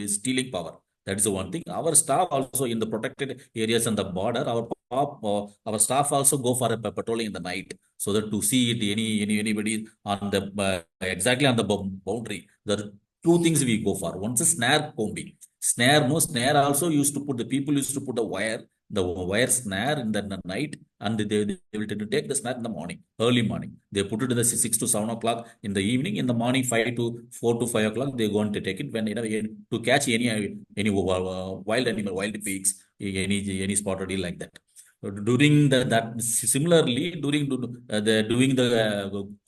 B: stealing power. That is the one thing. Our staff also in the protected areas and the border, our staff also go for a patrolling in the night, so that to see it, anybody on the exactly on the boundary. There are two things we go for. One is snare combing. Snare also used to put, the people used to put a wire the wire snare in the night, and they will tend to take the snare in the morning, early morning. They put it in the 6 to 7 o'clock in the evening. In the morning, 5 to 4 to 5 o'clock, they're going to take it when to catch any wild animal, wild pigs, any spotted eel like that. During that similarly during the doing the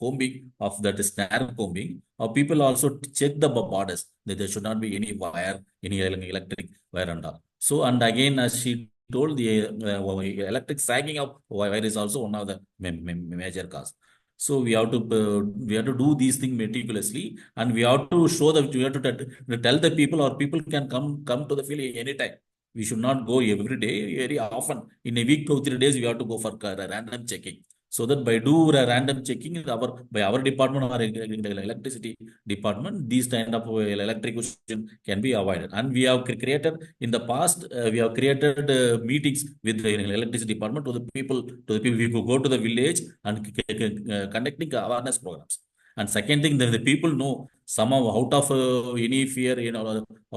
B: combing of that snare combing, people also check the borders that there should not be any wire, any electric wire and all. So, and again, as she told, the electric sagging of wire is also one of the major cause. So we have to do these things meticulously, and we have to show that we have to tell the people, or people can come to the field anytime. We should not go every day, very often. In a week, 2 3 days, we have to go for random checking. So that by do random checking, by our department or electricity department, these kind of electrocution can be avoided. And we have created in the past, we have created meetings with the electricity department to the people who go to the village and conducting awareness programs. And second thing, the people know somehow out of any fear,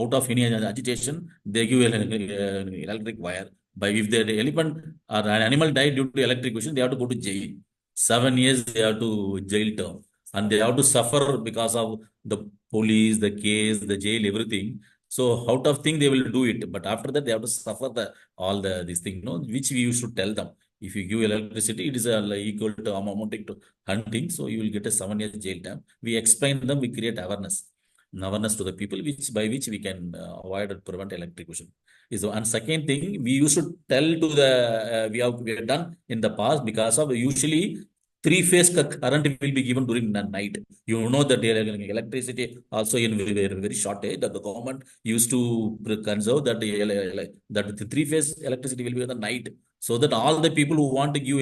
B: out of any agitation, they give electric wire. But if the elephant or an animal died due to electrocution, they have to go to jail. 7 years they have to jail term, and they have to suffer because of the police, the case, the jail, everything. So out of thing they will do it, but after that they have to suffer all this thing, which we used to tell them. If you give electricity, it is equal to amounting to hunting, so you will get a 7 years jail term. We explain them, we create awareness to the people, which by which we can avoid or prevent electrocution. And second thing, we used to tell to the we have done in the past, because of usually three-phase current will be given during the night. You know that electricity also in very shortage. That the government used to conserve that the three-phase electricity will be in the night, so that all the people who want to give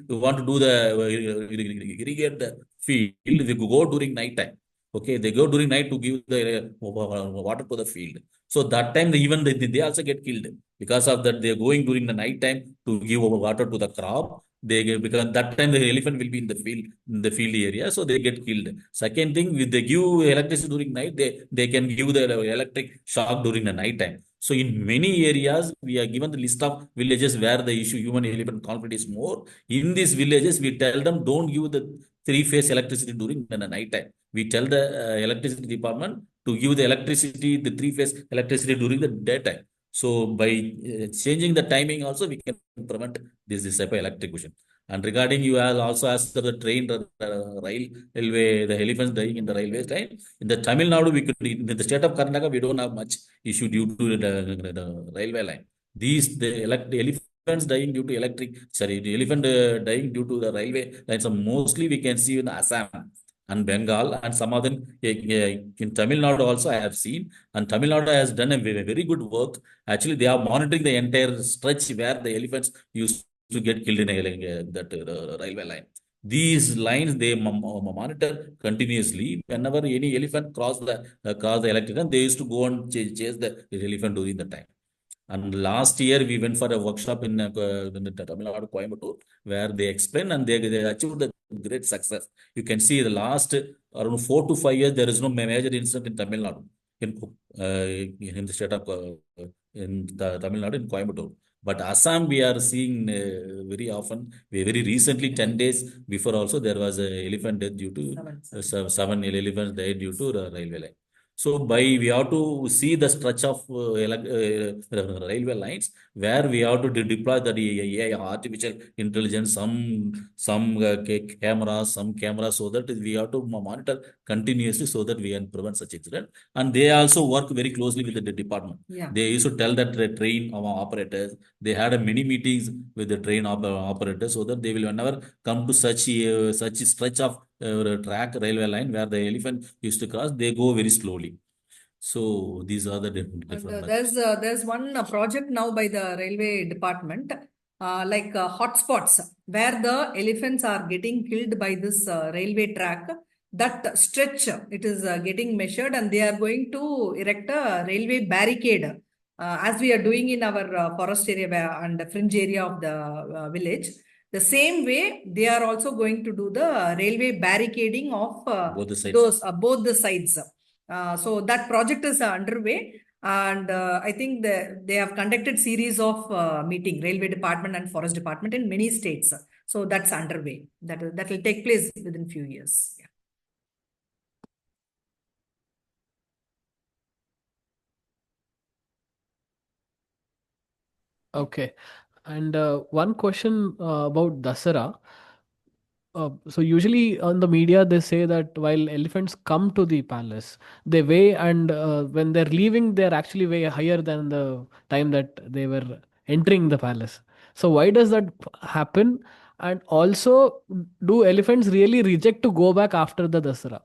B: who want to do the irrigate the field, they go during night time. Okay, they go during night to give the water to the field. So that time even they also get killed because of that. They are going during the night time to give water to the crop. Because that time the elephant will be in the field area, so they get killed. Second thing, if they give electricity during night, they can give the electric shock during the night time. So in many areas, we are given the list of villages where the issue human elephant conflict is more. In these villages, we tell them don't give the three-phase electricity during the night time. We tell the electricity department to give the electricity, the three-phase electricity during the daytime. So by changing the timing also, we can prevent this type of electrocution. And regarding, you have also asked the train, railway, the elephants dying in the railway time. In the Tamil Nadu, in the state of Karnataka, we don't have much issue due to the railway line. The elephants dying due to the elephant dying due to the railway lines are mostly we can see in Assam and Bengal, and some of them in Tamil Nadu also I have seen. And Tamil Nadu has done a very good work. Actually, they are monitoring the entire stretch where the elephants used to get killed in that railway line. These lines they monitor continuously. Whenever any elephant cross the electric line, they used to go and chase the elephant during the time. And last year we went for a workshop in Tamil Nadu, Coimbatore, where they explained, and they achieved the great success. You can see the last around 4 to 5 years, there is no major incident in Tamil Nadu, in the state of Tamil Nadu, in Coimbatore. But Assam, we are seeing very often. Very recently, 10 days before also, there was an elephant death due to 7 elephants died due to the railway line. So we have to see the stretch of railway lines where we have to deploy the AI, artificial intelligence, some cameras, so that we have to monitor continuously so that we can prevent such accident. And they also work very closely with the department.
D: Yeah.
B: They used to tell that train operators. They had a many meetings with the train operators, so that they will never come to such stretch of track railway line where the elephant used to cross, they go very slowly. So these are the different
D: there's one project now by the railway department, like hotspots where the elephants are getting killed by this railway track. That stretch, it is getting measured, and they are going to erect a railway barricade, as we are doing in our forest area and fringe area of the village. The same way, they are also going to do the railway barricading of
B: both the sides.
D: both the sides. So that project is underway. And I think they have conducted series of meeting, Railway Department and Forest Department in many states. So that's underway. That will take place within few years. Yeah.
E: Okay. And one question about Dasara. So usually on the media they say that while elephants come to the palace, they weigh, and when they're leaving, they're actually way higher than the time that they were entering the palace. So why does that happen? And also, do elephants really reject to go back after the Dasara?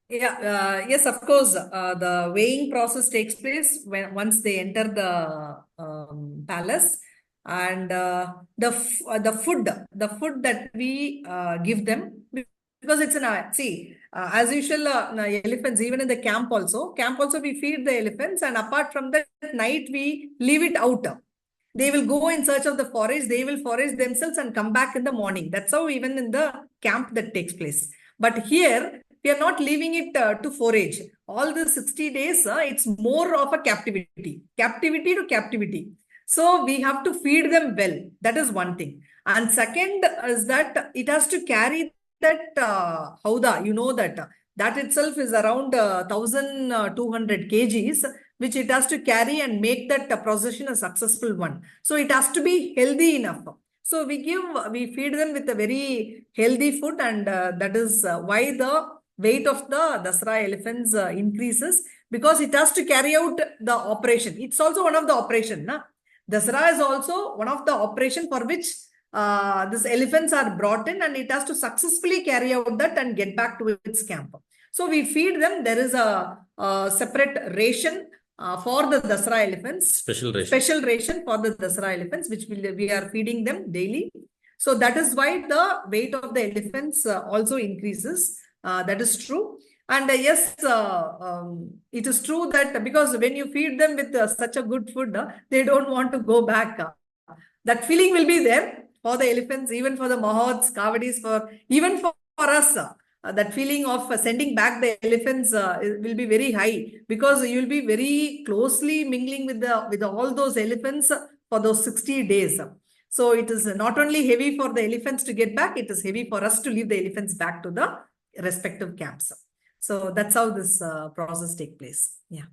D: Yeah, yes, of course. The weighing process takes place when once they enter the palace, and the food that we give them, because it's an see, as usual, elephants, even in the camp also we feed the elephants, and apart from that, at night we leave it out. They will go in search of the forage. They will forage themselves and come back in the morning. That's how even in the camp that takes place. But here we are not leaving it to forage. All the 60 days, it's more of a captivity to captivity. So we have to feed them well. That is one thing. And second is that it has to carry that howdah. You know that itself is around 1,200 kgs, which it has to carry and make that procession a successful one. So it has to be healthy enough. So we feed them with a very healthy food, and that is why the weight of the Dasara elephants increases, because it has to carry out the operation. It's also one of the operation. Na? Dasara is also one of the operation for which these elephants are brought in, and it has to successfully carry out that and get back to its camp. So we feed them. There is a separate ration for the Dasara elephants. Special ration for the Dasara elephants, which we are feeding them daily. So that is why the weight of the elephants also increases. That is true. And yes, it is true that because when you feed them with such a good food, they don't want to go back. That feeling will be there for the elephants, even for the mahots, kavadis, even for us. That feeling of sending back the elephants will be very high, because you will be very closely mingling with all those elephants for those 60 days. So it is not only heavy for the elephants to get back, it is heavy for us to leave the elephants back to the respective camps. So that's how this process takes place. Yeah.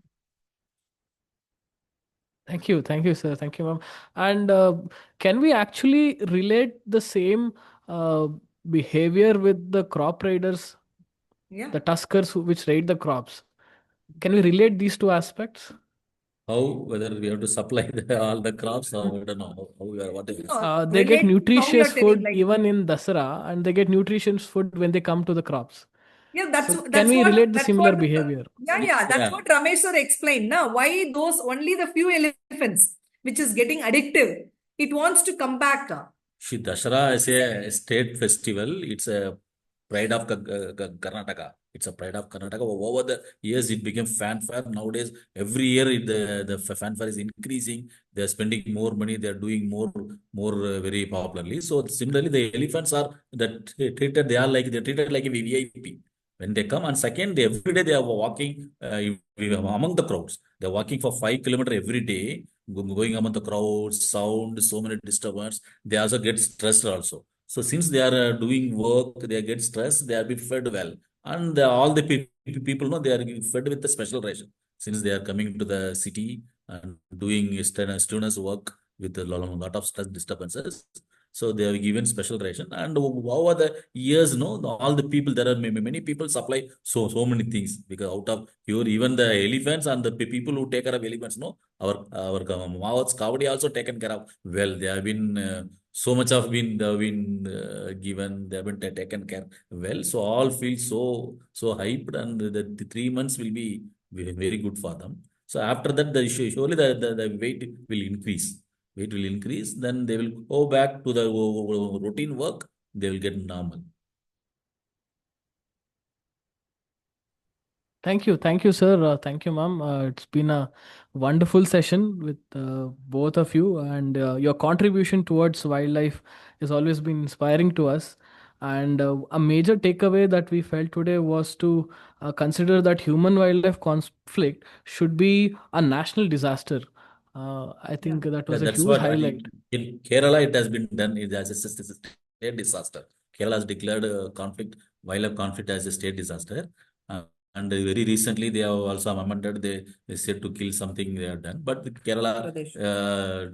E: Thank you, sir. Thank you, ma'am. And can we actually relate the same behavior with the crop raiders,
D: Yeah.
E: the tuskers which raid the crops? Can we relate these two aspects?
B: How, whether we have to supply all the crops, or I don't know how we are, what is it?
E: They get
D: Relate how you are
E: nutritious
D: telling,
E: food
D: like,
E: even in Dasara, and they get nutritious food when they come to the crops.
D: yeah,
E: So can we relate the similar behavior?
D: Yeah, that's
B: Yeah.
D: what Ramesh sir explained. Now, why those only the few elephants which is getting addictive? It wants to come back.
B: See, Dashara is a state festival. It's a pride of Karnataka. It's a pride of Karnataka. Over the years, it became fanfare. Nowadays, every year the fanfare is increasing. They're spending more money. They're doing more very popularly. So similarly, the elephants are treated. They're treated like a VIP when they come. And second, every day they are walking among the crowds. They're walking for 5 kilometers every day, going among the crowds, sound, so many disturbance. They also get stressed also. So since they are doing work, they get stressed, they are being fed well. And all the people know they are fed with the special ration. Since they are coming to the city and doing strenuous work with a lot of stress disturbances. So they are given special ration. And over the years, all the people, there are many people supply so many things, because out of here, even the elephants and the people who take care of elephants, our Maots, Kavadi also taken care of well. They have been so much of been they have been given. They have been taken care well. So all feel so hyped, and the 3 months will be very good for them. So after that, surely the weight will increase. Weight will increase. Then they will go back to the routine work. They will get normal.
E: Thank you, sir. Thank you, ma'am. It's been a wonderful session with both of you, and your contribution towards wildlife has always been inspiring to us. And a major takeaway that we felt today was to consider that human wildlife conflict should be a national disaster. I think that
B: Yeah,
E: was a
B: that's
E: huge
B: what
E: highlight.
B: in Kerala it has been done. It as a state disaster. Kerala has declared wildlife conflict as a state disaster. And very recently they have also amended. They said to kill something they have done. But the Kerala
D: Pradesh.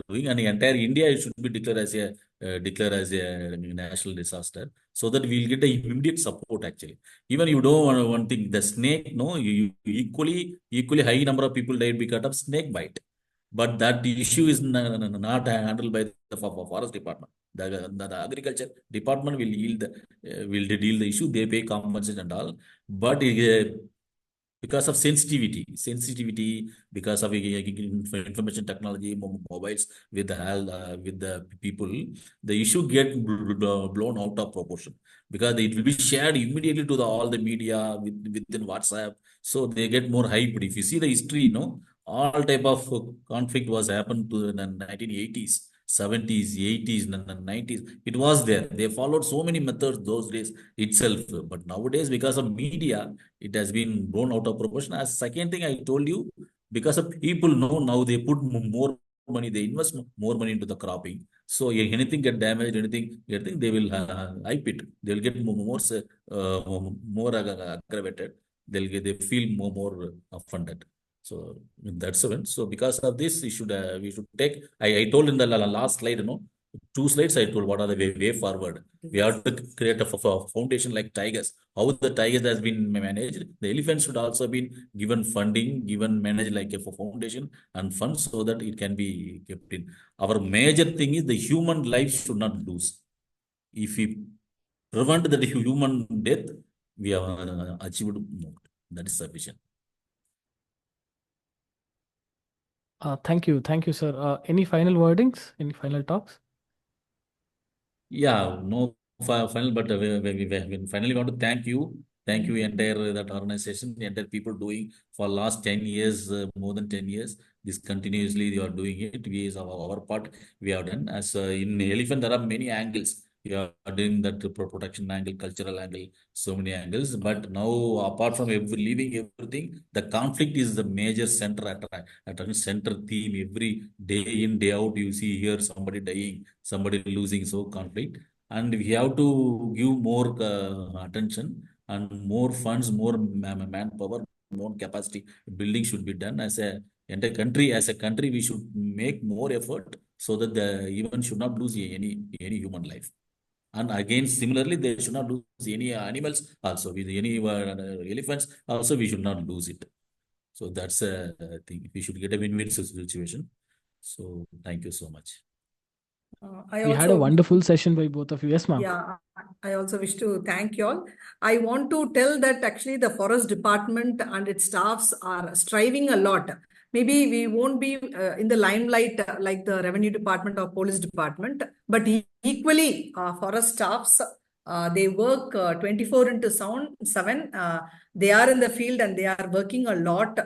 B: doing, and the entire India it should be declared as a national disaster, so that we'll get the immediate support actually. Even you don't want one thing, the snake, no, you equally high number of people died because of snake bite. But that issue is not handled by the forest department. The agriculture department will will deal the issue. They pay compensation and all. But because of sensitivity, because of information technology, mobiles with the people, the issue get blown out of proportion, because it will be shared immediately to all the media within WhatsApp. So they get more hyped. If you see the history, all type of conflict was happened to the 1980s, 70s, 80s, 90s. It was there. They followed so many methods those days itself. But nowadays, because of media, it has been blown out of proportion. As second thing I told you, because of people know now, they put more money, they invest more money into the cropping. So anything get damaged, anything they will hype it. They'll get more aggravated. They feel more funded. So that's the one. So because of this, we should take. I told in the last slide, two slides I told what are the way forward. We have to create a foundation like tigers. How the tigers has been managed, the elephants should also be given funding, given managed like a foundation and funds, so that it can be kept in. Our major thing is the human life should not lose. If we prevent the human death, we have achieved more. That is sufficient.
E: Thank you, sir. Any final wordings? Any final talks?
B: Yeah, no final, but we finally want to thank you entire that organization, the entire people doing for last 10 years, more than 10 years. This continuously they are doing it. We is our part we have done. As in elephant, there are many angles. We are doing that protection angle, cultural angle, so many angles. But now, apart from living everything, the conflict is the major center theme. Every day in, day out, you see here somebody dying, somebody losing, so conflict. And we have to give more attention and more funds, more manpower, more capacity building should be done. As a country, we should make more effort, so that the even should not lose any human life. And again, similarly, they should not lose any animals also. With any elephants also, we should not lose it. So that's a thing. We should get a win-win situation. So thank you so much.
D: I
E: We had a
D: also,
E: wonderful session by both of you. Yes, ma'am.
D: yeah, I also wish to thank you all. I want to tell that actually the forest department and its staffs are striving a lot. Maybe we won't be in the limelight like the revenue department or police department, but equally forest staffs, they work 24 into 7. They are in the field and they are working a lot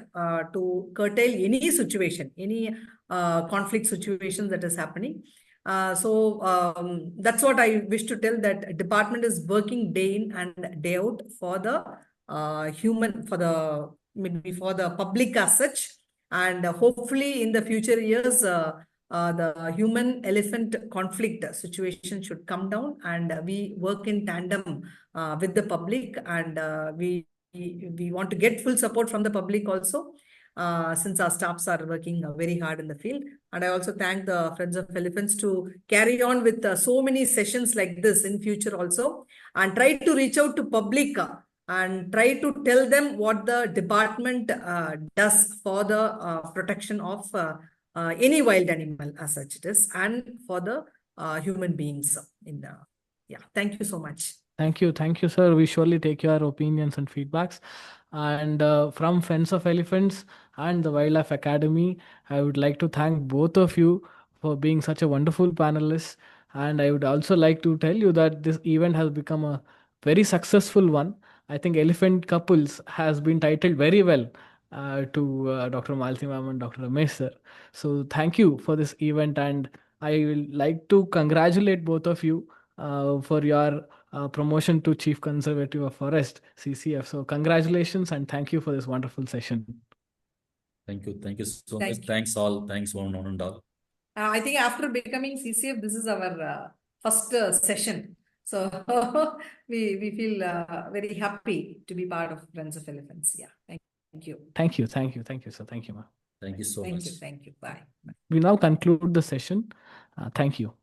D: to curtail any situation, any conflict situation that is happening. That's what I wish to tell, that department is working day in and day out for the maybe for the public as such. And hopefully in the future years, the human elephant conflict situation should come down, and we work in tandem with the public, and we want to get full support from the public also, since our staffs are working very hard in the field. And I also thank the Friends of Elephants to carry on with so many sessions like this in future also, and try to reach out to public and try to tell them what the department does for the protection of any wild animal as such it is, and for the human beings yeah. Thank you so much.
E: Thank you, sir. We surely take your opinions and feedbacks. And from Friends of Elephants and the Wildlife Academy, I would like to thank both of you for being such a wonderful panelist. And I would also like to tell you that this event has become a very successful one. I think Elephant Couples has been titled very well to Dr. Malathi ma'am and Dr. Ramesh sir. So thank you for this event, and I will like to congratulate both of you for your promotion to Chief Conservator of Forest, CCF. So congratulations and thank you for this wonderful session.
B: Thank you. Thank you so
D: Thank
B: much.
D: you.
B: Thanks all. Thanks one and all.
D: I think after becoming CCF, this is our first session. So we feel very happy to be part of Friends of Elephants. Yeah. Thank you.
E: Thank you, sir. Thank you, ma'am.
B: Thank you so much.
D: Thank you. Bye.
E: We now conclude the session. Thank you.